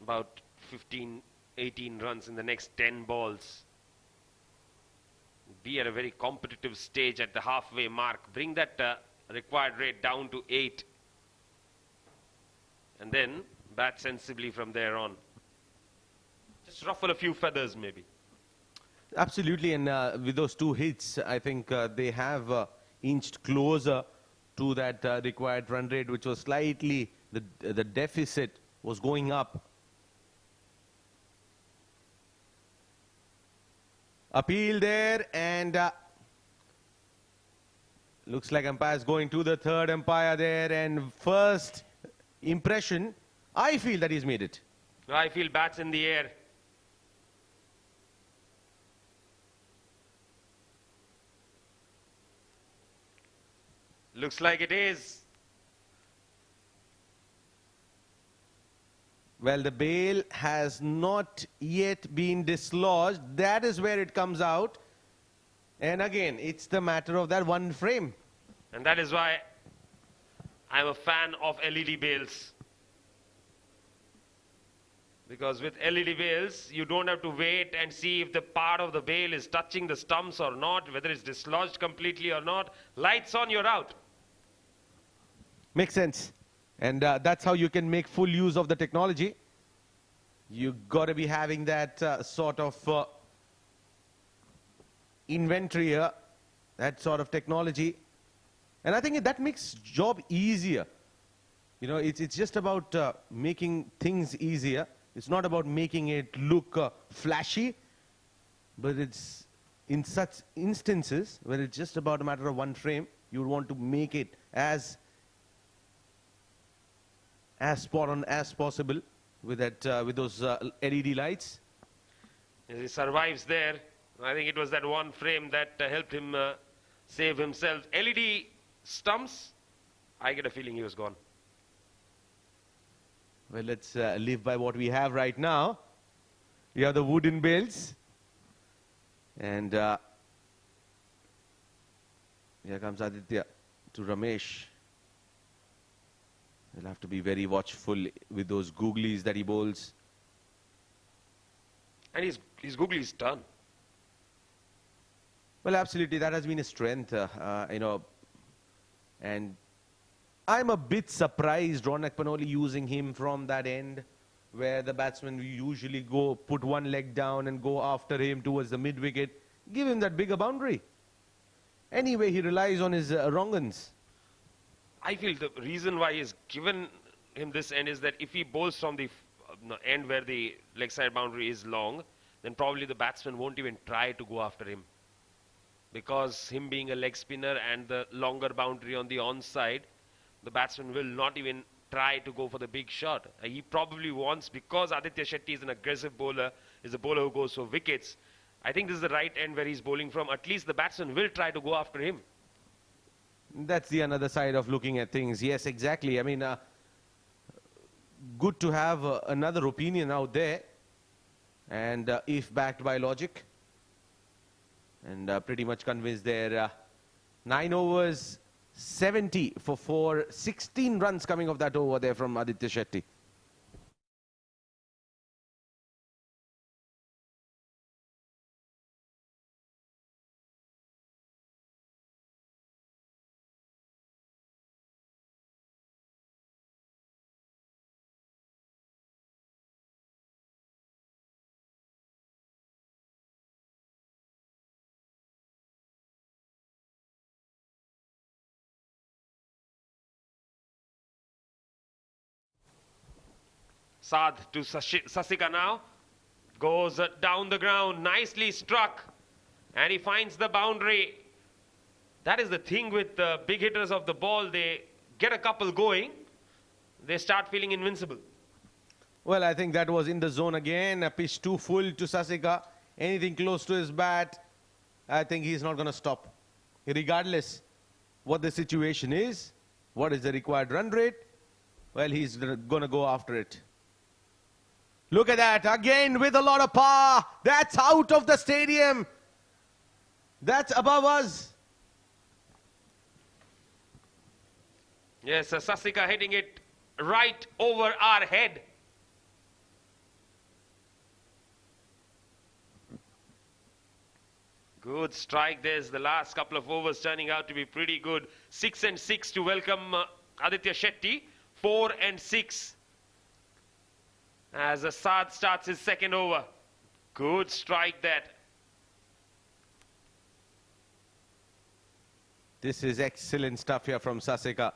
about 15, 18 runs in the next 10 balls. Be at a very competitive stage at the halfway mark. Bring that required rate down to 8. and then bat sensibly from there on. Just ruffle a few feathers maybe. Absolutely, and with those 2 hits, I think they have inched closer to that required run rate, which was slightly, the deficit was going up. Appeal there, and looks like umpire's going to the third umpire there, and first impression, I feel that he's made it. I feel bats in the air. Looks like it is. Well, the bail has not yet been dislodged. That is where it comes out. And again, it's the matter of that 1 frame. And that is why I'm a fan of LED bails. Because with LED bails, you don't have to wait and see if the part of the bail is touching the stumps or not, whether it's dislodged completely or not. Lights on, you're out. Makes sense. And that's how you can make full use of the technology. You got to be having that sort of inventory here, that sort of technology. And I think that makes job easier. You know, it's just about making things easier. It's not about making it look flashy, but it's in such instances where it's just about a matter of 1 frame, you would want to make it as spot on as possible with that with those LED lights. He survives there. I think it was that 1 frame that helped him save himself. LED stumps, I get a feeling he was gone. Well, let's live by what we have right now. We have the wooden bails. And here comes Aditya to Ramesh. He'll have to be very watchful with those googlies that he bowls. And his googly's done. Well, absolutely, that has been a strength, you know. And I'm a bit surprised Ronak Panoli using him from that end, where the batsmen usually go, put 1 leg down and go after him towards the mid-wicket, give him that bigger boundary. Anyway, he relies on his wrong-uns. I feel the reason why he's given him this end is that if he bowls from the end where the leg side boundary is long, then probably the batsman won't even try to go after him. Because him being a leg spinner and the longer boundary on the onside, the batsman will not even try to go for the big shot. He probably wants, because Aditya Shetty is an aggressive bowler, is a bowler who goes for wickets. I think this is the right end where he's bowling from. At least the batsman will try to go after him. That's the another side of looking at things. Yes, exactly. I mean, good to have another opinion out there. And if backed by logic. And pretty much convinced there. 9 overs, 70 for 4. 16 runs coming off that over there from Aditya Shetty. Saad to Sasika now. Goes down the ground. Nicely struck. And he finds the boundary. That is the thing with the big hitters of the ball. They get a couple going. They start feeling invincible. Well, I think that was in the zone again. A pitch too full to Sasika. Anything close to his bat, I think he's not going to stop. Regardless what the situation is, what is the required run rate, well, he's going to go after it. Look at that, again with a lot of power. That's out of the stadium. That's above us. Yes, Sasika hitting it right over our head. Good strike. There's the last couple of overs turning out to be pretty good. 6 and 6 to welcome Aditya Shetty. 4 and 6 as Assad starts his second over. Good strike that. This is excellent stuff here from Sasika.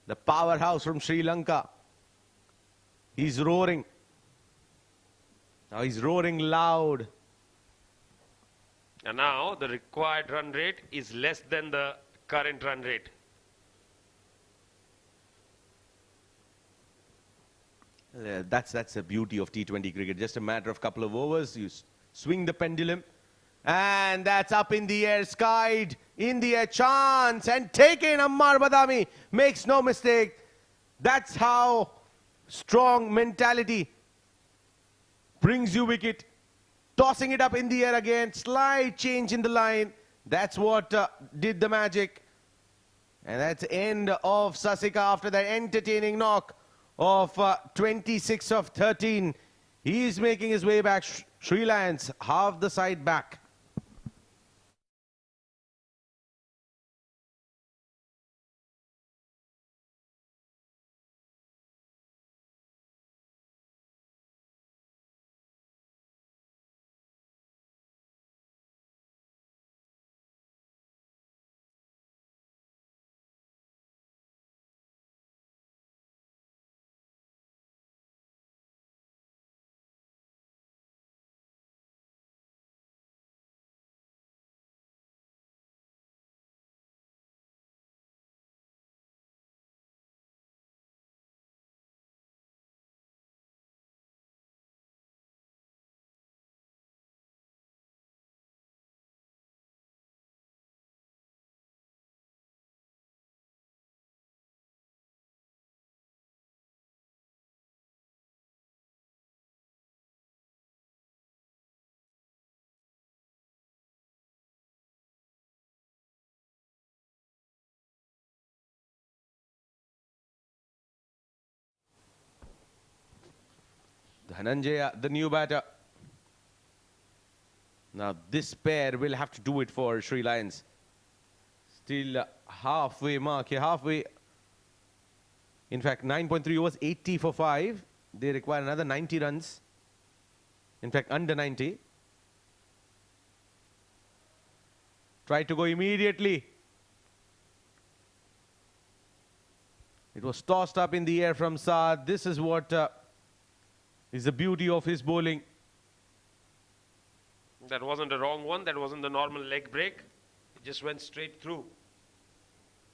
The powerhouse from Sri Lanka. He's roaring. Now he's roaring loud. And now the required run rate is less than the current run rate. That's the beauty of T20 cricket. Just a matter of couple of overs. You swing the pendulum. And that's up in the air, skied, in the air, chance, and taken. Ammar Badami makes no mistake. That's how strong mentality brings you wicket. Tossing it up in the air again, slight change in the line. That's what did the magic. And that's end of Sasika after that entertaining knock of 26 of 13. He's making his way back. Sri Lions half the side back. Dhananjaya, the new batter. Now this pair will have to do it for Sri Lions. Still halfway mark here, halfway. In fact, 9.3 overs, 80 for 5. They require another 90 runs. In fact, under 90. Try to go immediately. It was tossed up in the air from Saad. This is what is the beauty of his bowling. That wasn't a wrong one. That wasn't the normal leg break. It just went straight through.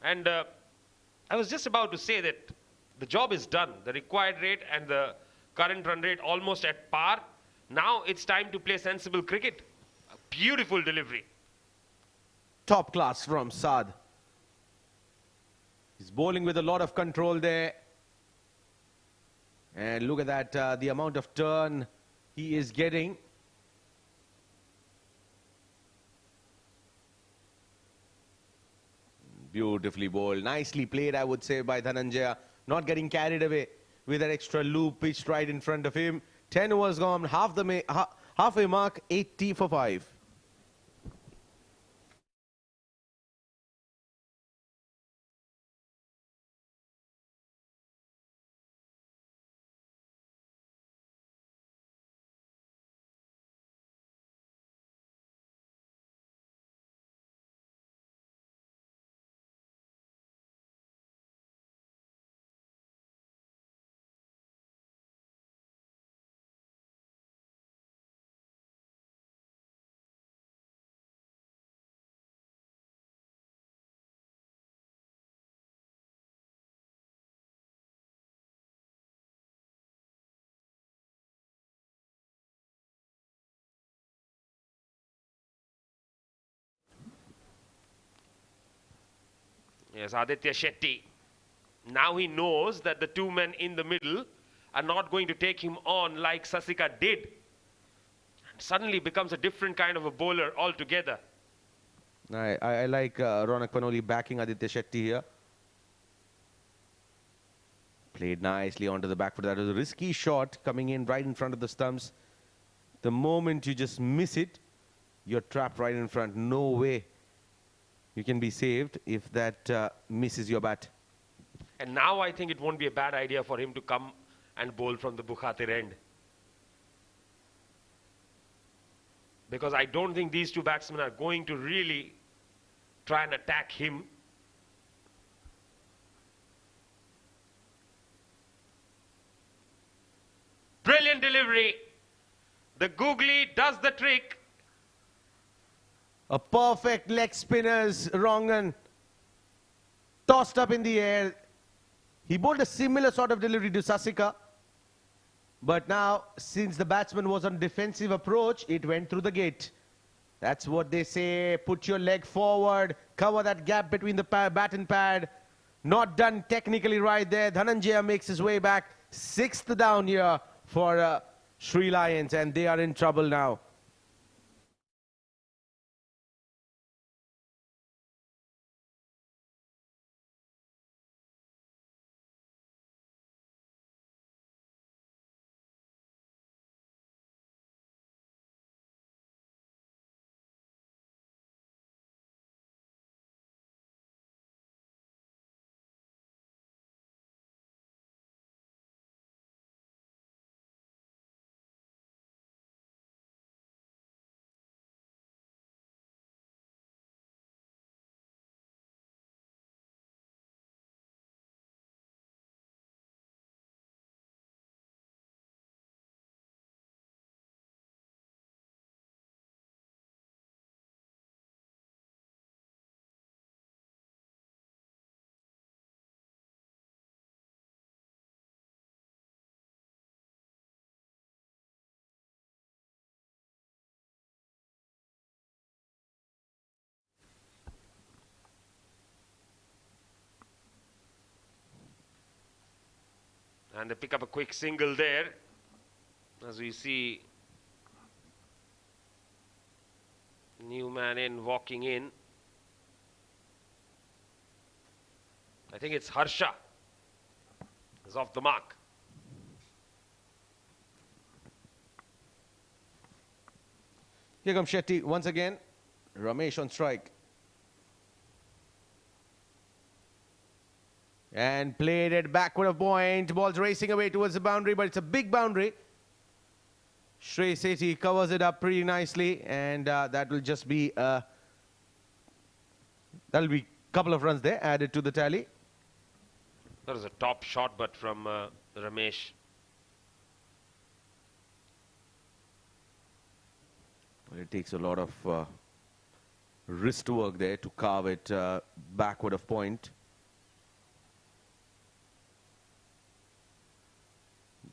And I was just about to say that the job is done. The required rate and the current run rate almost at par. Now it's time to play sensible cricket. A beautiful delivery. Top class from Saad. He's bowling with a lot of control there. And look at that, the amount of turn he is getting. Beautifully bowled. Nicely played, I would say, by Dhananjaya. Not getting carried away with that extra loop pitched right in front of him. 10 overs gone, halfway mark, 80 for 5. Yes, Aditya Shetty. Now he knows that the two men in the middle are not going to take him on like Sasika did. And suddenly becomes a different kind of a bowler altogether. I like Ronak Panoli backing Aditya Shetty here. Played nicely onto the back foot. That was a risky shot coming in right in front of the stumps. The moment you just miss it, you're trapped right in front. No way you can be saved if that misses your bat. And now I think it won't be a bad idea for him to come and bowl from the Bukhatir end. Because I don't think these two batsmen are going to really try and attack him. Brilliant delivery. The googly does the trick. A perfect leg spinner's Rongan. Tossed up in the air. He bowled a similar sort of delivery to Sasika. But now, since the batsman was on defensive approach, it went through the gate. That's what they say. Put your leg forward. Cover that gap between the bat and pad. Not done technically right there. Dhananjaya makes his way back. 6th down here for Sri Lions, and they are in trouble now. And they pick up a quick single there. As we see, new man in, walking in. I think it's Harsha. Is off the mark. Here comes Shetty once again. Ramesh on strike. And played it backward of point. Ball's racing away towards the boundary, but it's a big boundary. Shrey Sethi covers it up pretty nicely, and that will just be that'll be a couple of runs there added to the tally. That was a top shot, but from Ramesh. Well, it takes a lot of wrist work there to carve it backward of point.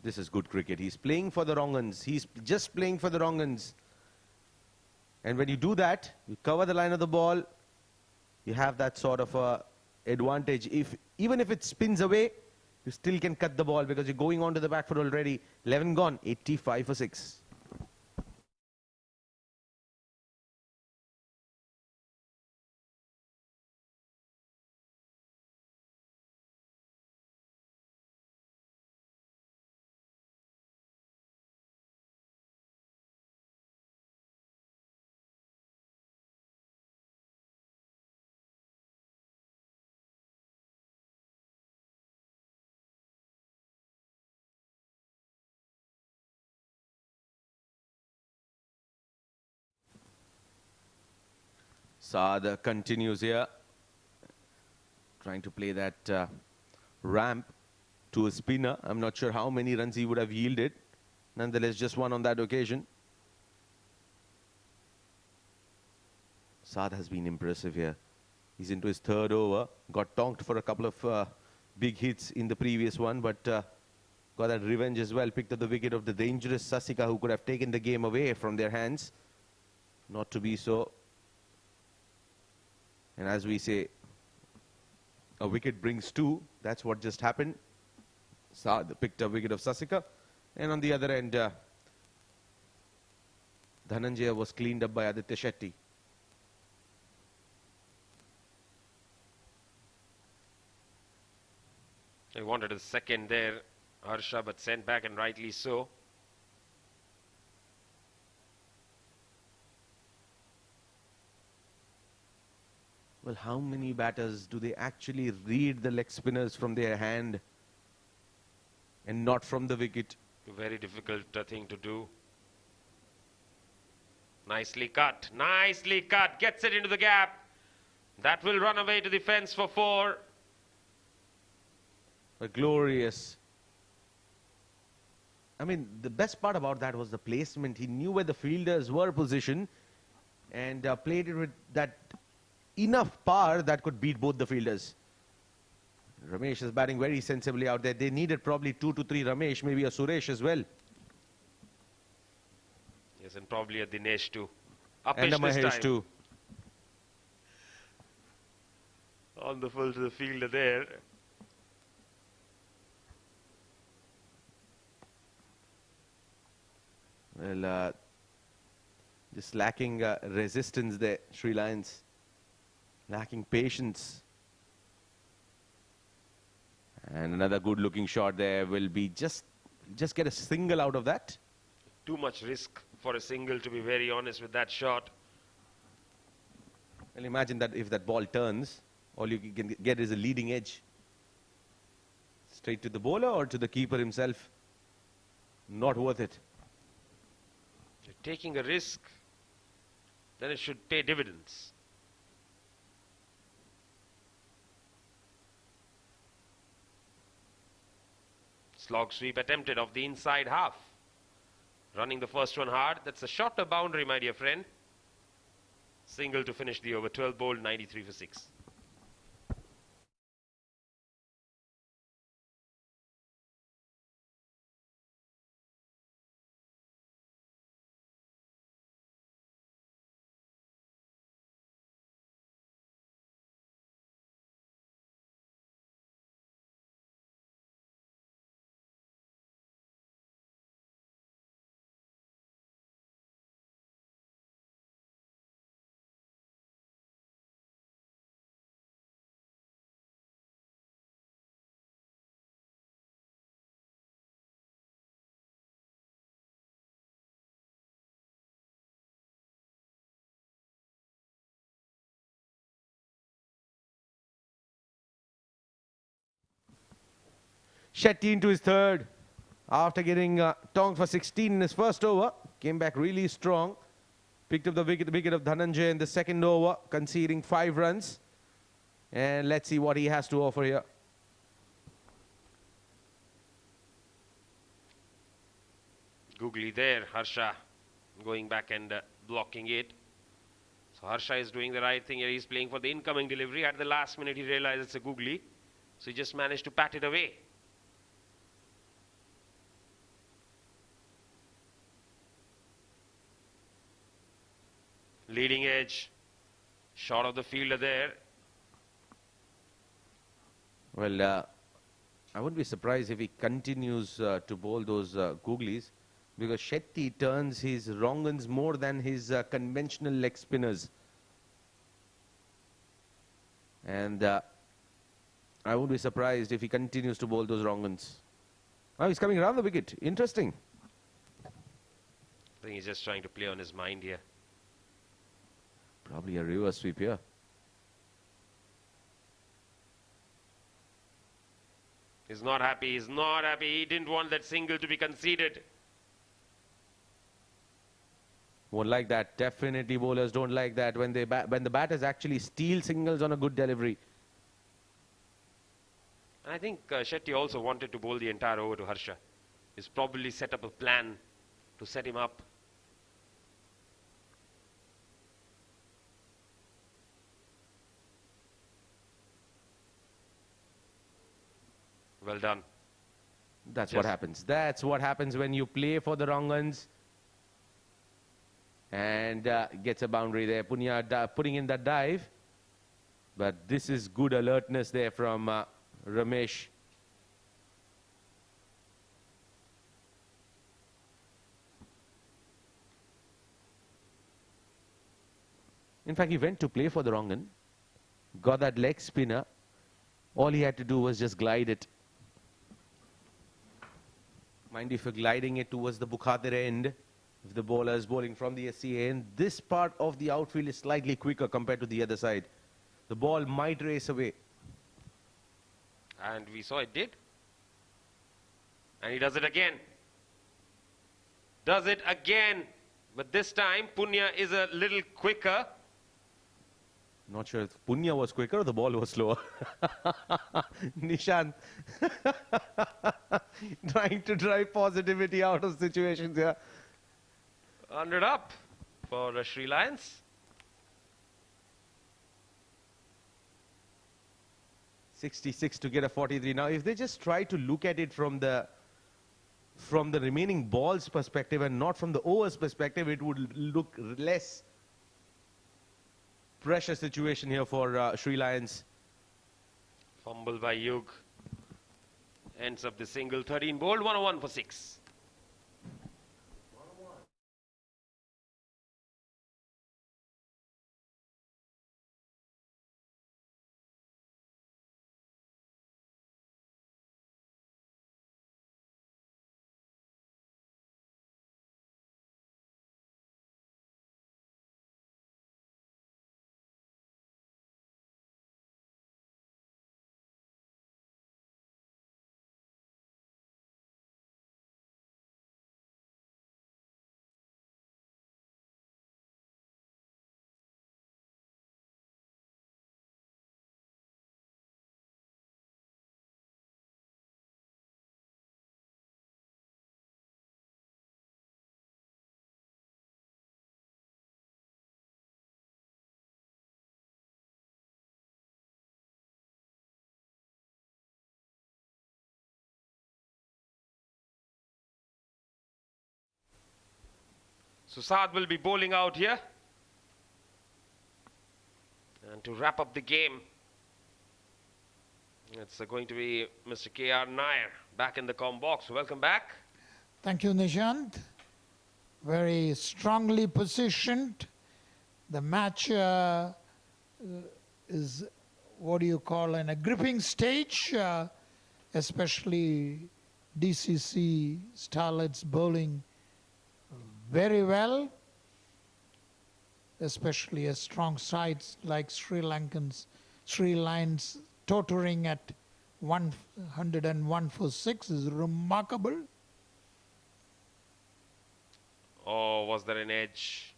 This is good cricket. He's playing for the wrong uns. He's just playing for the wrong uns. And when you do that, you cover the line of the ball, you have that sort of advantage. Even if it spins away, you still can cut the ball because you're going on to the back foot already. 11 gone, 85 for 6. Saad continues here, trying to play that ramp to a spinner. I'm not sure how many runs he would have yielded. Nonetheless, just one on that occasion. Saad has been impressive here. He's into his 3rd over. Got tonked for a couple of big hits in the previous one, but got that revenge as well. Picked up the wicket of the dangerous Sasika, who could have taken the game away from their hands. Not to be so. And as we say, a wicket brings 2. That's what just happened. Saad picked up wicket of Sasika. And on the other end, Dhananjaya was cleaned up by Aditya Shetty. He wanted a second there, Harsha, but sent back, and rightly so. Well, how many batters do they actually read the leg spinners from their hand? and not from the wicket. Very difficult thing to do. Nicely cut. Nicely cut. Gets it into the gap. That will run away to the fence for 4. A glorious. I mean, the best part about that was the placement. He knew where the fielders were positioned and played it with that enough power that could beat both the fielders. Ramesh is batting very sensibly out there. They needed probably 2 to 3 Ramesh, maybe a Suresh as well. Yes, and probably a Dinesh too. And a Upish this Mahesh time. too. On the full to the fielder there. Well, just lacking resistance there, Sri Lions. Lacking patience. And another good looking shot there will be just get a single out of that. Too much risk for a single, to be very honest with that shot. Well, imagine that if that ball turns, all you can get is a leading edge. Straight to the bowler or to the keeper himself. Not worth it. You're taking a risk, then it should pay dividends. Slog sweep attempted off the inside half. Running the first one hard. That's a shorter boundary, my dear friend. Single to finish the over. 12 bowled, 93 for 6. Shetty into his third. After getting tongued for 16 in his first over. Came back really strong. Picked up the wicket of Dhananjay in the second over, conceding 5 runs. And let's see what he has to offer here. Googly there, Harsha going back and blocking it. So Harsha is doing the right thing here. He's playing for the incoming delivery. At the last minute, he realized it's a googly. So he just managed to pat it away. Leading edge. Shot of the fielder there. Well, I wouldn't be surprised if he continues to bowl those googlies, because Shetty turns his wrong-uns more than his conventional leg spinners. And I wouldn't be surprised if he continues to bowl those wrong-uns. Oh, he's coming around the wicket. Interesting. I think he's just trying to play on his mind here. Probably a reverse sweep here. He's not happy. He's not happy. He didn't want that single to be conceded. Won't like that. Definitely bowlers don't like that when the batters actually steal singles on a good delivery. And I think Shetty also wanted to bowl the entire over to Harsha. He's probably set up a plan to set him up. Well done. That's what happens. That's what happens when you play for the wrong uns. And gets a boundary there. Punya putting in that dive. But this is good alertness there from Ramesh. In fact, he went to play for the wrong un. Got that leg spinner. All he had to do was just glide it. Mind if you're gliding it towards the Bukhatir end, if the bowler is bowling from the SCA end, this part of the outfield is slightly quicker compared to the other side. The ball might race away. And we saw it did. And he does it again. Does it again. But this time, Punya is a little quicker. Not sure if Punya was quicker or the ball was slower. Nishant trying to drive positivity out of situations here. 100 up for the Sri Lions. 66 to get a 43. Now, if they just try to look at it from the remaining balls perspective and not from the overs perspective, it would look less pressure situation here for Sri Lions. Fumble by Yug. Ends up the single. 13 bowled, 101 for 6. So Saad will be bowling out here. And to wrap up the game, it's going to be Mr. K.R. Nair back in the comm box. Welcome back. Thank you, Nishant. Very strongly positioned. The match is, what do you call, in a gripping stage, especially DCC Starlets bowling very well, especially a strong sides like Sri Lions tottering at 101 for 6 is remarkable. Or was there an edge?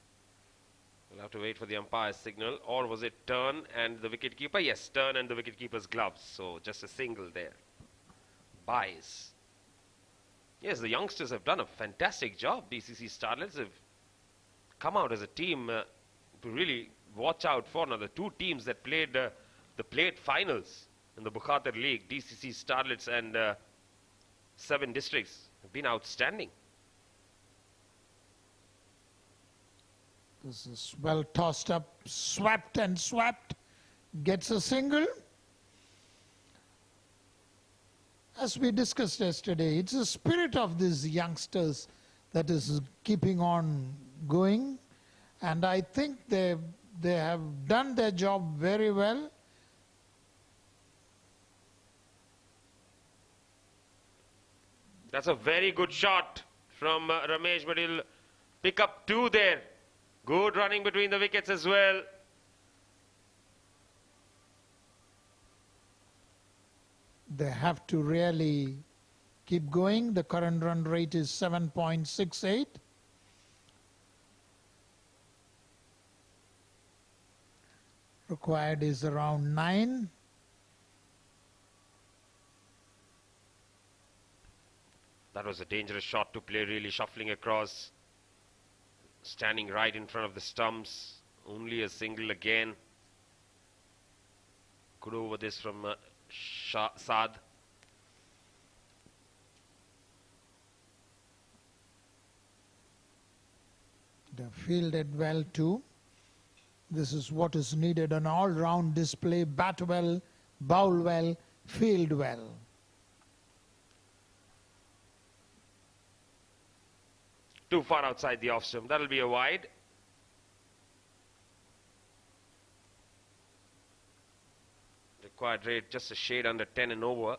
We'll have to wait for the umpire's signal. Or was it turn and the wicketkeeper? Yes, turn and the wicketkeeper's gloves. So just a single there. Buys. Yes, the youngsters have done a fantastic job. DCC Starlets have come out as a team to really watch out for. Now, the two teams that played the plate finals in the Bukhatir League, DCC Starlets and 7 districts, have been outstanding. This is well tossed up, swept and swept, gets a single. As we discussed yesterday, it's the spirit of these youngsters that is keeping on going, and I think they have done their job very well. That's a very good shot from Ramesh, but he'll pick up 2 there. Good running between the wickets as well. They have to really keep going. The current run rate is 7.68. Required is around 9. That was a dangerous shot to play, really shuffling across. Standing right in front of the stumps. Only a single again. Good over this from Saad. They fielded well too. This is what is needed, an all-round display. Bat well, bowl well, field well. Too far outside the off stump. That'll be a wide. Required rate just a shade under 10 and over.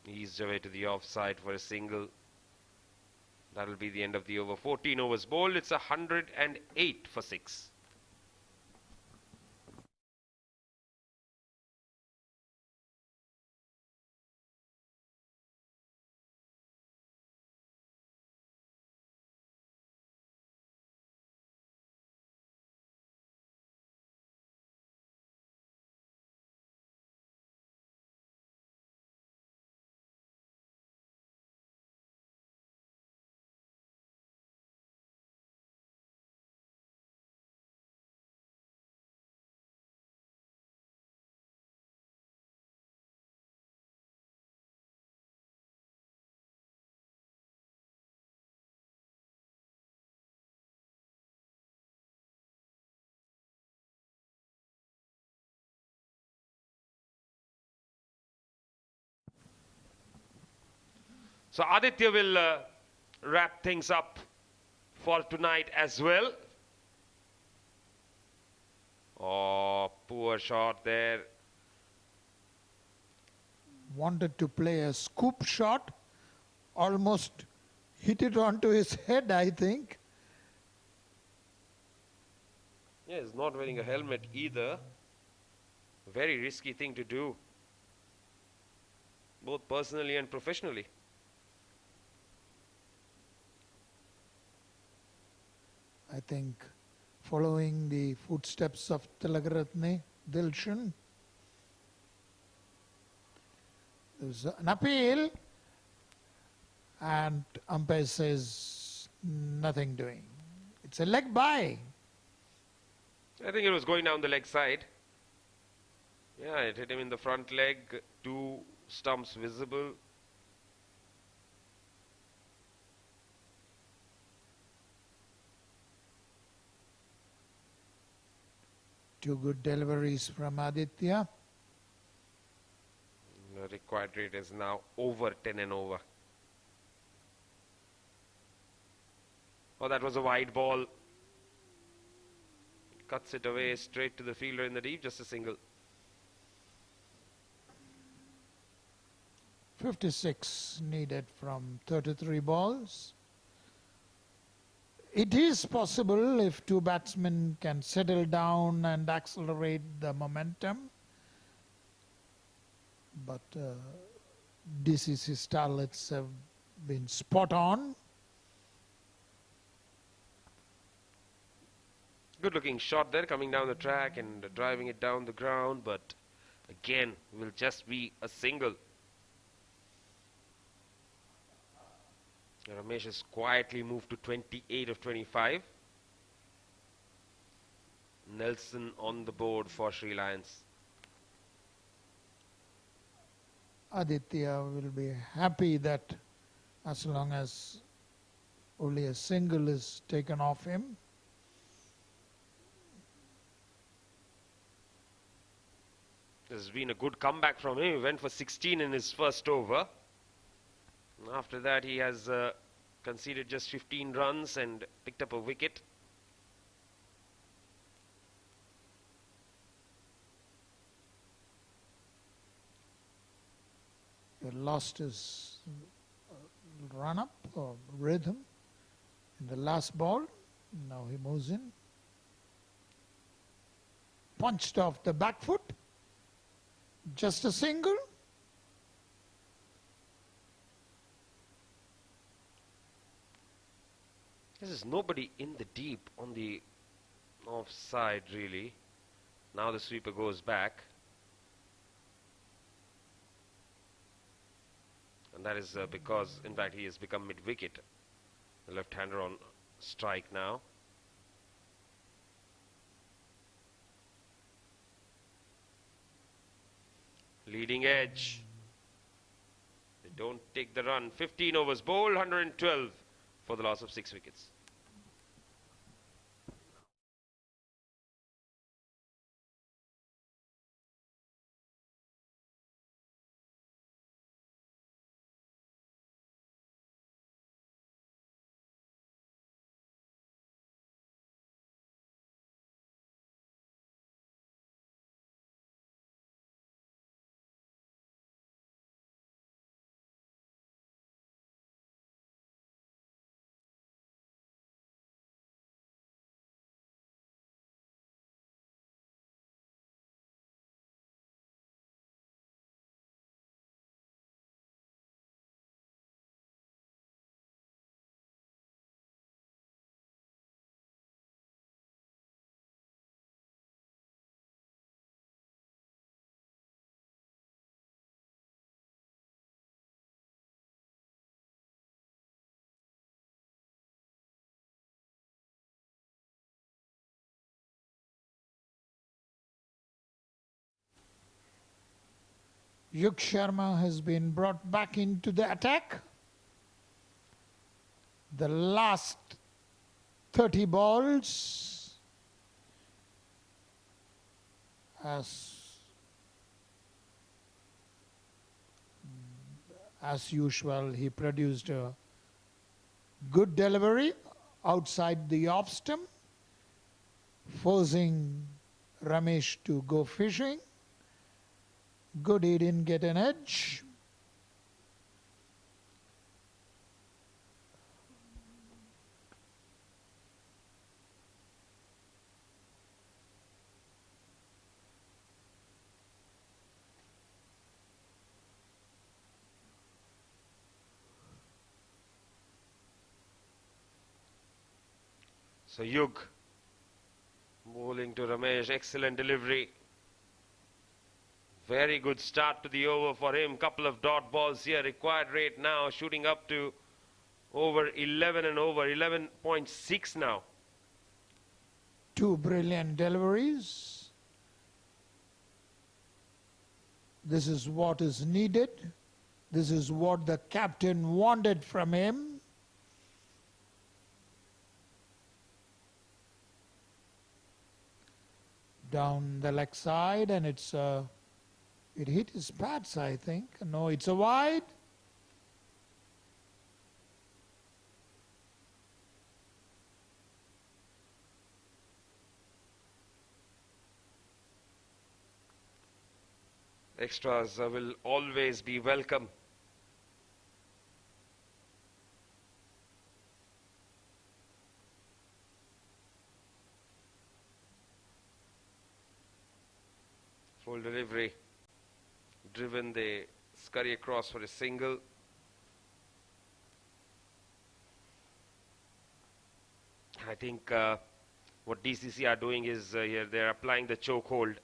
Eased away to the offside for a single. That'll be the end of the over. 14 overs bowled. It's 108 for 6. So Aditya will wrap things up for tonight as well. Oh, poor shot there. Wanted to play a scoop shot, almost hit it onto his head, I think. Yeah, he's not wearing a helmet either. Very risky thing to do, both personally and professionally. I think following the footsteps of Tilakaratne, Dilshan. There's an appeal and umpire says nothing doing. It's a leg by. I think it was going down the leg side. Yeah, it hit him in the front leg. 2 stumps visible. Two good deliveries from Aditya. The required rate is now over 10 and over. Oh, that was a wide ball. Cuts it away straight to the fielder in the deep, just a single. 56 needed from 33 balls. It is possible if two batsmen can settle down and accelerate the momentum. But DCC Starlets have been spot on. Good looking shot there, coming down the track and driving it down the ground, but again will just be a single. Ramesh has quietly moved to 28 of 25. Nelson on the board for Sri Lions. Aditya will be happy that as long as only a single is taken off him. This has been a good comeback from him. He went for 16 in his first over. After that, he has conceded just 15 runs and picked up a wicket. He lost his run-up or rhythm in the last ball. Now he moves in. Punched off the back foot. Just a single. This is nobody in the deep on the offside, really. Now the sweeper goes back. And that is because, in fact, he has become mid-wicket. The left-hander on strike now. Leading edge. They don't take the run. 15 overs bowled, 112 for the loss of 6 wickets. Yug Sharma has been brought back into the attack. The last 30 balls, as usual, he produced a good delivery outside the off stump, forcing Ramesh to go fishing. Good, he didn't get an edge. So Yug bowling to Ramesh, excellent delivery. Very good start to the over for him. Couple of dot balls here. Required rate now shooting up to over 11 and over 11.6 now. Two brilliant deliveries. This is what is needed. This is what the captain wanted from him. Down the leg side, and it hit his pads, I think. No, it's a wide. Extras will always be welcome. Full delivery. Driven, they scurry across for a single. I think what DCC are doing is here they're applying the choke hold.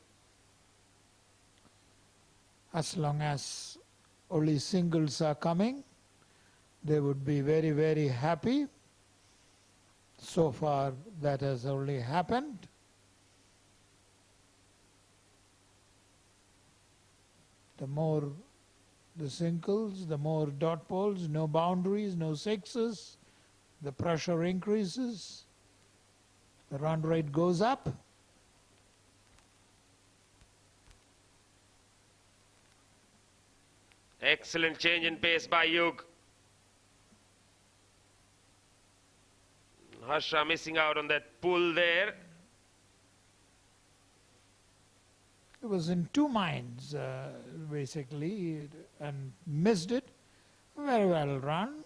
As long as only singles are coming, they would be very, very happy. So far, that has only happened. The more the singles, the more dot balls, no boundaries, no sixes. The pressure increases. The run rate goes up. Excellent change in pace by Yug. Harsha missing out on that pull there. It was in two minds, basically, and missed it. Very well run.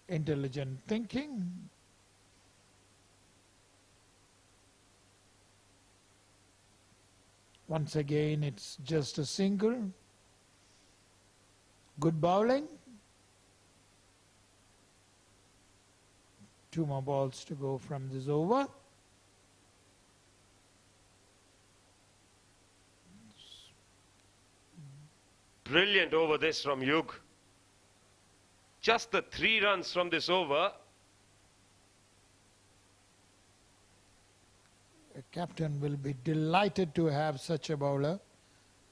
Intelligent thinking. Once again, it's just a single. Good bowling. Two more balls to go from this over. Brilliant over this from Yug. Just the 3 runs from this over. A captain will be delighted to have such a bowler.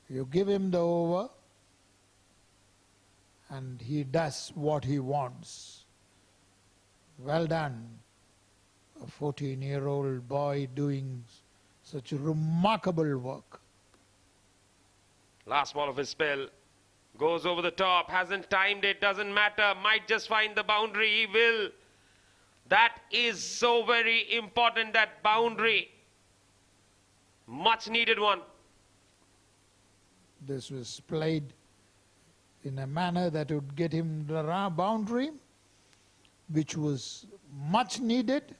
You give him the over and he does what he wants. Well done. A 14-year-old boy doing such remarkable work. Last ball of his spell. Goes over the top. Hasn't timed it. Doesn't matter. Might just find the boundary. He will. That is so very important, that boundary. Much needed one. This was played in a manner that would get him the boundary, which was much needed.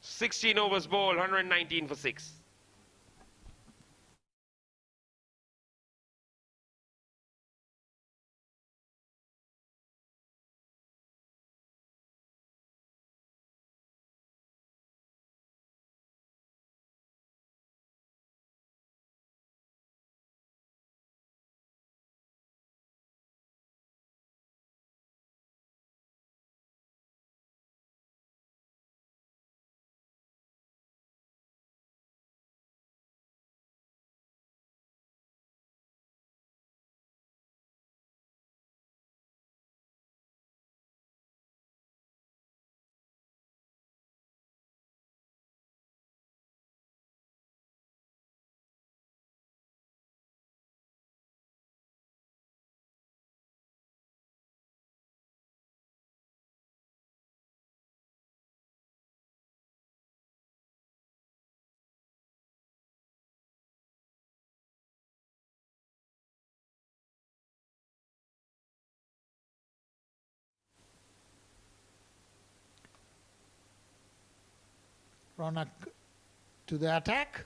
16 overs bowled, 119 for 6. Ronak to the attack.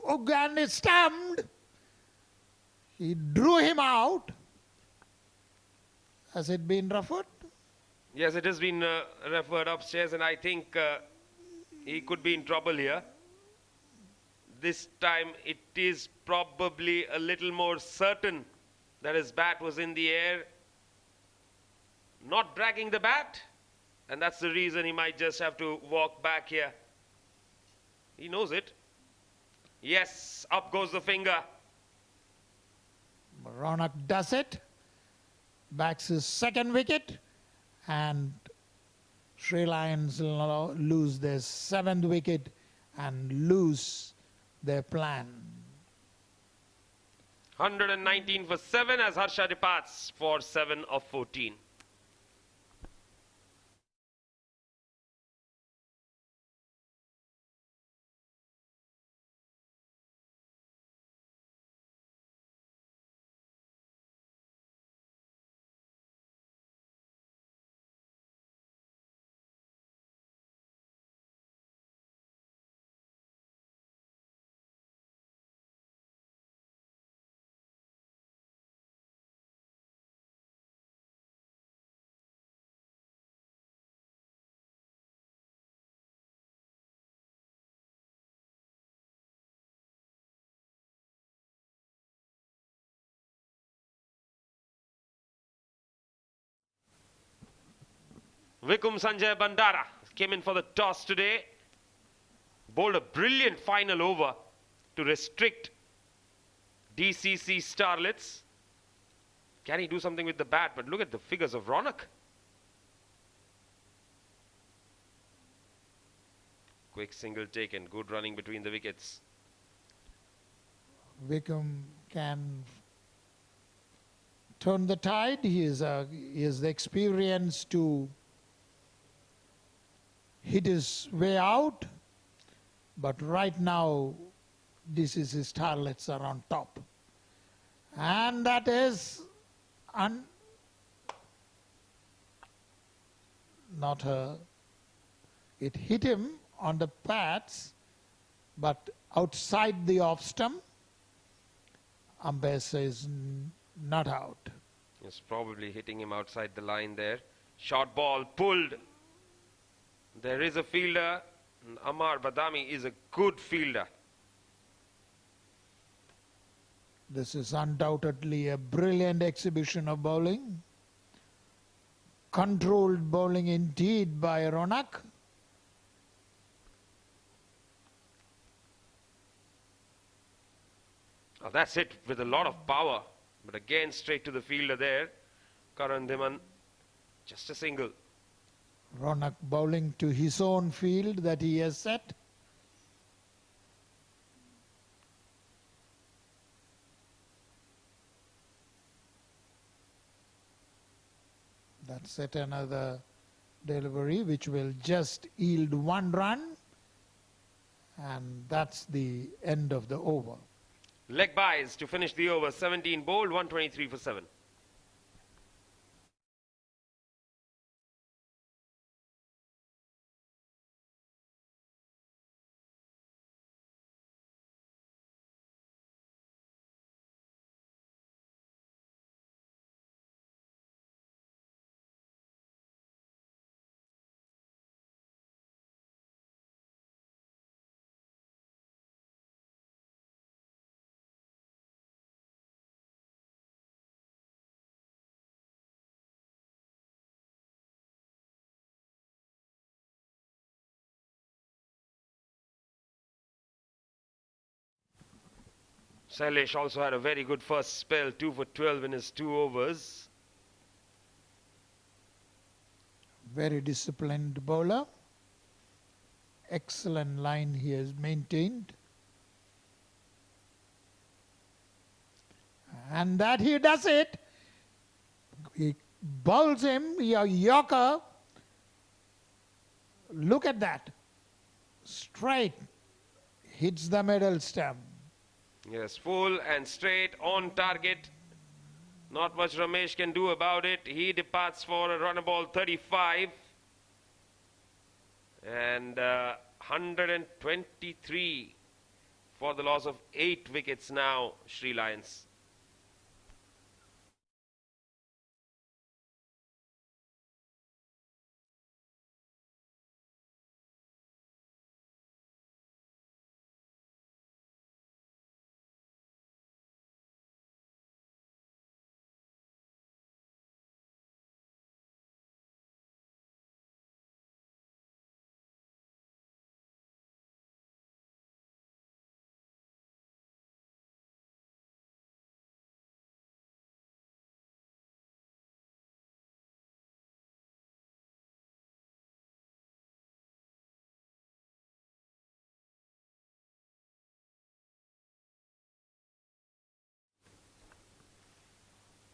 Ugan is stamped. He drew him out. Has it been referred? Yes, it has been referred upstairs, and I think he could be in trouble here. This time it is probably a little more certain that his bat was in the air, not dragging the bat, and that's the reason he might just have to walk back here. He knows it. Yes, up goes the finger. Ronak does it. Backs his second wicket, and Sri Lions lose their 7th wicket and lose their plan. 119 for 7 as Harsha departs for 7 of 14. Vikum Sanjay Bandara came in for the toss today. Bowled a brilliant final over to restrict DCC Starlets. Can he do something with the bat? But look at the figures of Ronak. Quick single taken. Good running between the wickets. Wickham can turn the tide. He has the experience to hit his way out. But right now, DCC Starlets are on top. And that is not a... It hit him on the pads, but outside the off stump. Umpire says not out. It's probably hitting him outside the line there. Short ball pulled. There is a fielder. Amar Badami is a good fielder. This is undoubtedly a brilliant exhibition of bowling. Controlled bowling indeed by Ronak. Oh, that's it with a lot of power. But again, straight to the fielder there. Karan Dhiman, just a single. Ronak bowling to his own field that he has set. That's set another delivery which will just yield 1 run. And that's the end of the over. Leg byes to finish the over. 17 bowled, 123 for 7. Sailesh also had a very good first spell, 2 for 12 in his 2 overs. Very disciplined bowler. Excellent line he has maintained. And that he does it. He bowls him, a Yorker. Look at that. Straight. Hits the middle stump. Yes, full and straight on target. Not much Ramesh can do about it. He departs for a run ball 35. And 123 for the loss of 8 wickets now, Sri Lions.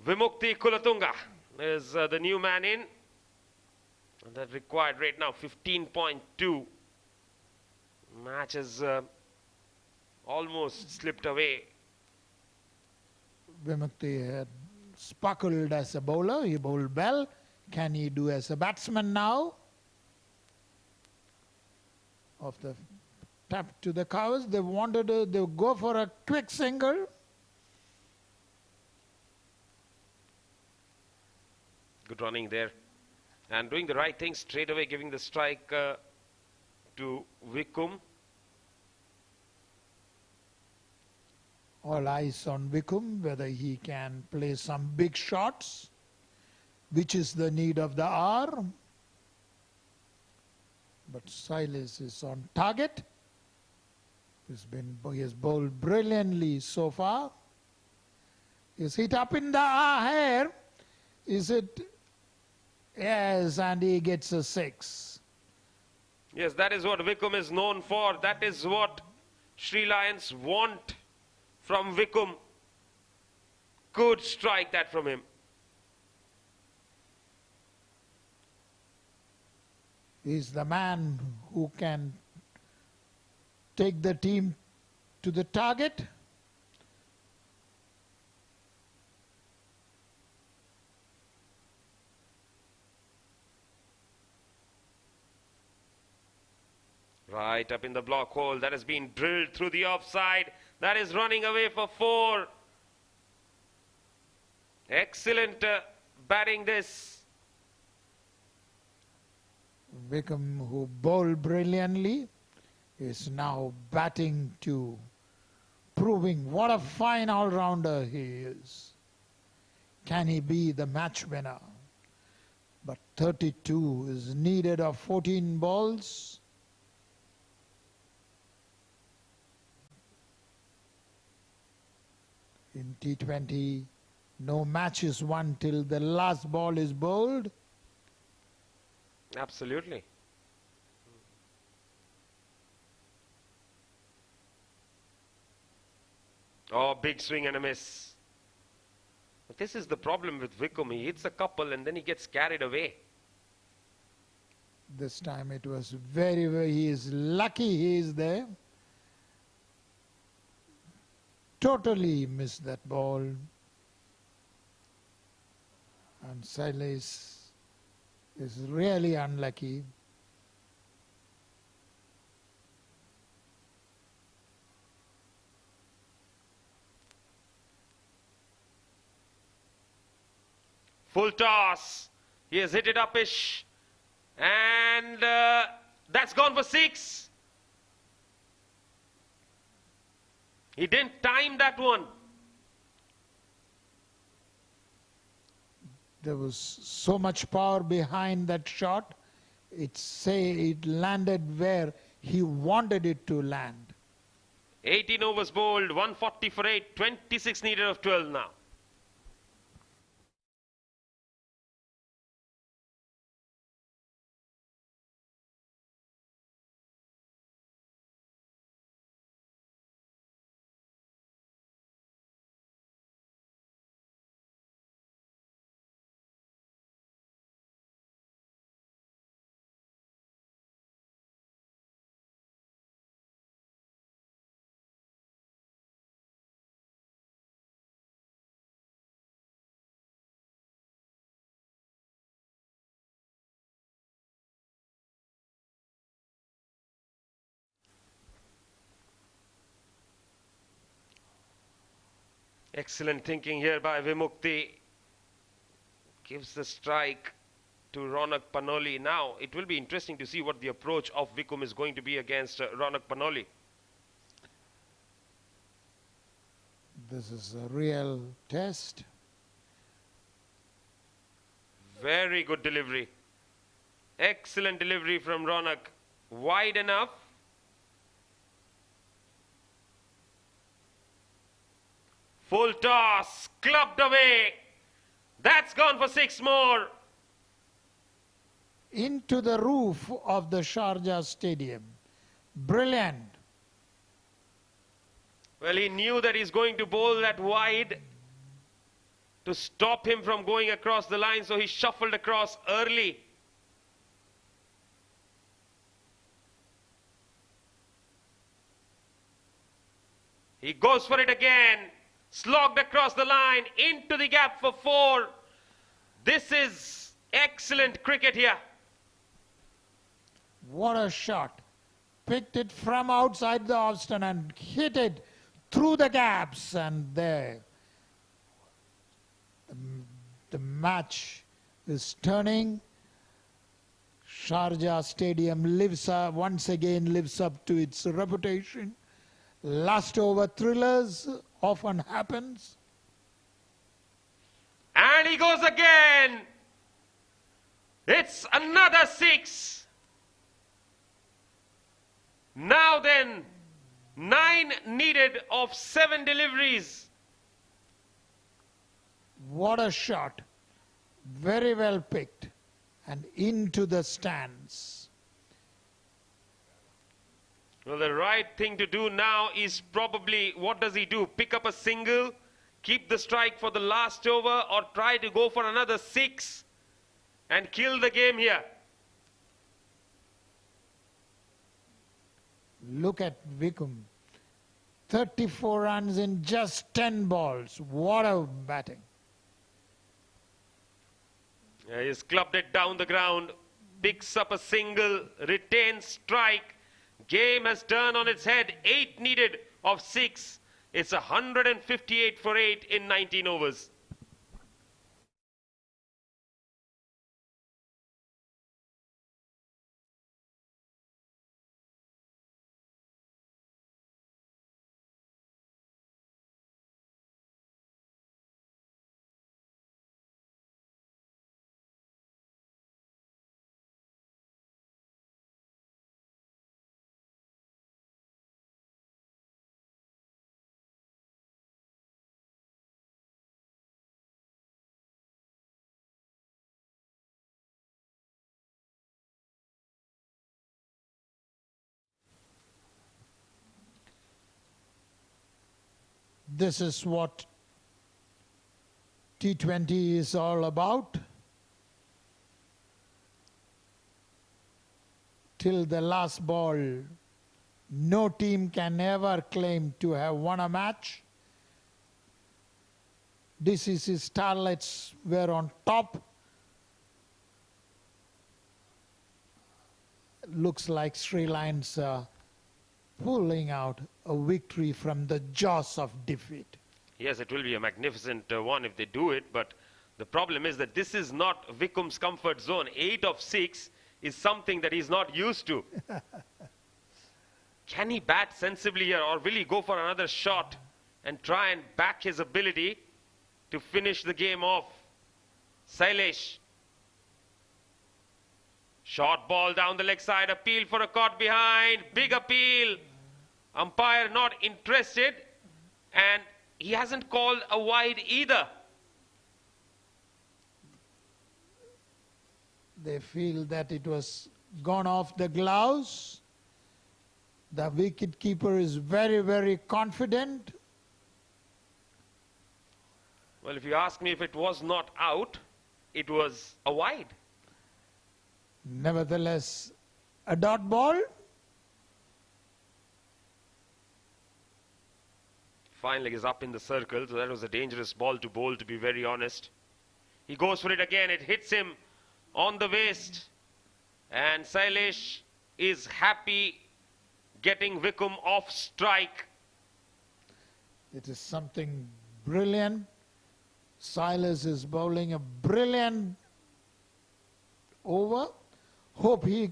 Vimukti Kulatunga is the new man in. And that required rate now 15.2. Match has almost slipped away. Vimukti had sparkled as a bowler. He bowled well. Can he do as a batsman now? Of the tap to the covers, they wanted to they go for a quick single. Good running there. And doing the right thing straight away, giving the strike to Vikum. All eyes on Vikum, whether he can play some big shots, which is the need of the hour. But Silas is on target. He has bowled brilliantly so far. Is hit up in the air. Is it? Yes, and he gets a 6. Yes, that is what Vikum is known for. That is what Sri Lions want from Vikum. Good strike that from him. He's the man who can take the team to the target. Right up in the block hole. That has been drilled through the offside. That is running away for 4. Excellent batting this. Wickham, who bowled brilliantly, is now batting to proving what a fine all-rounder he is. Can he be the match winner? But 32 is needed of 14 balls. In T20, no match is won till the last ball is bowled. Absolutely. Oh, big swing and a miss. But this is the problem with Vikum. He hits a couple and then he gets carried away. This time it was very, he is lucky he is there. Totally missed that ball. And Silas is really unlucky. Full toss. He has hit it upish. And that's gone for 6. He didn't time that one. There was so much power behind that shot. It landed where he wanted it to land. 18 overs bowled, 140 for 8, 26 needed of 12 now. Excellent thinking here by Vimukti. Gives the strike to Ronak Panoli. Now, it will be interesting to see what the approach of Vikum is going to be against Ronak Panoli. This is a real test. Very good delivery. Excellent delivery from Ronak. Wide enough. Full toss. Clubbed away. That's gone for 6 more. Into the roof of the Sharjah Stadium. Brilliant. Well, he knew that he's going to bowl that wide to stop him from going across the line, so he shuffled across early. He goes for it again. Slogged across the line, into the gap for 4. This is excellent cricket here. What a shot. Picked it from outside the off stump and hit it through the gaps, and there. The match is turning. Sharjah Stadium once again lives up to its reputation. Last over thrillers often happens. And he goes again. It's another 6. Now then, 9 needed of 7 deliveries. What a shot. Very well picked. And into the stands. Well, the right thing to do now is probably, what does he do? Pick up a single, keep the strike for the last over, or try to go for another 6 and kill the game here. Look at Vikum. 34 runs in just 10 balls. What a batting. He's clubbed it down the ground, picks up a single, retains strike. Game has turned on its head. 8 needed of 6. It's 158 for 8 in 19 overs. This is what T20 is all about. Till the last ball, no team can ever claim to have won a match. DCC Starlets were on top. Looks like Sri Lanka's pulling out a victory from the jaws of defeat. Yes, it will be a magnificent one if they do it, but the problem is that this is not Vikum's comfort zone. 8 of 6 is something that he's not used to. Can he bat sensibly here, or will he go for another shot and try and back his ability to finish the game off? Sailesh. Short ball down the leg side, appeal for a caught behind, big appeal. Umpire not interested, and he hasn't called a wide either. They feel that it was gone off the gloves. The wicket keeper is very, very confident. Well, if you ask me, if it was not out, it was a wide. Nevertheless, a dot ball. Fine leg is up in the circle, so that was a dangerous ball to bowl, to be very honest. He goes for it again. It hits him on the waist. And Sailesh is happy getting Vikum off strike. It is something Brilliant. Silas is bowling a brilliant over. Hope he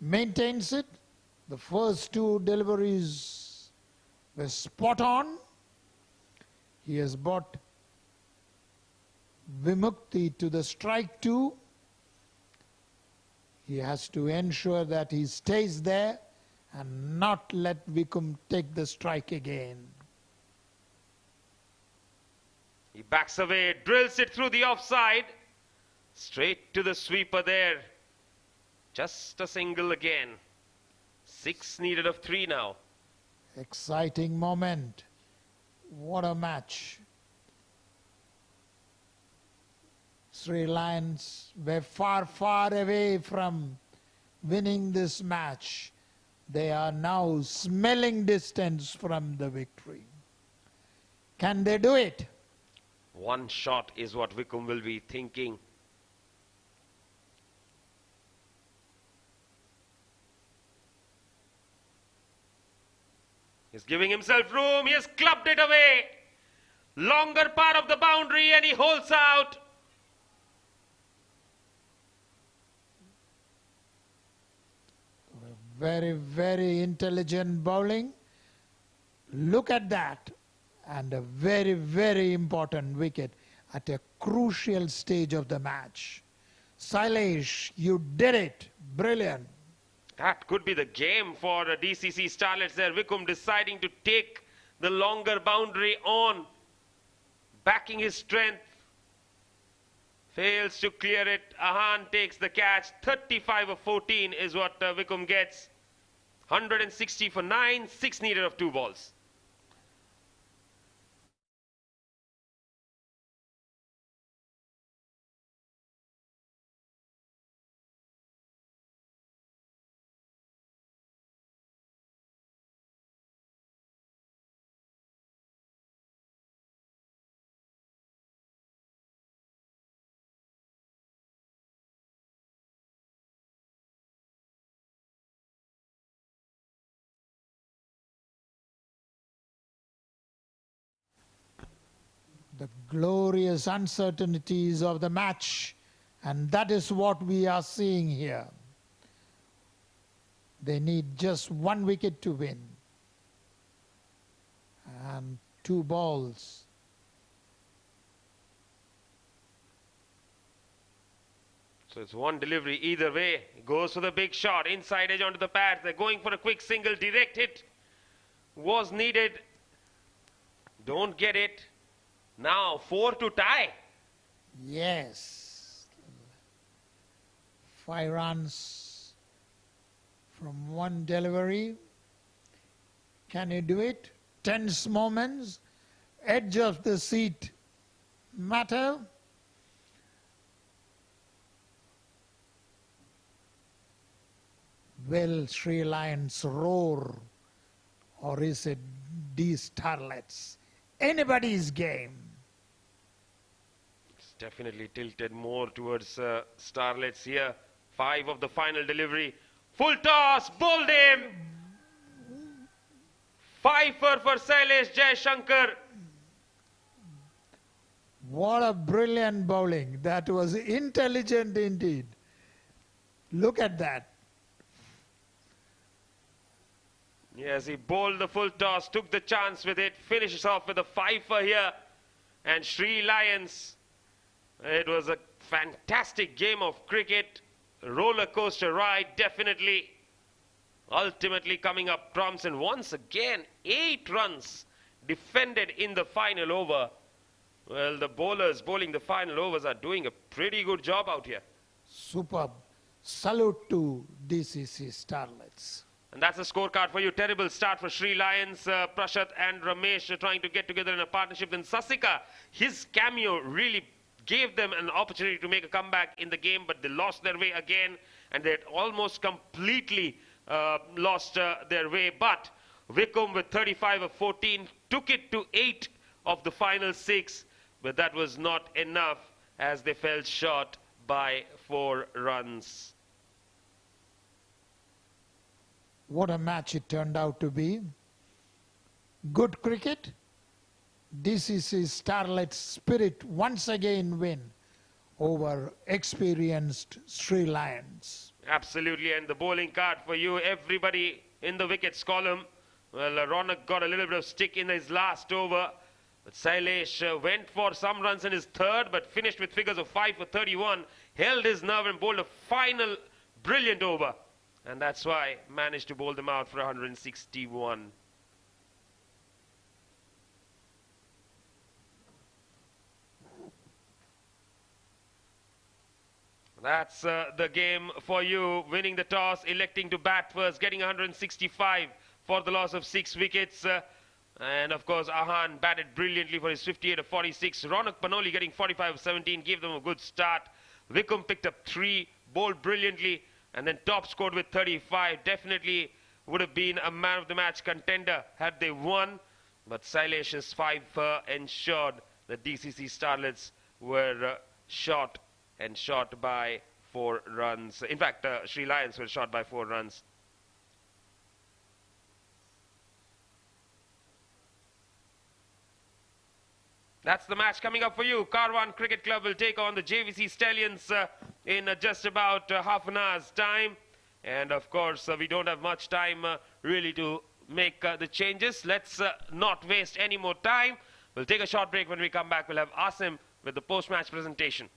maintains it. The first two deliveries were spot on. He has brought Vimukti to the strike too. He has to ensure that he stays there and not let Vikum take the strike again. He backs away, drills it through the offside. Straight to the sweeper there. Just a single again. 6 needed of 3 now. Exciting moment. What a match. Sri Lions were far, far away from winning this match. They are now smelling distance from the victory. Can they do it? One shot is what Vikum will be thinking. He's giving himself room. He has clubbed it away. Longer part of the boundary and he holds out. Very, very intelligent bowling. Look at that. And a very, very important wicket at a crucial stage of the match. Sailesh, you did it. Brilliant. That could be the game for the DCC Starlets there. Vikum deciding to take the longer boundary on. Backing his strength. Fails to clear it. Ahan takes the catch. 35 of 14 is what Vikum gets. 160 for 9. 6 needed of 2 balls. The glorious uncertainties of the match, and that is what we are seeing here. They need just 1 wicket to win and 2 balls. So it's one delivery either way. Goes for the big shot, inside edge onto the pads. They're going for a quick single, direct hit was needed. Don't get it. Now 4 to tie. Yes. 5 runs from 1 delivery. Can you do it? Tense moments. Edge of the seat matter. Will Sri Lions roar, or is it D Starlets? Anybody's game. It's definitely tilted more towards Starlets here. 5 of the final delivery. Full toss, bowled him. 5 for Sailesh Jayashankar. What a brilliant bowling. That was intelligent indeed. Look at that. Yes, he bowled the full toss, took the chance with it, finishes off with a 5 for here. And Sri Lions, it was a fantastic game of cricket. Roller coaster ride, definitely. Ultimately coming up trumps, and once again, 8 runs defended in the final over. Well, the bowlers bowling the final overs are doing a pretty good job out here. Superb. Salute to DCC Starlets. And that's the scorecard for you. Terrible start for Sri Lions. Prashat and Ramesh are trying to get together in a partnership. Then Sasika, his cameo really gave them an opportunity to make a comeback in the game, but they lost their way again, and they had almost completely lost their way. But Vikum with 35 of 14 took it to 8 of the final 6, but that was not enough as they fell short by 4 runs. What a match it turned out to be. Good cricket, DCC Starlets spirit once again win over experienced Sri Lions. Absolutely, and the bowling card for you, everybody in the wickets column. Well, Ronak got a little bit of stick in his last over. But Sailesh went for some runs in his third, but finished with figures of 5 for 31. Held his nerve and bowled a final brilliant over. And that's why managed to bowl them out for 161. That's the game for you. Winning the toss, electing to bat first, getting 165 for the loss of 6 wickets. And of course, Ahan batted brilliantly for his 58 of 46. Ronak Panoli getting 45 of 17, gave them a good start. Vikum picked up 3, bowled brilliantly, and then top scored with 35. Definitely would have been a man of the match contender had they won. But Sailesh's 5 ensured that DCC Starlets were short by 4 runs. In fact, Sri Lions were short by 4 runs. That's the match coming up for you. Karwan Cricket Club will take on the JVC Stallions in just about half an hour's time. And of course, we don't have much time really to make the changes. Let's not waste any more time. We'll take a short break. When we come back, we'll have Asim with the post-match presentation.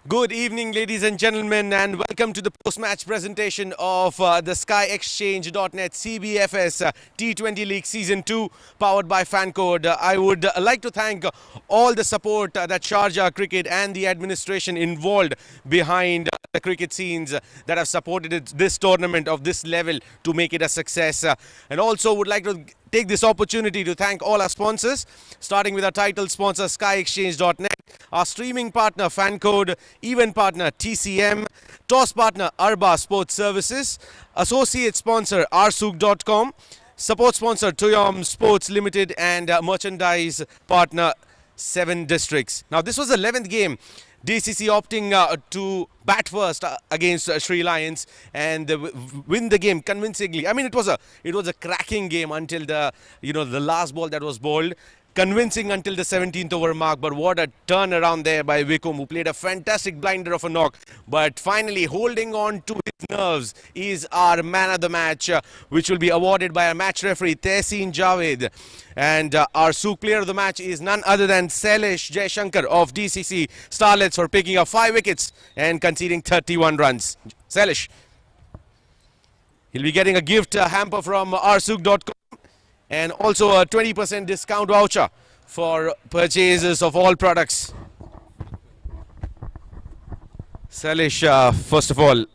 Good evening, ladies and gentlemen, and welcome to the post-match presentation of the SkyExchange.net CBFS T20 League Season 2, powered by FanCode. I would like to thank all the support that Sharjah Cricket and the administration involved behind the cricket scenes that have supported this tournament of this level to make it a success. And also would like to take this opportunity to thank all our sponsors, starting with our title sponsor SkyExchange.net, our streaming partner FanCode, event partner TCM, toss partner Arba Sports Services, associate sponsor rsook.com, support sponsor Toyom Sports Limited, and merchandise partner 7 Districts. Now this was the 11th game. DCC opting to bat first against Sri Lions and win the game convincingly. I mean, it was a cracking game until the last ball that was bowled. Convincing until the 17th over mark, but what a turnaround there by Vikum, who played a fantastic blinder of a knock. But finally, holding on to his nerves is our man of the match, which will be awarded by our match referee Tehseen Javed. And our Sook player of the match is none other than Sailesh Jaishankar of DCC Starlets for picking up 5 wickets and conceding 31 runs. Sailesh, he'll be getting a gift hamper from rsook.com. And also a 20% discount voucher for purchases of all products. Sailesh, first of all,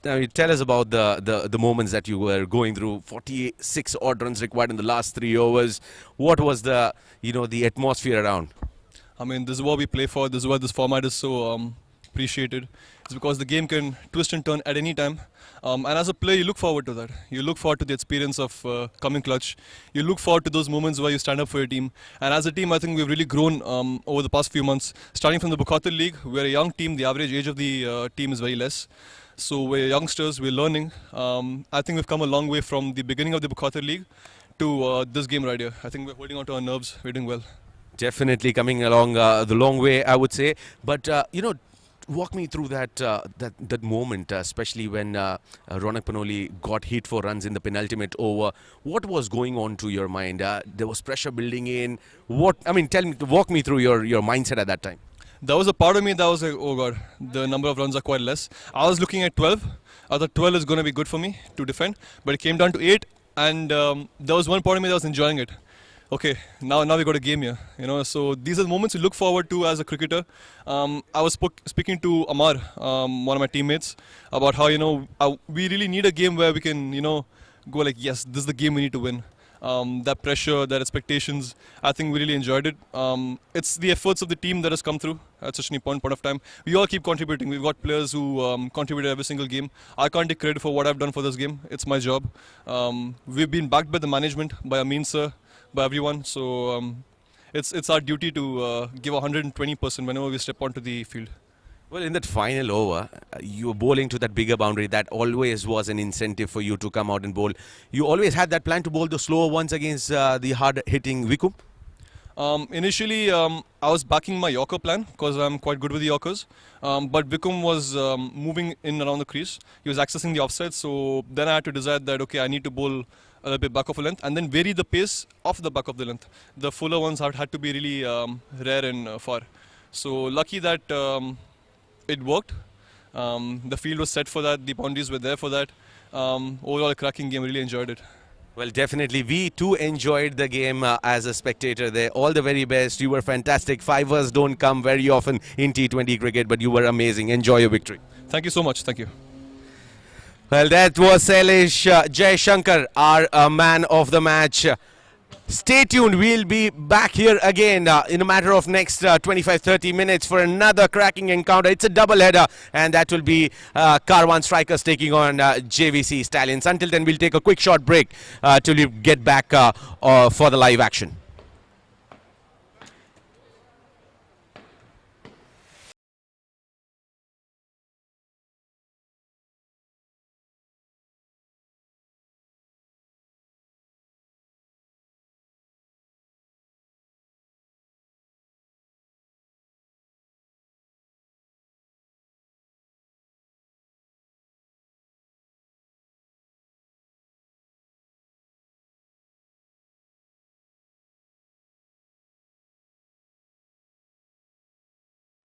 tell us about the moments that you were going through. 46 odd runs required in the last 3 overs. What was the atmosphere around? I mean, this is what we play for. This is why this format is so appreciated. It's because the game can twist and turn at any time. And as a player, you look forward to that. You look forward to the experience of coming clutch. You look forward to those moments where you stand up for your team. And as a team, I think we've really grown over the past few months. Starting from the Bukhatir League, we're a young team. The average age of the team is very less. So we're youngsters, we're learning. I think we've come a long way from the beginning of the Bukhatir League to this game right here. I think we're holding on to our nerves. We're doing well. Definitely coming along the long way, I would say. But, walk me through that moment, especially when Ronak Panoli got hit for runs in the penultimate over. What was going on to your mind? There was pressure building in. Walk me through your mindset at that time. There was a part of me that was like, oh god, the number of runs are quite less. I was looking at 12. I thought 12 is going to be good for me to defend, but it came down to 8, and there was one part of me that was enjoying it. Okay, now we got a game here, So these are the moments you look forward to as a cricketer. I was speaking to Amar, one of my teammates, about how we really need a game where we can go like, yes, this is the game we need to win. That pressure, that expectations, I think we really enjoyed it. It's the efforts of the team that has come through at such an important point of time. We all keep contributing. We've got players who contributed every single game. I can't take credit for what I've done for this game. It's my job. We've been backed by the management, by Amin sir, by everyone. So it's our duty to give 120% whenever we step onto the field. Well, in that final over, you were bowling to that bigger boundary. That always was an incentive for you to come out and bowl. You always had that plan to bowl the slower ones against the hard-hitting Vikum? Initially, I was backing my Yorker plan because I'm quite good with the Yorkers. But Vikum was moving in around the crease. He was accessing the offside. So then I had to decide that, okay, I need to bowl a little bit back of a length and then vary the pace of the back of the length. The fuller ones had to be really rare and far. So lucky that it worked. The field was set for that. The boundaries were there for that. Overall, a cracking game. Really enjoyed it. Well, definitely. We too enjoyed the game as a spectator there. All the very best. You were fantastic. Fivers don't come very often in T20 cricket, but you were amazing. Enjoy your victory. Thank you so much. Thank you. Well, that was Sailesh Jaishankar, our man of the match. Stay tuned. We'll be back here again in a matter of next 25-30 minutes for another cracking encounter. It's a double header, and that will be Karwan Strikers taking on JVC Stallions. Until then, we'll take a quick short break till we get back for the live action.